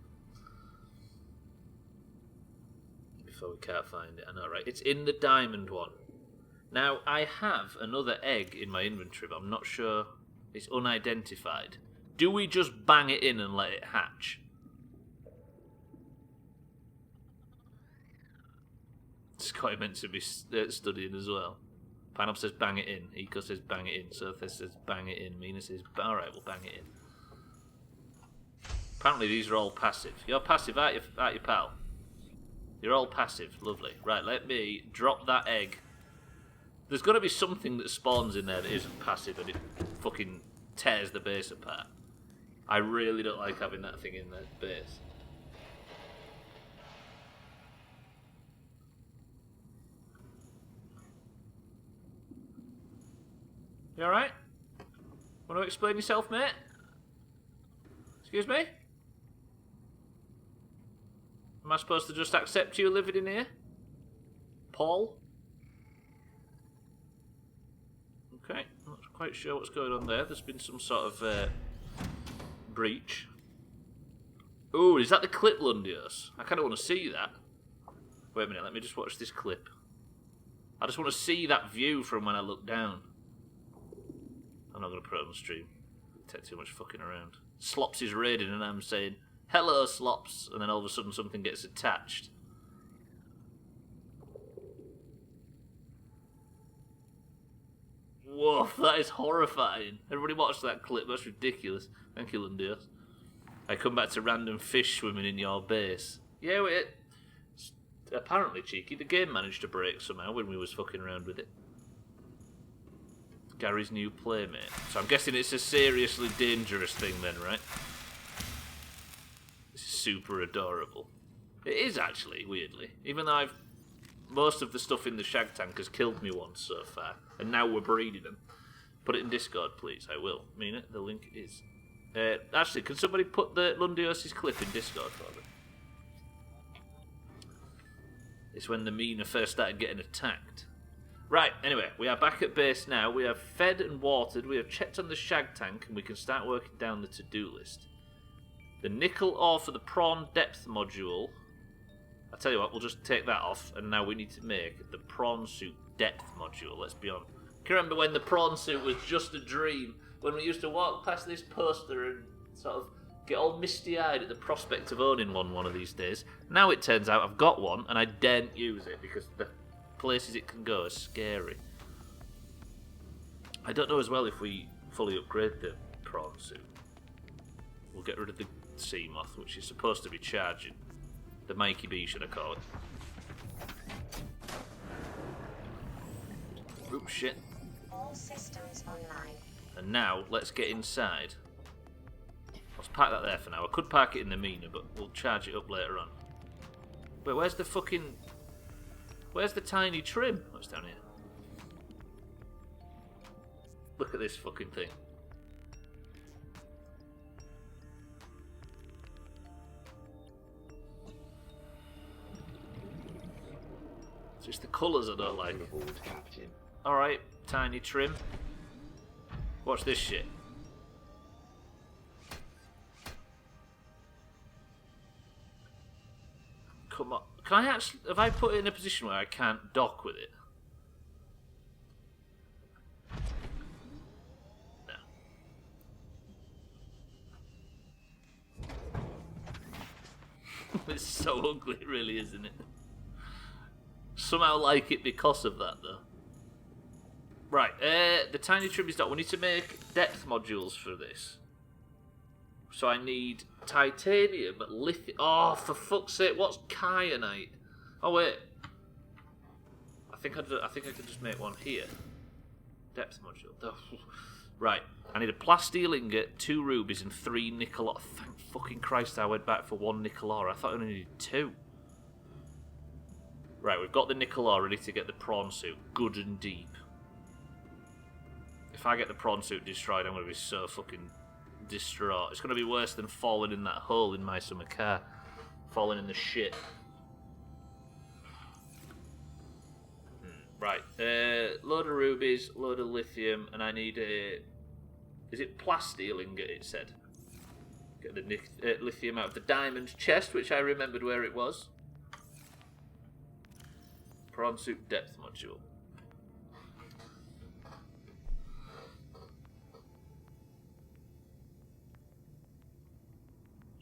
Before we can't find it, I know, right? It's in the diamond one. Now, I have another egg in my inventory, but I'm not sure. It's unidentified. Do we just bang it in and let it hatch? Scotty meant to be studying as well. Pineapple says bang it in. Eco says bang it in. Surface says bang it in. Mina says, alright, we'll bang it in. Apparently these are all passive. You're passive, aren't you, pal? You're all passive. Lovely. Right, let me drop that egg. There's got to be something that spawns in there that isn't passive and it fucking tears the base apart. I really don't like having that thing in the base. You alright? Want to explain yourself, mate? Excuse me? Am I supposed to just accept you living in here? Paul? Okay, I'm not quite sure what's going on there. There's been some sort of breach. Ooh, is that the clip, Lundios? I kind of want to see that. Wait a minute, let me just watch this clip. I just want to see that view from when I look down. I'm not going to put it on the stream. It'll take too much fucking around. Slops is raiding and I'm saying, hello, Slops, and then all of a sudden something gets attached. Woof, that is horrifying. Everybody watch that clip, that's ridiculous. Thank you, Lundios. I come back to random fish swimming in your base. Yeah, wait. Apparently, cheeky, the game managed to break somehow when we was fucking around with it. Gary's new playmate. So I'm guessing it's a seriously dangerous thing then, right? This is super adorable. It is actually, weirdly. Even though most of the stuff in the shag tank has killed me once so far, and now we're breeding them. Put it in Discord, please. I will. Mean it. The link is... actually, can somebody put the Lundios' clip in Discord for me? It's when the Mina first started getting attacked. Right, anyway, we are back at base now. We have fed and watered. We have checked on the shag tank, and we can start working down the to-do list. The nickel ore for the prawn depth module. I tell you what, we'll just take that off, and now we need to make the prawn suit depth module. Let's be honest. Can you remember when the prawn suit was just a dream? When we used to walk past this poster and sort of get all misty-eyed at the prospect of owning one of these days. Now it turns out I've got one, and I daren't use it because the places it can go are scary. I don't know as well if we fully upgrade the prawn suit. We'll get rid of the sea moth, which is supposed to be charging. The Mikey B, should I call it? Oops, shit. All systems online. And now, let's get inside. Let's park that there for now. I could park it in the Mina, but we'll charge it up later on. Wait, where's the fucking... Where's the tiny trim? Oh, it's down here. Look at this fucking thing. It's just the colours I don't like. Alright, tiny trim. Watch this shit. Come on. Can I actually... Have I put it in a position where I can't dock with it? No. It's so ugly, really, isn't it? Somehow like it because of that, though. Right, the tiny trim is docked. We need to make depth modules for this. So I need titanium, lithium... Oh, for fuck's sake, what's kyanite? Oh, wait. I think I could just make one here. Depth module. Oh. Right, I need a plasteel ingot, 2 rubies, and 3 nickel ore. Thank fucking Christ I went back for 1 nickel ore. I thought I only needed 2. Right, we've got the nickel ore ready to get the prawn suit good and deep. If I get the prawn suit destroyed, I'm going to be so fucking distraught. It's going to be worse than falling in that hole in my summer car. Falling in the shit. Right, load of rubies, load of lithium, and I need a... Is it plasteel ingot, it said? Get the lithium out of the diamond chest, which I remembered where it was. Prawn suit depth module.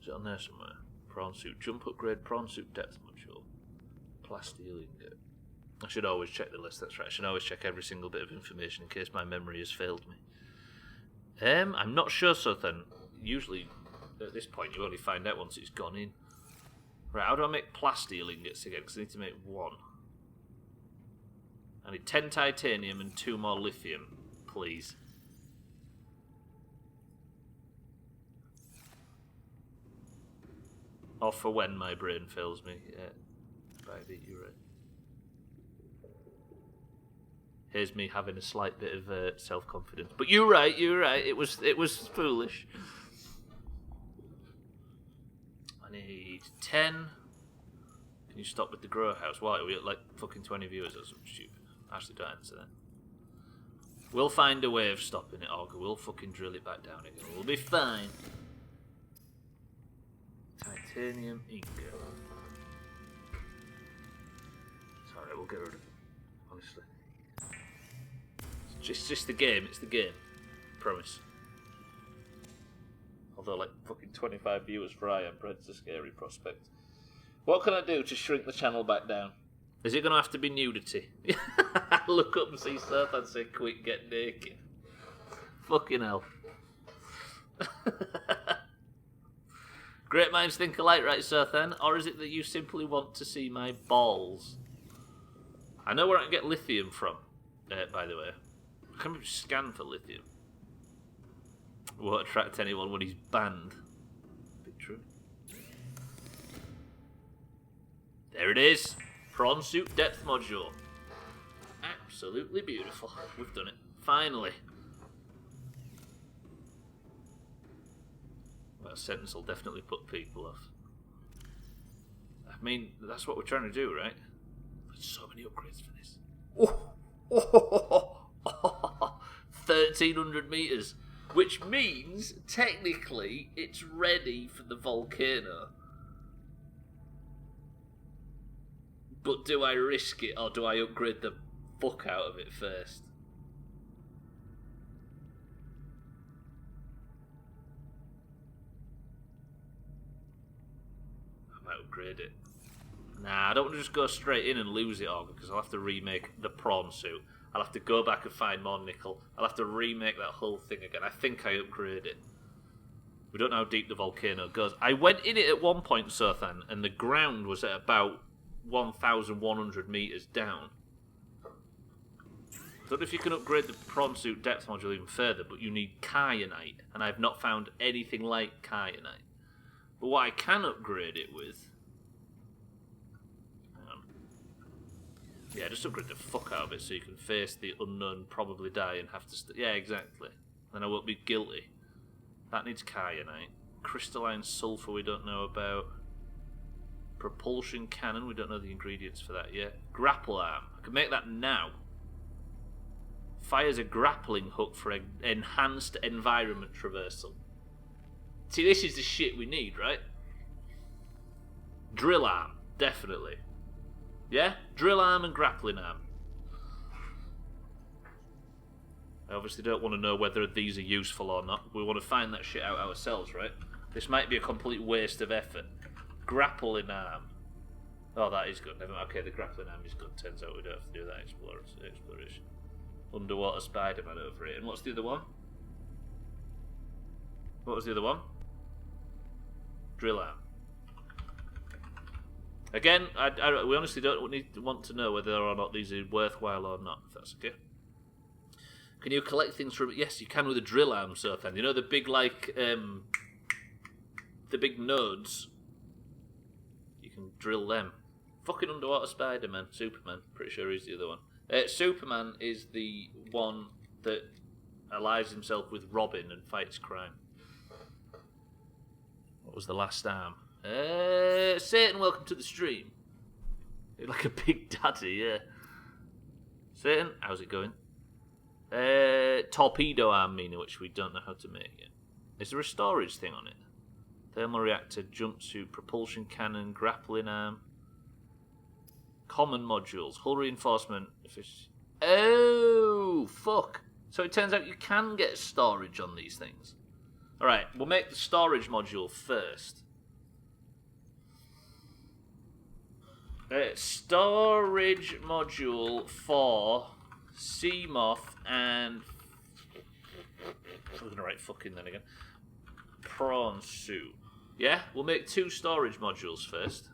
Is it on there somewhere? Prawn suit. Jump upgrade, prawn suit depth module. Plasteel ingot. I should always check the list, that's right. I should always check every single bit of information in case my memory has failed me. I'm not sure, so then. Usually at this point you only find out once it's gone in. Right, how do I make plasteel ingots again? Because I need to make 1. I need 10 titanium and 2 more lithium, please. Or for when my brain fails me. Yeah, right, you're right. Here's me having a slight bit of self-confidence. But you're right. It was foolish. I need 10. Can you stop with the grow house? Why? Are we at like fucking 20 viewers or something stupid? Actually, don't answer that. We'll find a way of stopping it, Augur. We'll fucking drill it back down again. We'll be fine. Titanium ingot. Sorry, we'll get rid of it. Honestly. It's just the game. It's the game. Promise. Although, like, fucking 25 viewers for I Am Bread's a scary prospect. What can I do to shrink the channel back down? Is it going to have to be nudity? Look up and see Surf and say, quick, get naked. Fucking hell. Great minds think alike, right, Surthan? Or is it that you simply want to see my balls? I know where I can get lithium from, by the way. I can scan for lithium. Won't attract anyone when he's banned. Big true. There it is. Prawn suit depth module. Absolutely beautiful. We've done it. Finally. That sentence will definitely put people off. I mean, that's what we're trying to do, right? There's so many upgrades for this. 1,300 meters. Which means, technically, it's ready for the volcano. But do I risk it, or do I upgrade the fuck out of it first? I might upgrade it. Nah, I don't want to just go straight in and lose it all, because I'll have to remake the prawn suit. I'll have to go back and find more nickel. I'll have to remake that whole thing again. I think I upgrade it. We don't know how deep the volcano goes. I went in it at one point, Sothan, and the ground was at about 1,100 meters down. I don't know if you can upgrade the prawn suit depth module even further, but you need kyanite, and I've not found anything like kyanite. But what I can upgrade it with... Hang on. Yeah, just upgrade the fuck out of it so you can face the unknown, probably die, and have to... yeah, exactly. Then I won't be guilty. That needs kyanite. Crystalline sulfur we don't know about. Propulsion cannon, we don't know the ingredients for that yet. Grapple arm, I can make that now. Fires a grappling hook for enhanced environment traversal. See, this is the shit we need, right? Drill arm, definitely. Yeah? Drill arm and grappling arm. I obviously don't want to know whether these are useful or not. We want to find that shit out ourselves, right? This might be a complete waste of effort. Grappling arm. Oh, that is good. Never mind. Okay, the grappling arm is good. Turns out we don't have to do that exploration. Underwater Spider-Man over here. And what's the other one? What was the other one? Drill arm. Again, we honestly don't want to know whether or not these are worthwhile or not, if that's okay. Can you collect things from... Yes, you can with a drill arm, Sothan. You know the big, like, the big nodes? You can drill them. Fucking Underwater Spider-Man. Superman. Pretty sure he's the other one. Superman is the one that allies himself with Robin and fights crime. What was the last arm? Satan, welcome to the stream. You're like a big daddy, yeah. Satan, how's it going? Torpedo arm, meaning which we don't know how to make yet. Is there a storage thing on it? Thermal reactor, jumpsuit, propulsion cannon, grappling arm. Common modules, hull reinforcement. Oh, fuck. So it turns out you can get storage on these things. Alright, we'll make the storage module first. Storage module for Seamoth and... I was going to write fucking then again. prawn suit. Yeah, we'll make 2 storage modules first.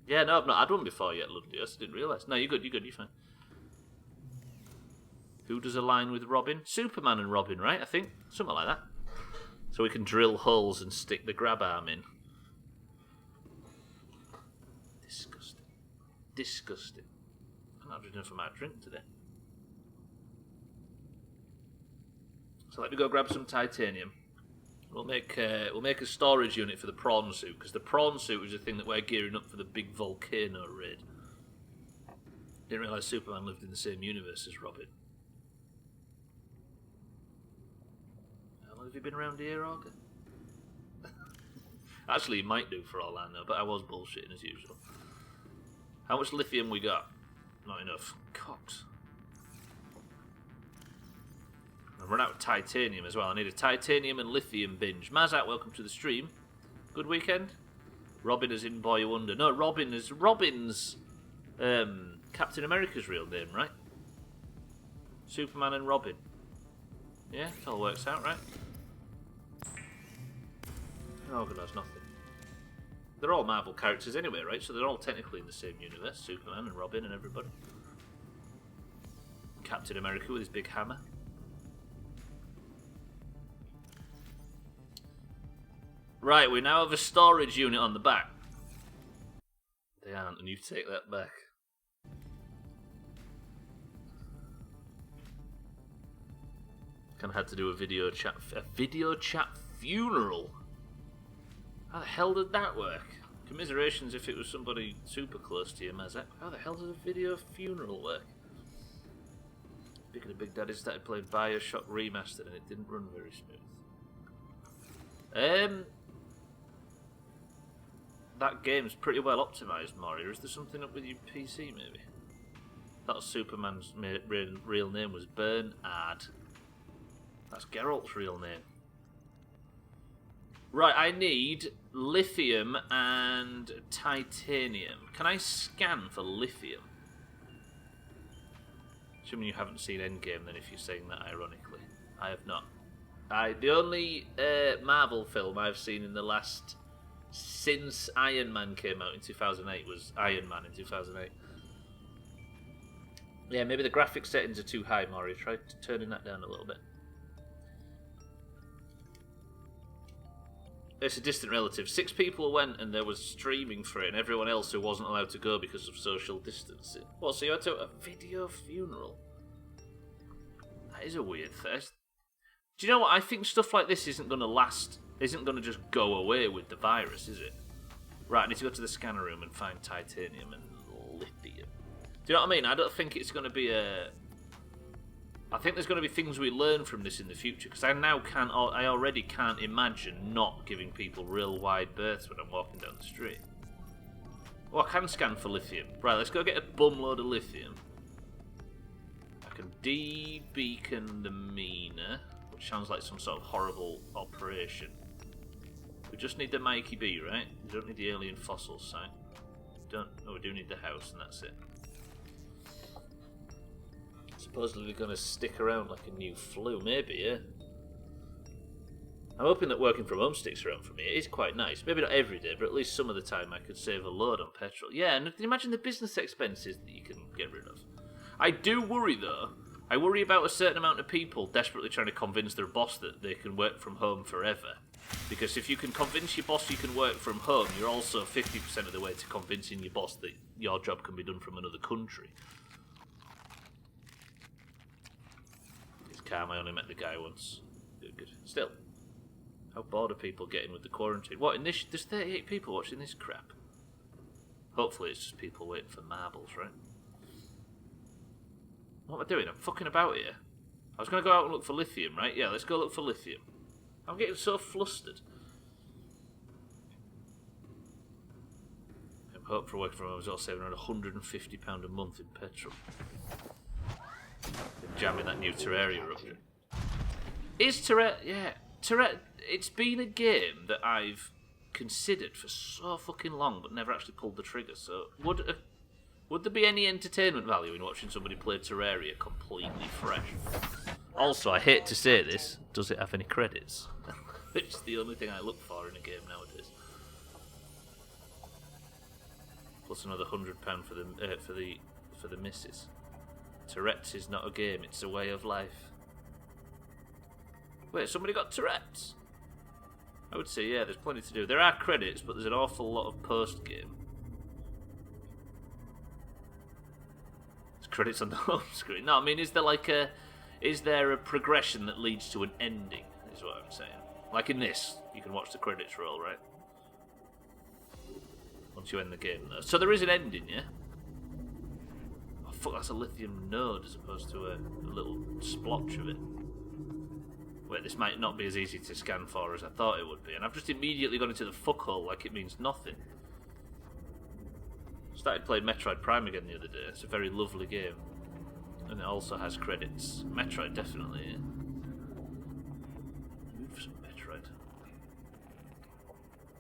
Yeah, no, I've not had one before yet, lovely. I didn't realise. No, you're good, you're fine. Who does align with Robin? Superman and Robin, right? I think. Something like that. So we can drill holes and stick the grab arm in. Disgusting. Disgusting. I'm not drinking enough of my drink today. So let me go grab some titanium. We'll make a storage unit for the prawn suit, because the prawn suit is the thing that we're gearing up for the big volcano raid. Didn't realise Superman lived in the same universe as Robin. How long have you been around here, Organ? Actually, he might do for all I know, but I was bullshitting as usual. How much lithium we got? Not enough. Cox. I've run out of titanium as well. I need a titanium and lithium binge. Mazat, welcome to the stream. Good weekend? Robin is in Boy Wonder. No, Robin's Captain America's real name, right? Superman and Robin. Yeah, it all works out, right? Oh, God, that's nothing. They're all Marvel characters anyway, right? So they're all technically in the same universe. Superman and Robin and everybody. Captain America with his big hammer. Right, we now have a storage unit on the back. They aren't, and you take that back. Kind of had to do a video chat funeral. How the hell did that work? Commiserations if it was somebody super close to you, Mazak. How the hell does a video funeral work? Speaking of Big Daddy, started playing Bioshock Remastered and it didn't run very smooth. That game's pretty well optimised, Moria. Is there something up with your PC, maybe? Thought Superman's real name was Bernard. That's Geralt's real name. Right, I need lithium and titanium. Can I scan for lithium? Assuming you haven't seen Endgame, then, if you're saying that ironically. I have not. The only Marvel film I've seen in the last... since Iron Man came out in 2008 was Iron Man in 2008. Yeah, maybe the graphic settings are too high, Maury. Try turning that down a little bit. It's a distant relative. 6 people went and there was streaming for it, and everyone else who wasn't allowed to go because of social distancing. Well, so you had to a video funeral. That is a weird thing. Do you know what? I think stuff like this isn't going to last. Isn't going to just go away with the virus, is it? Right, I need to go to the scanner room and find titanium and lithium. Do you know what I mean? I don't think it's going to be a... I think there's going to be things we learn from this in the future, because I already can't imagine not giving people real wide berths when I'm walking down the street. Oh, I can scan for lithium. Right, let's go get a bumload of lithium. I can de-beacon the Mina, which sounds like some sort of horrible operation. We just need the Mikey B, right? We don't need the alien fossil site. No, we do need the house, and that's it. Supposedly they're going to stick around like a new flu, maybe, yeah? I'm hoping that working from home sticks around for me. It is quite nice. Maybe not every day, but at least some of the time I could save a load on petrol. Yeah, and imagine the business expenses that you can get rid of. I do worry, though. I worry about a certain amount of people desperately trying to convince their boss that they can work from home forever. Because if you can convince your boss you can work from home, you're also 50% of the way to convincing your boss that your job can be done from another country. It's calm, I only met the guy once. Good. Still, how bored are people getting with the quarantine? What, in this, there's 38 people watching this crap. Hopefully it's just people waiting for marbles, right? What am I doing? I'm fucking about here. I was going to go out and look for lithium, right? Yeah, let's go look for lithium. I'm getting so flustered. I'm hoping for working from home as well, saving around £150 a month in petrol. Been jamming that new Terraria up there. Is Terraria... Yeah. Terraria... It's been a game that I've considered for so fucking long, but never actually pulled the trigger, so... Would there be any entertainment value in watching somebody play Terraria completely fresh? Also, I hate to say this, does it have any credits? which is the only thing I look for in a game nowadays. Plus another £100 for the missus. Tourette's is not a game; it's a way of life. Wait, somebody got Tourette's? I would say, yeah, there's plenty to do. There are credits, but there's an awful lot of post-game. There's credits on the home screen. No, I mean, is there a progression that leads to an ending, is what I'm saying. Like in this, you can watch the credits roll, right? Once you end the game, though. So there is an ending, yeah? Oh, fuck, that's a lithium node as opposed to a little splotch of it. Wait, this might not be as easy to scan for as I thought it would be, and I've just immediately gone into the fuckhole like it means nothing. Started playing Metroid Prime again the other day. It's a very lovely game. And it also has credits. Metroid, definitely, yeah. Move some Metroid.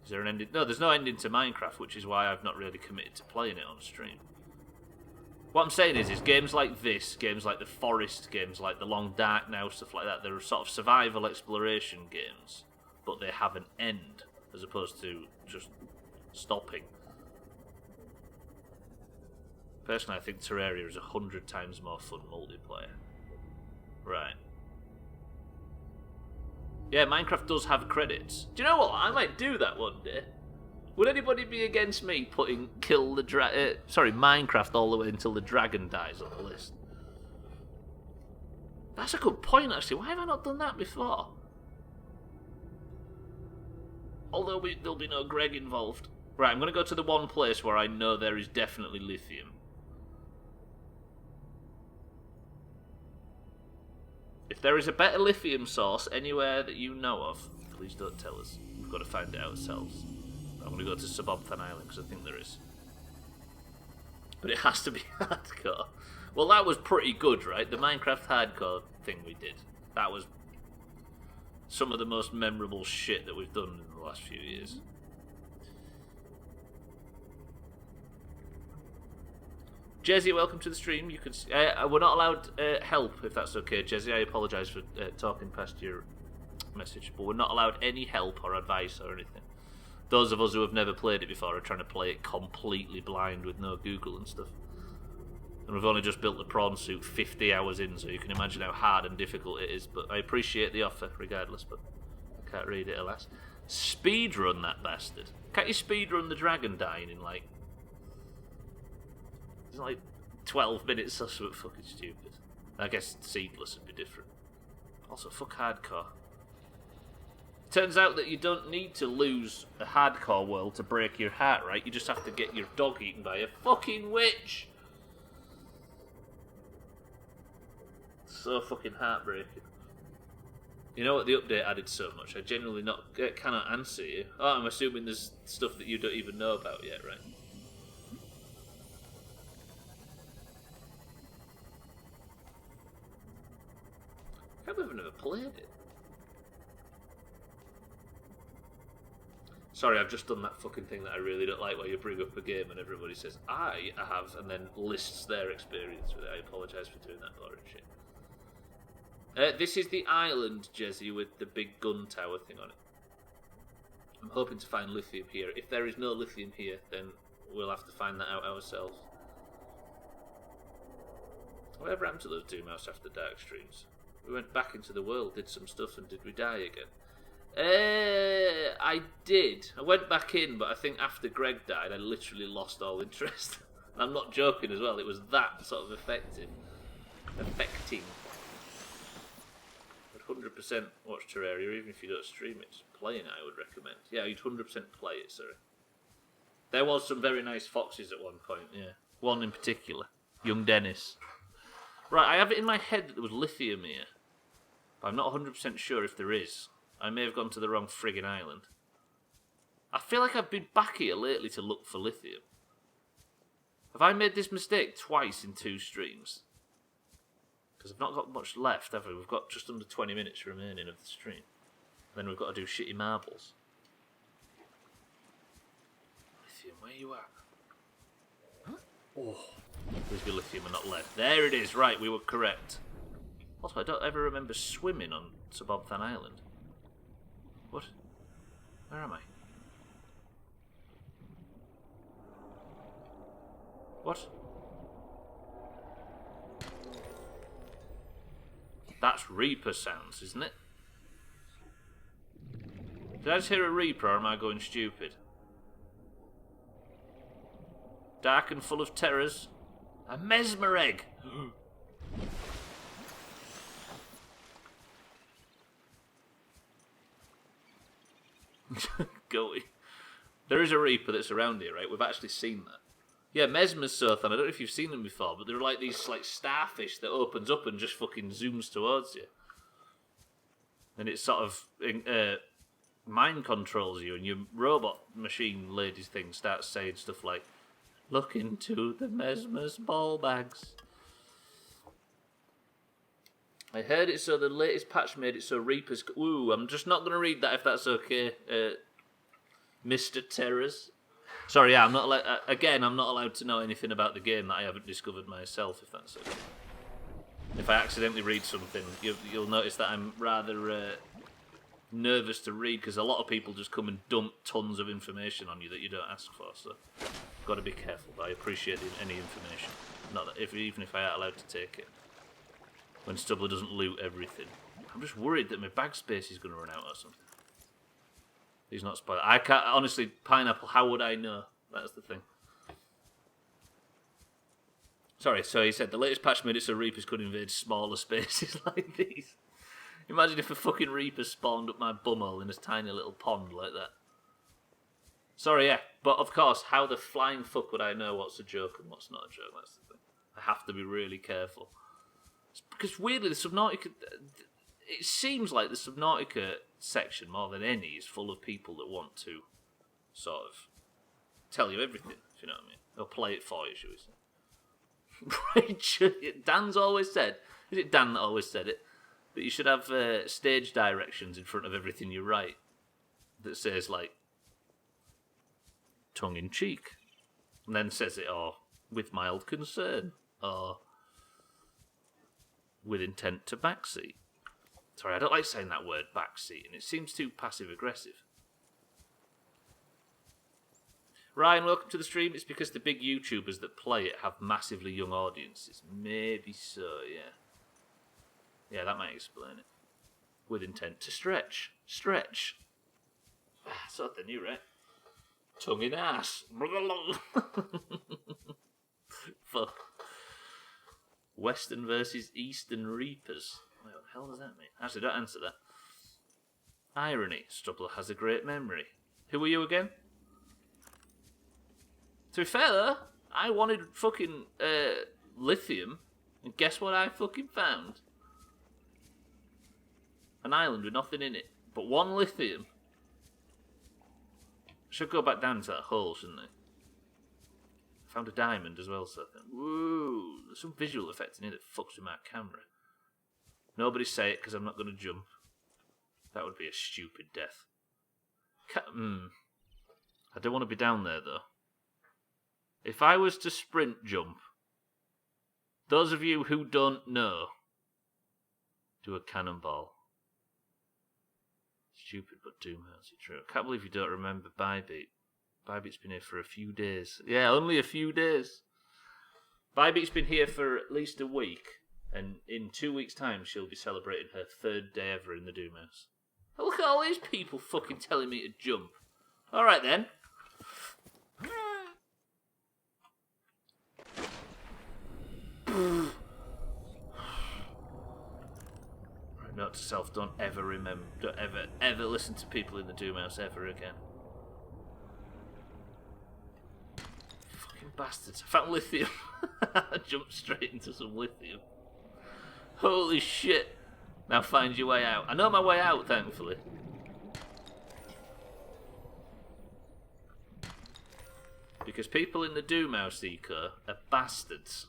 Is there an ending? No, there's no ending to Minecraft, which is why I've not really committed to playing it on stream. What I'm saying is games like this, games like The Forest, games like The Long Dark Now, stuff like that, they're sort of survival exploration games, but they have an end, as opposed to just stopping. Personally, I think Terraria is 100 times more fun multiplayer. Right. Yeah, Minecraft does have credits. Do you know what? I might do that one day. Would anybody be against me putting Minecraft all the way until the dragon dies on the list? That's a good point, actually. Why have I not done that before? Although there'll be no Greg involved. Right, I'm going to go to the one place where I know there is definitely lithium. If there is a better lithium source anywhere that you know of, please don't tell us. We've got to find it ourselves. I'm going to go to Subnautica Island because I think there is. But it has to be hardcore. Well, that was pretty good, right? The Minecraft hardcore thing we did. That was some of the most memorable shit that we've done in the last few years. Jezzy, welcome to the stream. You can we're not allowed help, if that's okay, Jezzy. I apologise for talking past your message, but we're not allowed any help or advice or anything. Those of us who have never played it before are trying to play it completely blind with no Google and stuff. And we've only just built the prawn suit 50 hours in, so you can imagine how hard and difficult it is. But I appreciate the offer, regardless, but I can't read it, alas. Speedrun that bastard. Can't you speedrun the dragon dying in, like... It's like 12 minutes or something fucking stupid. I guess Seedless would be different. Also, fuck hardcore. Turns out that you don't need to lose a hardcore world to break your heart, right? You just have to get your dog eaten by a fucking witch! So fucking heartbreaking. You know what? The update added so much. I genuinely cannot answer you. Oh, I'm assuming there's stuff that you don't even know about yet, right? I can't believe I've never played it. Sorry, I've just done that fucking thing that I really don't like, where you bring up a game and everybody says, I have, and then lists their experience with it. I apologise for doing that boring shit. This is the island, Jezzy, with the big gun tower thing on it. I'm hoping to find lithium here. If there is no lithium here, then we'll have to find that out ourselves. Whatever happened to those Doomhaus After Dark streams? We went back into the world, did some stuff, and did we die again? I did. I went back in, but I think after Greg died, I literally lost all interest. I'm not joking as well. It was that sort of affecting. I'd 100% watch Terraria, even if you don't stream it. Just playing it, I would recommend. Yeah, you'd 100% play it, sorry. There was some very nice foxes at one point, yeah. One in particular. Young Dennis. Right, I have it in my head that there was lithium here. But I'm not 100% sure if there is. I may have gone to the wrong friggin' island. I feel like I've been back here lately to look for lithium. Have I made this mistake twice in 2 streams? Because I've not got much left, have we? We've got just under 20 minutes remaining of the stream. Then we've got to do shitty marbles. Lithium, where you at? Huh? Oh, there's your lithium and not lead. There it is, right, we were correct. Also, I don't ever remember swimming on Subnautica Island. What? Where am I? What? That's Reaper sounds, isn't it? Did I just hear a Reaper, or am I going stupid? Dark and full of terrors. A mesmer egg! Goey. There is a Reaper that's around here, right? We've actually seen that. Yeah, Mesmer's Sothan. I don't know if you've seen them before, but they're like these like starfish that opens up and just fucking zooms towards you. And it sort of mind controls you, and your robot machine lady thing starts saying stuff like, "Look into the Mesmer's ball bags." I heard it so the latest patch made it so Reapers... Ooh, I'm just not going to read that if that's okay, Mr. Terrors. Sorry, yeah, I'm not allowed... again, I'm not allowed to know anything about the game that I haven't discovered myself, if that's okay. If I accidentally read something, you'll notice that I'm rather nervous to read, because a lot of people just come and dump tons of information on you that you don't ask for, so... Got to be careful, but I appreciate any information. Not that even if I ain't allowed to take it. When Stubbler doesn't loot everything. I'm just worried that my bag space is going to run out or something. He's not spoiled. I can't, honestly, Pineapple, how would I know? That's the thing. Sorry, so he said the latest patch made it so Reapers could invade smaller spaces like these. Imagine if a fucking Reaper spawned up my bumhole in this tiny little pond like that. Sorry, yeah, but of course, how the flying fuck would I know what's a joke and what's not a joke? That's the thing. I have to be really careful. Because weirdly, the Subnautica... It seems like the Subnautica section, more than any, is full of people that want to sort of tell you everything, if you know what I mean. They'll play it for you, shall we say. Dan's always said... Is it Dan that always said it? That you should have stage directions in front of everything you write. That says, like, tongue-in-cheek. And then says it, or with mild concern. Or... with intent to backseat. Sorry, I don't like saying that word, backseat, and it seems too passive-aggressive. Ryan, welcome to the stream. It's because the big YouTubers that play it have massively young audiences. Maybe so, yeah. Yeah, that might explain it. With intent to stretch. Stretch. Something new, right? Tongue in ass. Fuck. Western versus Eastern Reapers. What the hell does that mean? Actually, don't answer that. Irony. Stubbler has a great memory. Who are you again? To be fair, though, I wanted fucking lithium, and guess what I fucking found? An island with nothing in it, but one lithium. I should go back down into that hole, shouldn't I? Found a diamond as well, so I think, woo, there's some visual effect in here that fucks with my camera. Nobody say it, because I'm not going to jump. That would be a stupid death. I don't want to be down there, though. If I was to sprint jump, those of you who don't know, do a cannonball. Stupid, but Doomhaus, true. I can't believe you don't remember Bybeat. Bybeat's been here for a few days. Yeah, only a few days. Bybeat's been here for at least a week, and in 2 weeks' time she'll be celebrating her 3rd day ever in the Doomhaus. Oh, look at all these people fucking telling me to jump. Alright then. Right, note to self, don't ever listen to people in the Doomhaus ever again. Bastards. I found lithium. I jumped straight into some lithium. Holy shit. Now find your way out. I know my way out, thankfully. Because people in the Doomhaus Eco are bastards.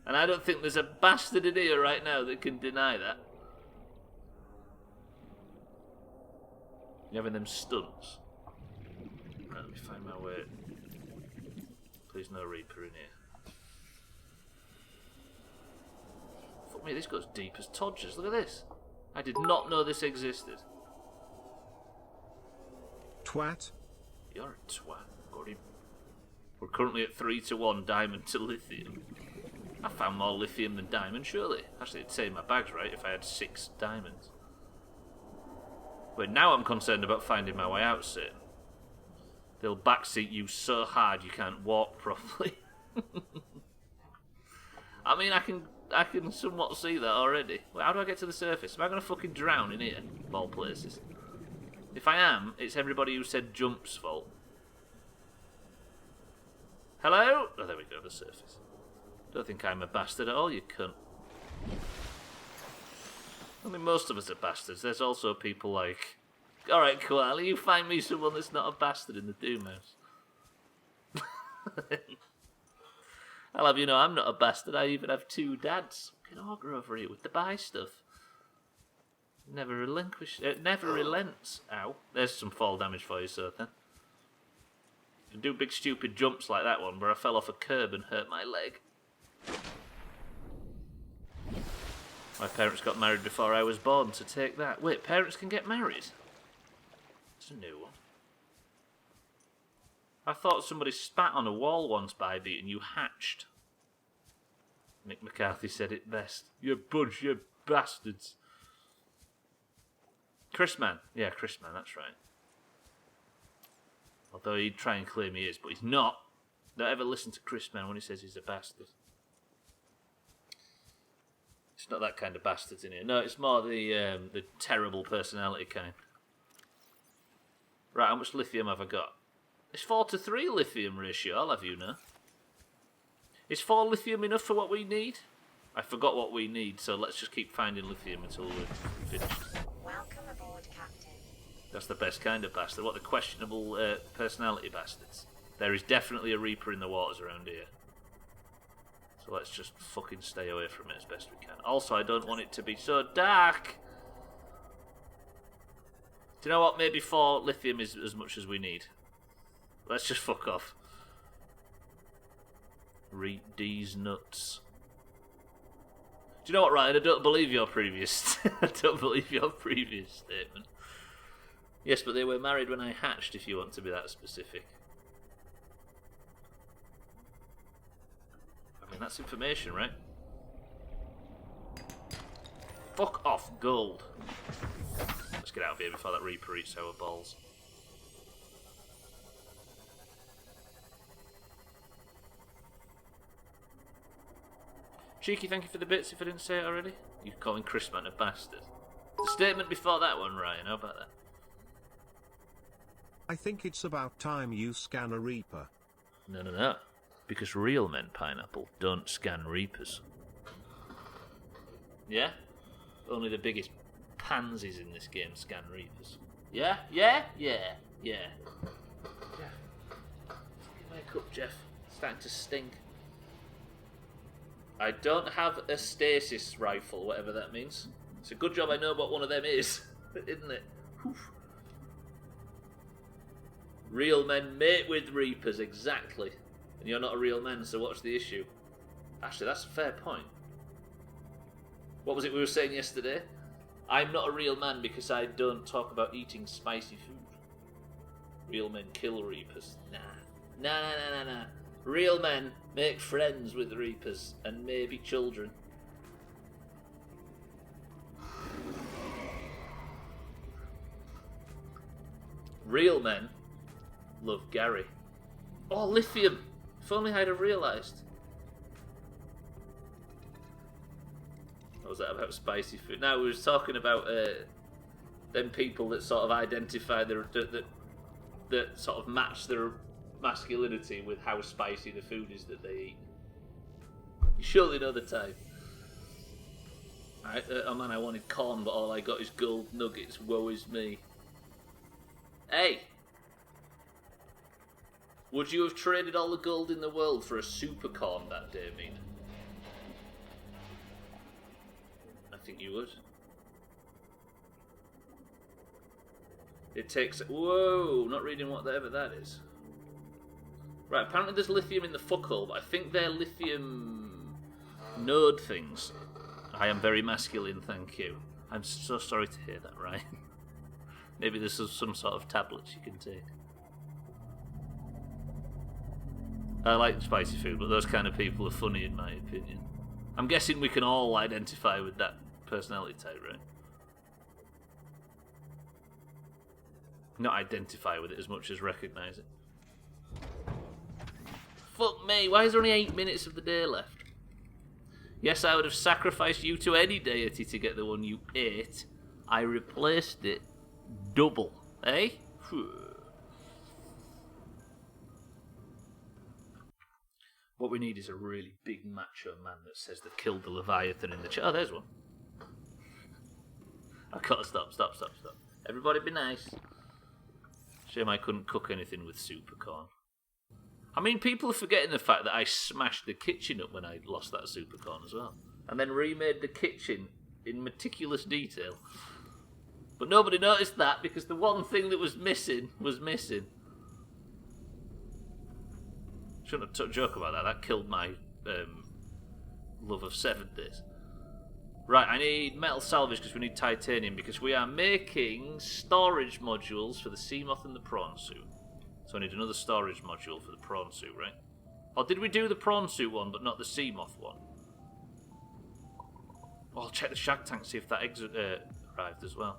And I don't think there's a bastard in here right now that can deny that. You're having them stunts. Right, let me find my way. Please no Reaper in here. Fuck me, this goes deep as Todgers. Look at this. I did not know this existed. twat. You're a twat. Got him. We're currently at 3-1 diamond to lithium. I found more lithium than diamond, surely. Actually, it'd say in my bags, right, if I had 6 diamonds. But now I'm concerned about finding my way out soon. They'll backseat you so hard you can't walk properly. I mean, I can somewhat see that already. Well, how do I get to the surface? Am I going to fucking drown in here? Of all places. If I am, it's everybody who said jump's fault. Hello? Oh, there we go, the surface. Don't think I'm a bastard at all, you cunt. I mean, most of us are bastards. There's also people like... Alright, Koala, you find me someone that's not a bastard in the Doomhaus. I'll have you know I'm not a bastard. I even have 2 dads. Fucking ogre over here with the buy stuff. Never never relents. Ow. There's some fall damage for you, so then. You can do big stupid jumps like that one where I fell off a curb and hurt my leg. My parents got married before I was born, to take that. Wait, parents can get married? It's a new one. I thought somebody spat on a wall once by me and you hatched. Mick McCarthy said it best. You bunch of bastards. Chris Man. Yeah, Chris Man, that's right. Although he'd try and claim he is, but he's not. Don't ever listen to Chris Man when he says he's a bastard. It's not that kind of bastards in here. No, it's more the terrible personality kind. Right, how much lithium have I got? It's 4-3 lithium ratio, I'll have you know. Is 4 lithium enough for what we need? I forgot what we need, so let's just keep finding lithium until we're finished. Welcome aboard, Captain. That's the best kind of bastard. What the questionable personality bastards. There is definitely a Reaper in the waters around here. So let's just fucking stay away from it as best we can. Also, I don't want it to be so dark. Do you know what? Maybe 4 lithium is as much as we need. Let's just fuck off. Read these nuts. Do you know what, Ryan? I don't believe your previous... I don't believe your previous statement. Yes, but they were married when I hatched, if you want to be that specific. I mean, that's information, right? Fuck off, gold. Let's get out of here before that Reaper eats our balls. Cheeky, thank you for the bits if I didn't say it already. You're calling Chris Man a bastard. The statement before that one, Ryan, how about that? I think it's about time you scan a Reaper. No. Because real men, Pineapple, don't scan Reapers. Yeah? Only the biggest pansies in this game scan Reapers. Yeah? Fucking wake up, Jeff. It's starting to stink. I don't have a stasis rifle, whatever that means. It's a good job I know what one of them is, isn't it? Whew. Real men mate with Reapers, exactly. And you're not a real man, so what's the issue? Actually, that's a fair point. What was it we were saying yesterday? I'm not a real man because I don't talk about eating spicy food. Real men kill Reapers. Nah. Real men make friends with Reapers and maybe children. Real men love Gary. Oh, lithium! If only I'd have realised. What was that about spicy food? Now we were talking about them people that sort of identify that sort of match their masculinity with how spicy the food is that they eat. You surely know the type. Oh man, I wanted corn, but all I got is gold nuggets. Woe is me. Hey! Would you have traded all the gold in the world for a super corn that day, Mina? I think you would. It takes... Whoa! Not reading whatever that is. Right, apparently there's lithium in the fuckhole, but I think they're lithium node things. I am very masculine, thank you. I'm so sorry to hear that, Ryan. Maybe this is some sort of tablets you can take. I like spicy food, but those kind of people are funny in my opinion. I'm guessing we can all identify with that personality type, right? Not identify with it as much as recognise it. Fuck me, why is there only 8 minutes of the day left? Yes, I would have sacrificed you to any deity to get the one you ate. I replaced it double, eh? What we need is a really big macho man that says they've killed the Leviathan in the chat. Oh, there's one. I gotta stop. Everybody be nice. Shame I couldn't cook anything with super corn. I mean, people are forgetting the fact that I smashed the kitchen up when I lost that super corn as well. And then remade the kitchen in meticulous detail. But nobody noticed that because the one thing that was missing was missing. Shouldn't have joke about that. That killed my love of 70s. Right, I need metal salvage because we need titanium because we are making storage modules for the sea moth and the prawn suit. So I need another storage module for the prawn suit, right? Or did we do the prawn suit one but not the sea moth one? Well, I'll check the shag tank, see if that arrived as well.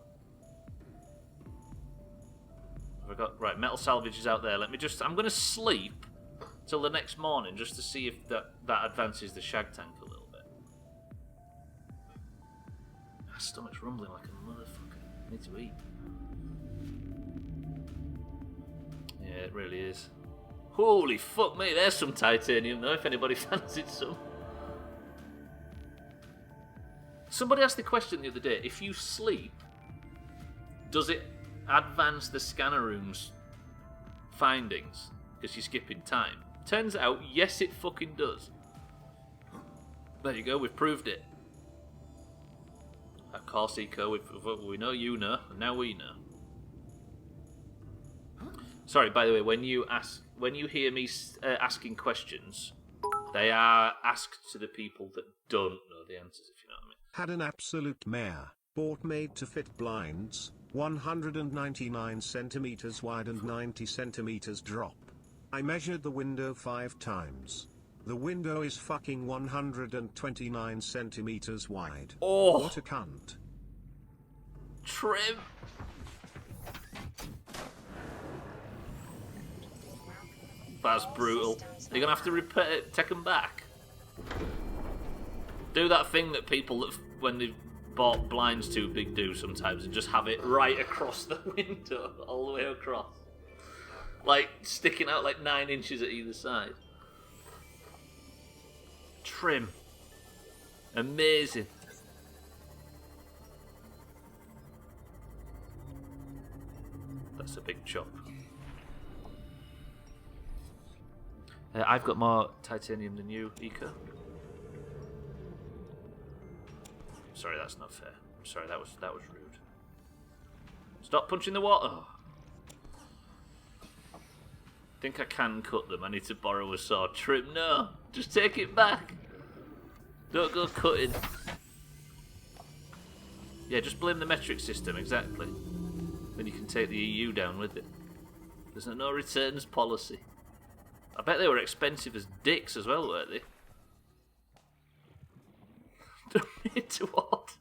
Have I got... Right, metal salvage is out there. Let me just... I'm going to sleep till the next morning just to see if that advances the shag tank a little bit. My stomach's rumbling like a motherfucker. I need to eat. Yeah, it really is. Holy fuck me, there's some titanium though, if anybody fancied some. Somebody asked the question the other day, if you sleep, does it advance the scanner room's findings because you're skipping time? Turns out, yes it fucking does. There you go, we've proved it. Of course, Eco, we know you know, and now we know. Sorry, by the way, when you hear me asking questions, they are asked to the people that don't know the answers, if you know what I mean. Had an absolute mare, bought made to fit blinds, 199 centimeters wide and 90 centimeters drop. I measured the window 5 times. The window is fucking 129 centimeters wide. Oh! What a cunt. Trim! That's brutal. You're gonna have to repair, take them back. Do that thing that people that when they've bought blinds too big do sometimes and just have it right across the window, all the way across. Like sticking out like 9 inches at either side. Trim. Amazing. That's a big chop. I've got more titanium than you, Eco. Sorry, that's not fair. I'm sorry, that was rude. Stop punching the water. Oh. Think I can cut them. I need to borrow a saw. Trim, no. Just take it back. Don't go cutting. Yeah, just blame the metric system, exactly. Then you can take the EU down with it. There's no returns policy. I bet they were expensive as dicks as well, weren't they? Don't need to what?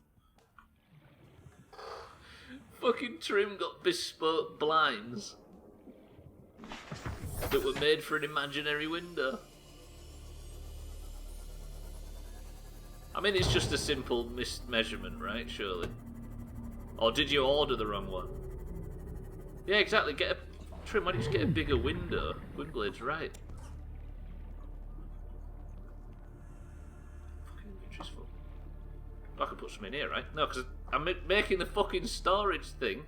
Fucking Trim got bespoke blinds that were made for an imaginary window. I mean, it's just a simple mismeasurement, right? Surely. Or did you order the wrong one? Yeah, exactly. Get a Trim. Why don't you just get a bigger window? Windblade's right. Fucking inventory's full. I could put some in here, right? No, because I'm making the fucking storage thing.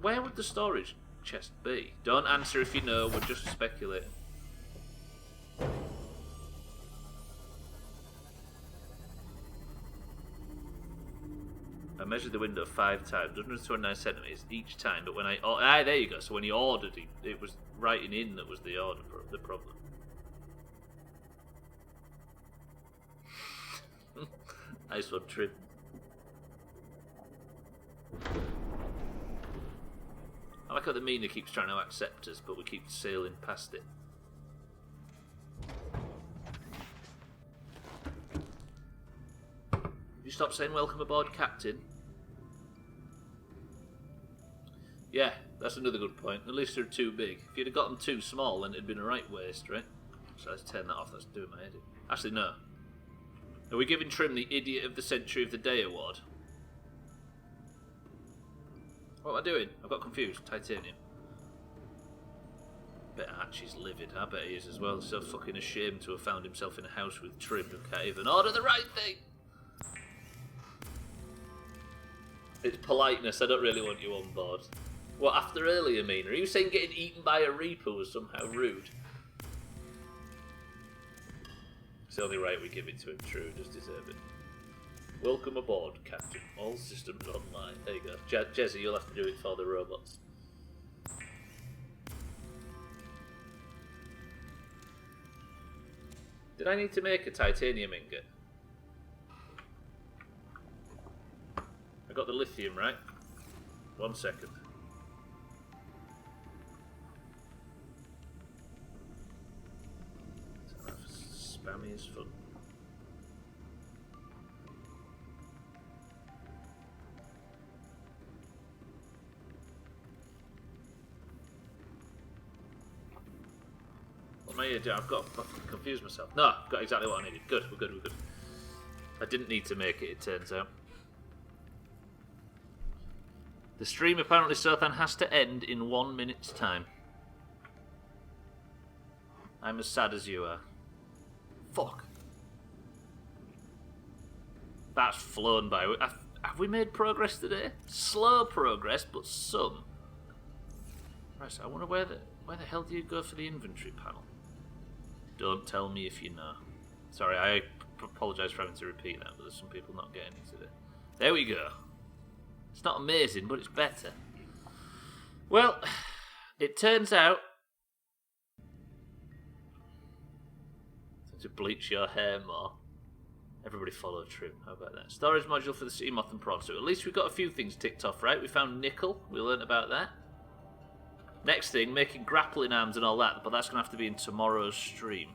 Where would the storage chest be? Don't answer if you know. We're just speculating. I measured the window 5 times, 129 centimeters each time. But when there you go. So when he ordered, it was writing in that was the order, the problem. Nice one, Trim. how the Mina keeps trying to accept us, but we keep sailing past it. You stop saying welcome aboard, Captain? Yeah, that's another good point. At least they're too big. If you'd have got them too small, then it'd been a right waste, right? So let's turn that off. That's doing my head in. Actually, no. Are we giving Trim the Idiot of the Century of the Day award? What am I doing? I've got confused. Titanium. Bet Archie's livid. I bet he is as well. So fucking ashamed to have found himself in a house with Trim who can't even order the right thing. It's politeness. I don't really want you on board. What, after earlier, Mina? Are you saying getting eaten by a Reaper was somehow rude? It's the only right we give it to him. True, just deserve it. Welcome aboard, Captain. All systems online. There you go. Jezzy, you'll have to do it for the robots. Did I need to make a titanium ingot? I got the lithium, right? 1 second. Spammy as fun. What am I here doing? I've confused myself. No, I've got exactly what I needed. Good, we're good, we're good. I didn't need to make it, it turns out. The stream apparently, Sothan, has to end in 1 minute's time. I'm as sad as you are. Fuck. That's flown by. Have we made progress today? Slow progress, but some. Right, so I wonder where the hell do you go for the inventory panel? Don't tell me if you know. Sorry, I apologise for having to repeat that, but there's some people not getting it today. There we go. It's not amazing, but it's better. Well, it turns out to bleach your hair more. Everybody follow Trim. How about that? Storage module for the sea moth and prawn. So at least we've got a few things ticked off, right? We found nickel. We learned about that. Next thing, making grappling arms and all that, but that's going to have to be in tomorrow's stream.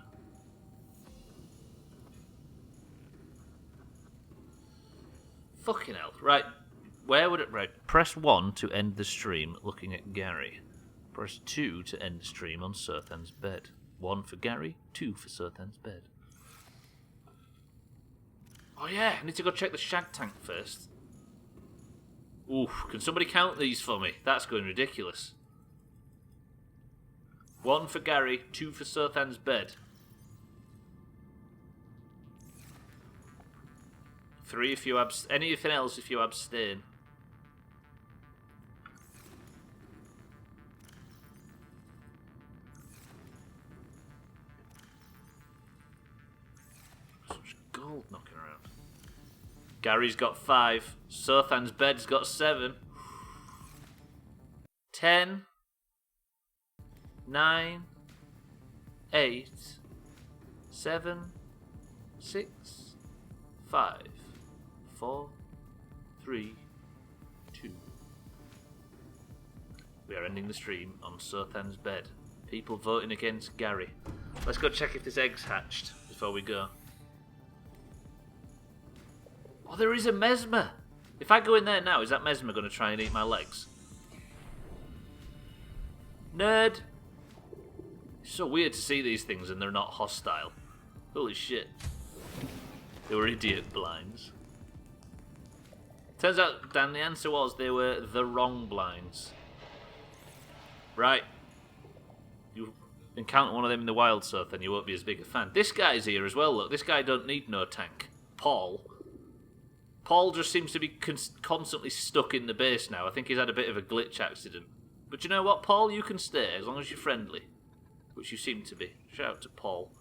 Fucking hell. Right. Where would it... Right. Press 1 to end the stream looking at Gary. Press 2 to end the stream on Sothan's bed. 1 for Gary, 2 for Sothan's bed. Oh yeah, I need to go check the shag tank first. Oof, can somebody count these for me? That's going ridiculous. 1 for Gary, 2 for Sothan's bed. 3 if you anything else if you abstain. Such gold knocking around. Gary's got 5. Sothan's bed's got 7. 10. 9, 8, 7, 6, 5, 4, 3, 2. We are ending the stream on Sothan's bed. People voting against Gary. Let's go check if this egg's hatched before we go. Oh, there is a Mesmer. If I go in there now, is that Mesmer going to try and eat my legs? Nerd. It's so weird to see these things and they're not hostile. Holy shit. They were idiot blinds. Turns out, Dan, the answer was they were the wrong blinds. Right. You encounter one of them in the wild, so then you won't be as big a fan. This guy's here as well, look. This guy don't need no tank. Paul. Paul just seems to be constantly stuck in the base now. I think he's had a bit of a glitch accident. But you know what, Paul? You can stay as long as you're friendly. Which you seem to be. Shout out to Paul.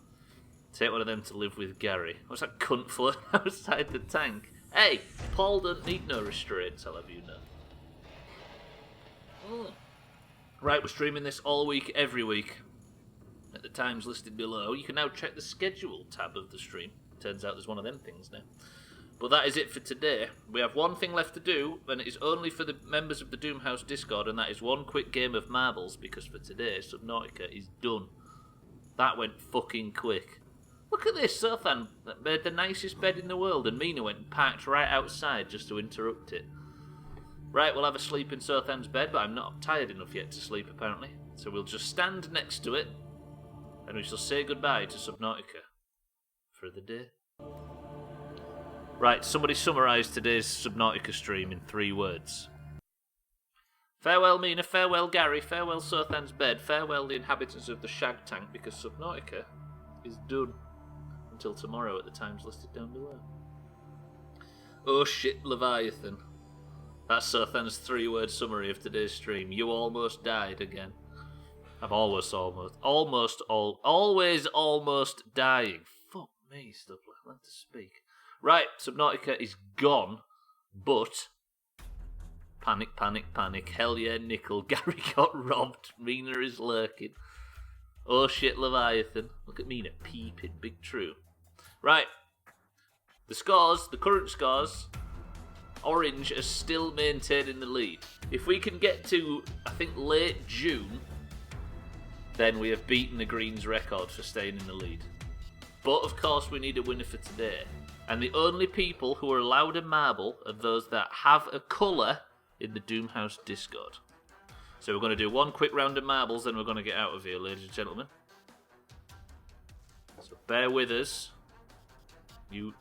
Take one of them to live with Gary. What's that cunt floating outside the tank? Hey, Paul don't need no restraints, I'll have you know. Right, we're streaming this all week, every week. At the times listed below. You can now check the schedule tab of the stream. Turns out there's one of them things now. But that is it for today. We have one thing left to do, and it is only for the members of the Doomhaus Discord, and that is one quick game of marbles, because for today, Subnautica is done. That went fucking quick. Look at this, Sothan made the nicest bed in the world, and Mina went and parked right outside just to interrupt it. Right, we'll have a sleep in Sothan's bed, but I'm not tired enough yet to sleep, apparently. So we'll just stand next to it, and we shall say goodbye to Subnautica for the day. Right, somebody summarise today's Subnautica stream in 3 words. Farewell Mina, farewell Gary, farewell Sothan's bed, farewell the inhabitants of the Shag Tank, because Subnautica is done. Until tomorrow at the times listed down below. Oh shit, Leviathan. That's Sothan's 3-word summary of today's stream. You almost died again. I'm always almost dying. Fuck me, Stubbler. Learn to speak. Right, Subnautica is gone, but panic, panic, panic. Hell yeah, Nickel. Gary got robbed. Mina is lurking. Oh shit, Leviathan. Look at Mina peeping. Big true. Right. The scores, the current scores, Orange is still maintaining the lead. If we can get to, I think, late June, then we have beaten the Greens' record for staying in the lead. But, of course, we need a winner for today. And the only people who are allowed a marble are those that have a colour in the Doomhaus Discord. So we're going to do one quick round of marbles, then we're going to get out of here, ladies and gentlemen. So bear with us. You,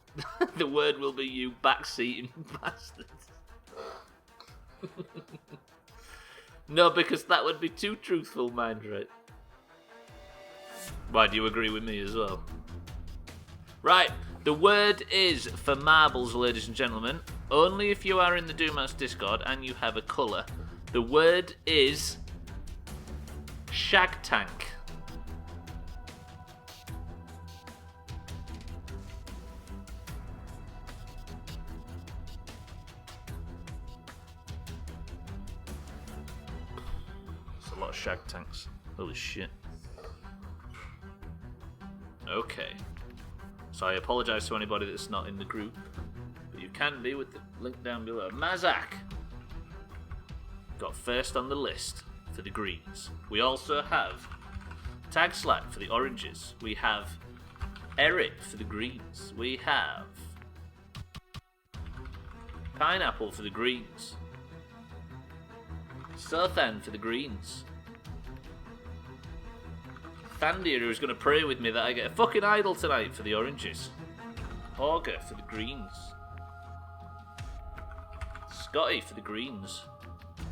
the word will be you backseating bastards. No, because that would be too truthful, mind right. Why, do you agree with me as well? Right, the word is for marbles, ladies and gentlemen. Only if you are in the Doomhaus Discord and you have a colour. The word is Shag Tank. There's a lot of Shag Tanks. Holy shit. Okay. So I apologise to anybody that's not in the group, but you can be with the link down below. Mazak got first on the list for the Greens. We also have Tag Slack for the Oranges. We have Eric for the Greens. We have Pineapple for the Greens. Sothan for the Greens. Thandia, who's going to pray with me that I get a fucking idol tonight, for the Oranges. Auger for the Greens. Scotty for the Greens.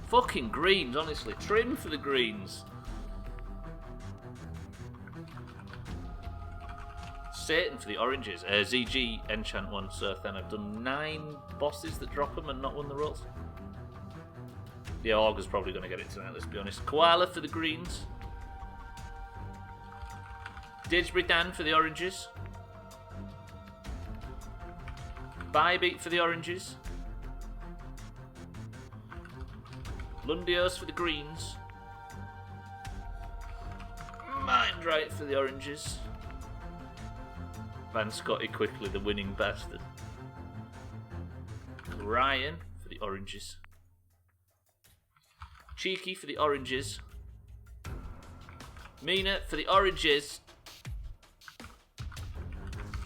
Fucking Greens, honestly. Trim for the Greens. Satan for the Oranges. ZG Enchant 1, Sothan. I've done 9 bosses that drop them and not won the rolls. Yeah, Auger's probably going to get it tonight, let's be honest. Koala for the Greens. Didsbury Dan for the Oranges. Bybeat for the Oranges. Lundios for the Greens. Mind Right for the Oranges. Van Scotty quickly, the winning bastard. Ryan for the Oranges. Cheeky for the Oranges. Mina for the Oranges.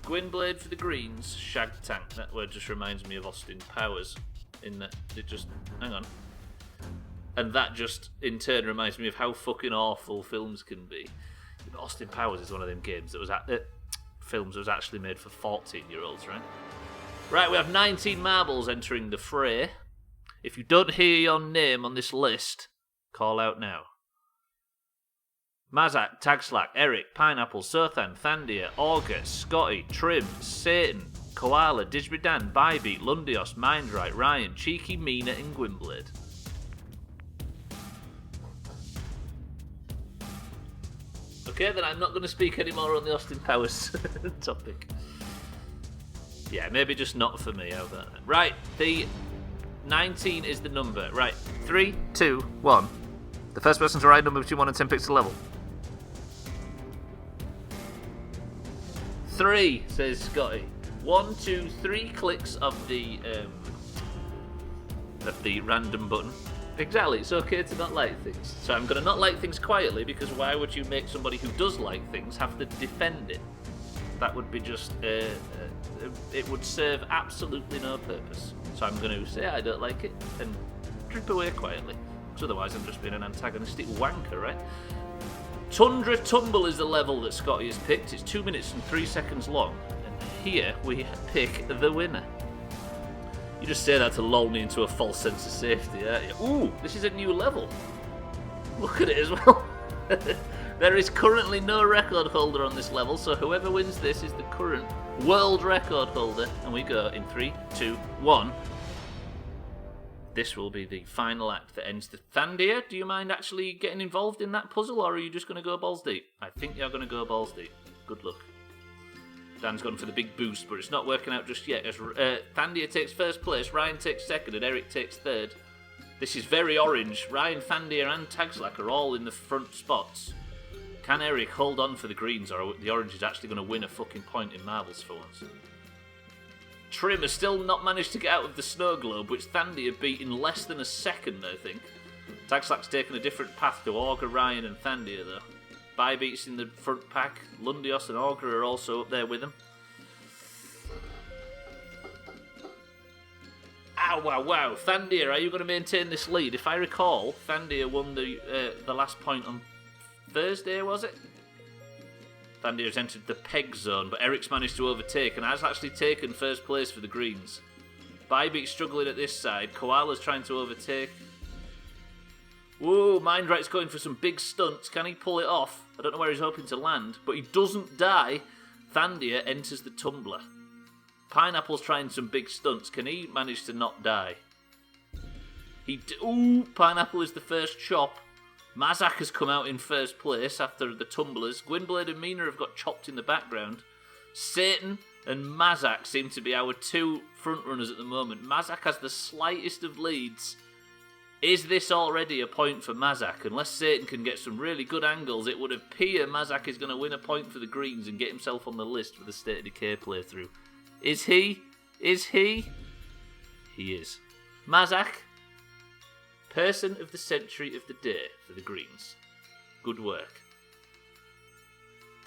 Gwynblade for the Greens. Shag Tank. That word just reminds me of Austin Powers. In that it just... Hang on. And that just, in turn, reminds me of how fucking awful films can be. Austin Powers is one of them games that was films that was actually made for 14-year-olds, right? Right, we have 19 marbles entering the fray. If you don't hear your name on this list, call out now. Mazak, Tagslack, Eric, Pineapple, Sothan, Thandia, Auger, Scotty, Trim, Satan, Koala, Didsbury Dan, Bybeat, Lundios, Mindright, Ryan, Cheeky, Mina, and Gwynblade. Okay, then I'm not going to speak anymore on the Austin Powers topic. Yeah, maybe just not for me. How about that? Right, the 19 is the number. Right, 3, 2, 1. The first person to write a number between 1 and 10 pixel level. 3, says Scotty. 1, 2, 3 clicks of the random button. Exactly, it's okay to not like things. So I'm going to not like things quietly, because why would you make somebody who does like things have to defend it? That would be just, it would serve absolutely no purpose. So I'm going to say I don't like it and drip away quietly. Because otherwise I'm just being an antagonistic wanker, right? Tundra Tumble is the level that Scotty has picked. It's 2 minutes and 3 seconds long. And here we pick the winner. You just say that to lull me into a false sense of safety, aren't you? Ooh, this is a new level. Look at it as well. There is currently no record holder on this level, so whoever wins this is the current world record holder. And we go in 3, 2, 1. This will be the final act that ends the... Thandia, do you mind actually getting involved in that puzzle, or are you just going to go balls deep? I think you're going to go balls deep. Good luck. Dan's gone for the big boost, but it's not working out just yet. As Thandia takes first place, Ryan takes second, and Eric takes third. This is very orange. Ryan, Thandia, and Tagslack are all in the front spots. Can Eric hold on for the greens, or the orange is actually going to win a fucking point in marbles for once? Trim has still not managed to get out of the snow globe, which Thandia beat in less than a second, I think. Tagslack's taken a different path to Augur, Ryan, and Thandia, though. Bybeat's in the front pack. Lundios and Augur are also up there with him. Ow, wow, wow. Thandia, are you going to maintain this lead? If I recall, Thandia won the last point on Thursday, was it? Thandia has entered the peg zone, but Eric's managed to overtake and has actually taken first place for the greens. Bybeat's struggling at this side. Koala's trying to overtake. Whoa, Mindright's going for some big stunts. Can he pull it off? I don't know where he's hoping to land, but he doesn't die. Thandia enters the tumbler. Pineapple's trying some big stunts. Can he manage to not die? Ooh, Pineapple is the first chop. Mazak has come out in first place after the tumblers. Gwynblade and Mina have got chopped in the background. Satan and Mazak seem to be our two frontrunners at the moment. Mazak has the slightest of leads. Is this already a point for Mazak? Unless Satan can get some really good angles, it would appear Mazak is going to win a point for the greens and get himself on the list for the State of Decay playthrough. Is he? Is he? He is. Mazak, person of the century of the day for the greens. Good work.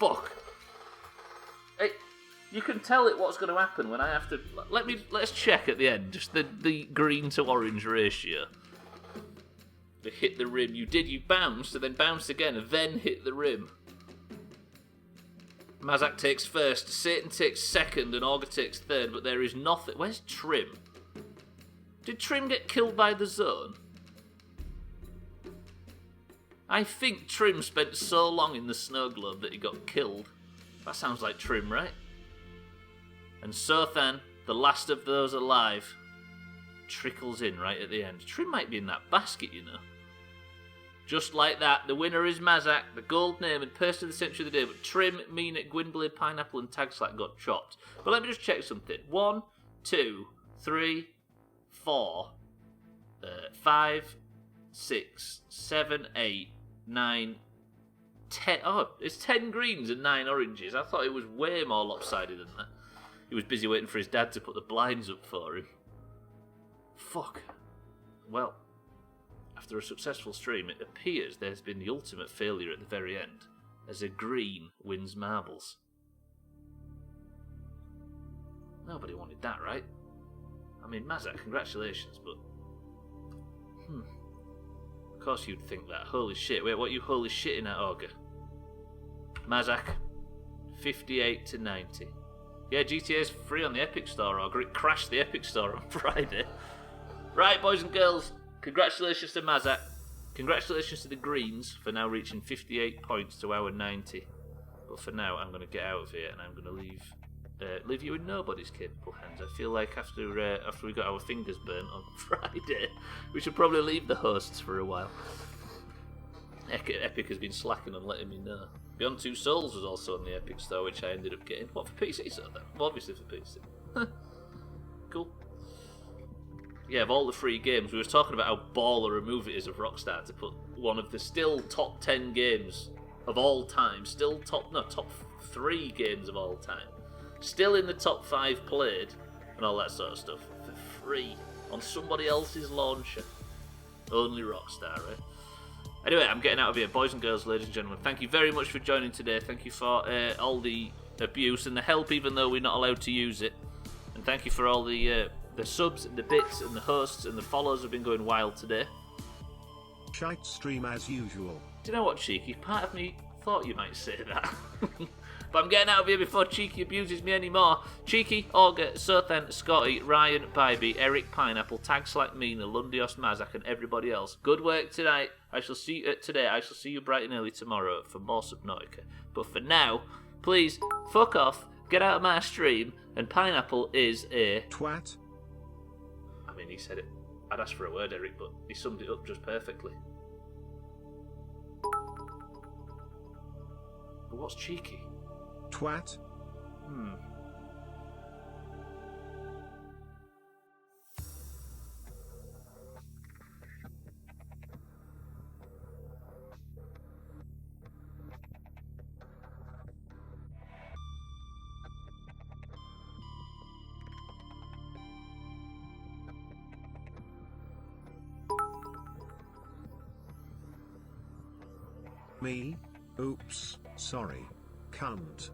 Fuck. Hey, you can tell it what's going to happen when I have to... Let's check at the end, just the green to orange ratio. To hit the rim. You bounced, and then bounced again, and then hit the rim. Mazak takes first, Satan takes second, and Augur takes third, but there is nothing... Where's Trim? Did Trim get killed by the zone? I think Trim spent so long in the snow globe that he got killed. That sounds like Trim, right? And Sothan, the last of those alive, trickles in right at the end. Trim might be in that basket, you know. Just like that, the winner is Mazak, the gold name and person of the century of the day, but Trim, Mina, Gwynblade, Pineapple and Tagslack got chopped. But let me just check something. 1, 2, 3, 4, 5, 6, 7, 8, 9, 10. Oh, it's 10 greens and 9 oranges. I thought it was way more lopsided than that. He was busy waiting for his dad to put the blinds up for him. Fuck. Well, after a successful stream, it appears there's been the ultimate failure at the very end, as a green wins marbles. Nobody wanted that, right? I mean, Mazak, congratulations, but... Of course you'd think that. Holy shit. Wait, what are you holy shitting at, Augur? Mazak, 58 to 90. Yeah, GTA's free on the Epic Store, Augur. It crashed the Epic Store on Friday. Right, boys and girls, congratulations to Mazak. Congratulations to the Greens for now reaching 58 points to our 90. But for now, I'm going to get out of here and I'm going to leave you in nobody's capable hands. I feel like after we got our fingers burnt on Friday, we should probably leave the hosts for a while. Epic has been slacking on letting me know. Beyond Two Souls was also on the Epic Store, which I ended up getting. What, for PC, so then? Well, obviously for PC. Cool. Yeah, of all the free games, we were talking about how baller a move it is of Rockstar to put one of the still top 10 games of all time, top 3 games of all time, still in the top 5 played, and all that sort of stuff, for free, on somebody else's launcher. Only Rockstar, right? Anyway, I'm getting out of here. Boys and girls, ladies and gentlemen, thank you very much for joining today. Thank you for all the abuse and the help, even though we're not allowed to use it. And thank you for all the subs and the bits and the hosts and the follows have been going wild today. Shite stream as usual. Do you know what, Cheeky? Part of me thought you might say that. But I'm getting out of here before Cheeky abuses me anymore. Cheeky, Auger, Sothan, Scotty, Ryan, Bybee, Eric, Pineapple, Tags Like Me, Lundios, Mazak, and everybody else. Good work tonight. I shall see you bright and early tomorrow for more Subnautica. But for now, please, fuck off, get out of my stream, and Pineapple is a... twat. I mean, he said it. I'd ask for a word, Eric, but he summed it up just perfectly. But what's cheeky? Twat. Me? Oops, sorry. Cunt.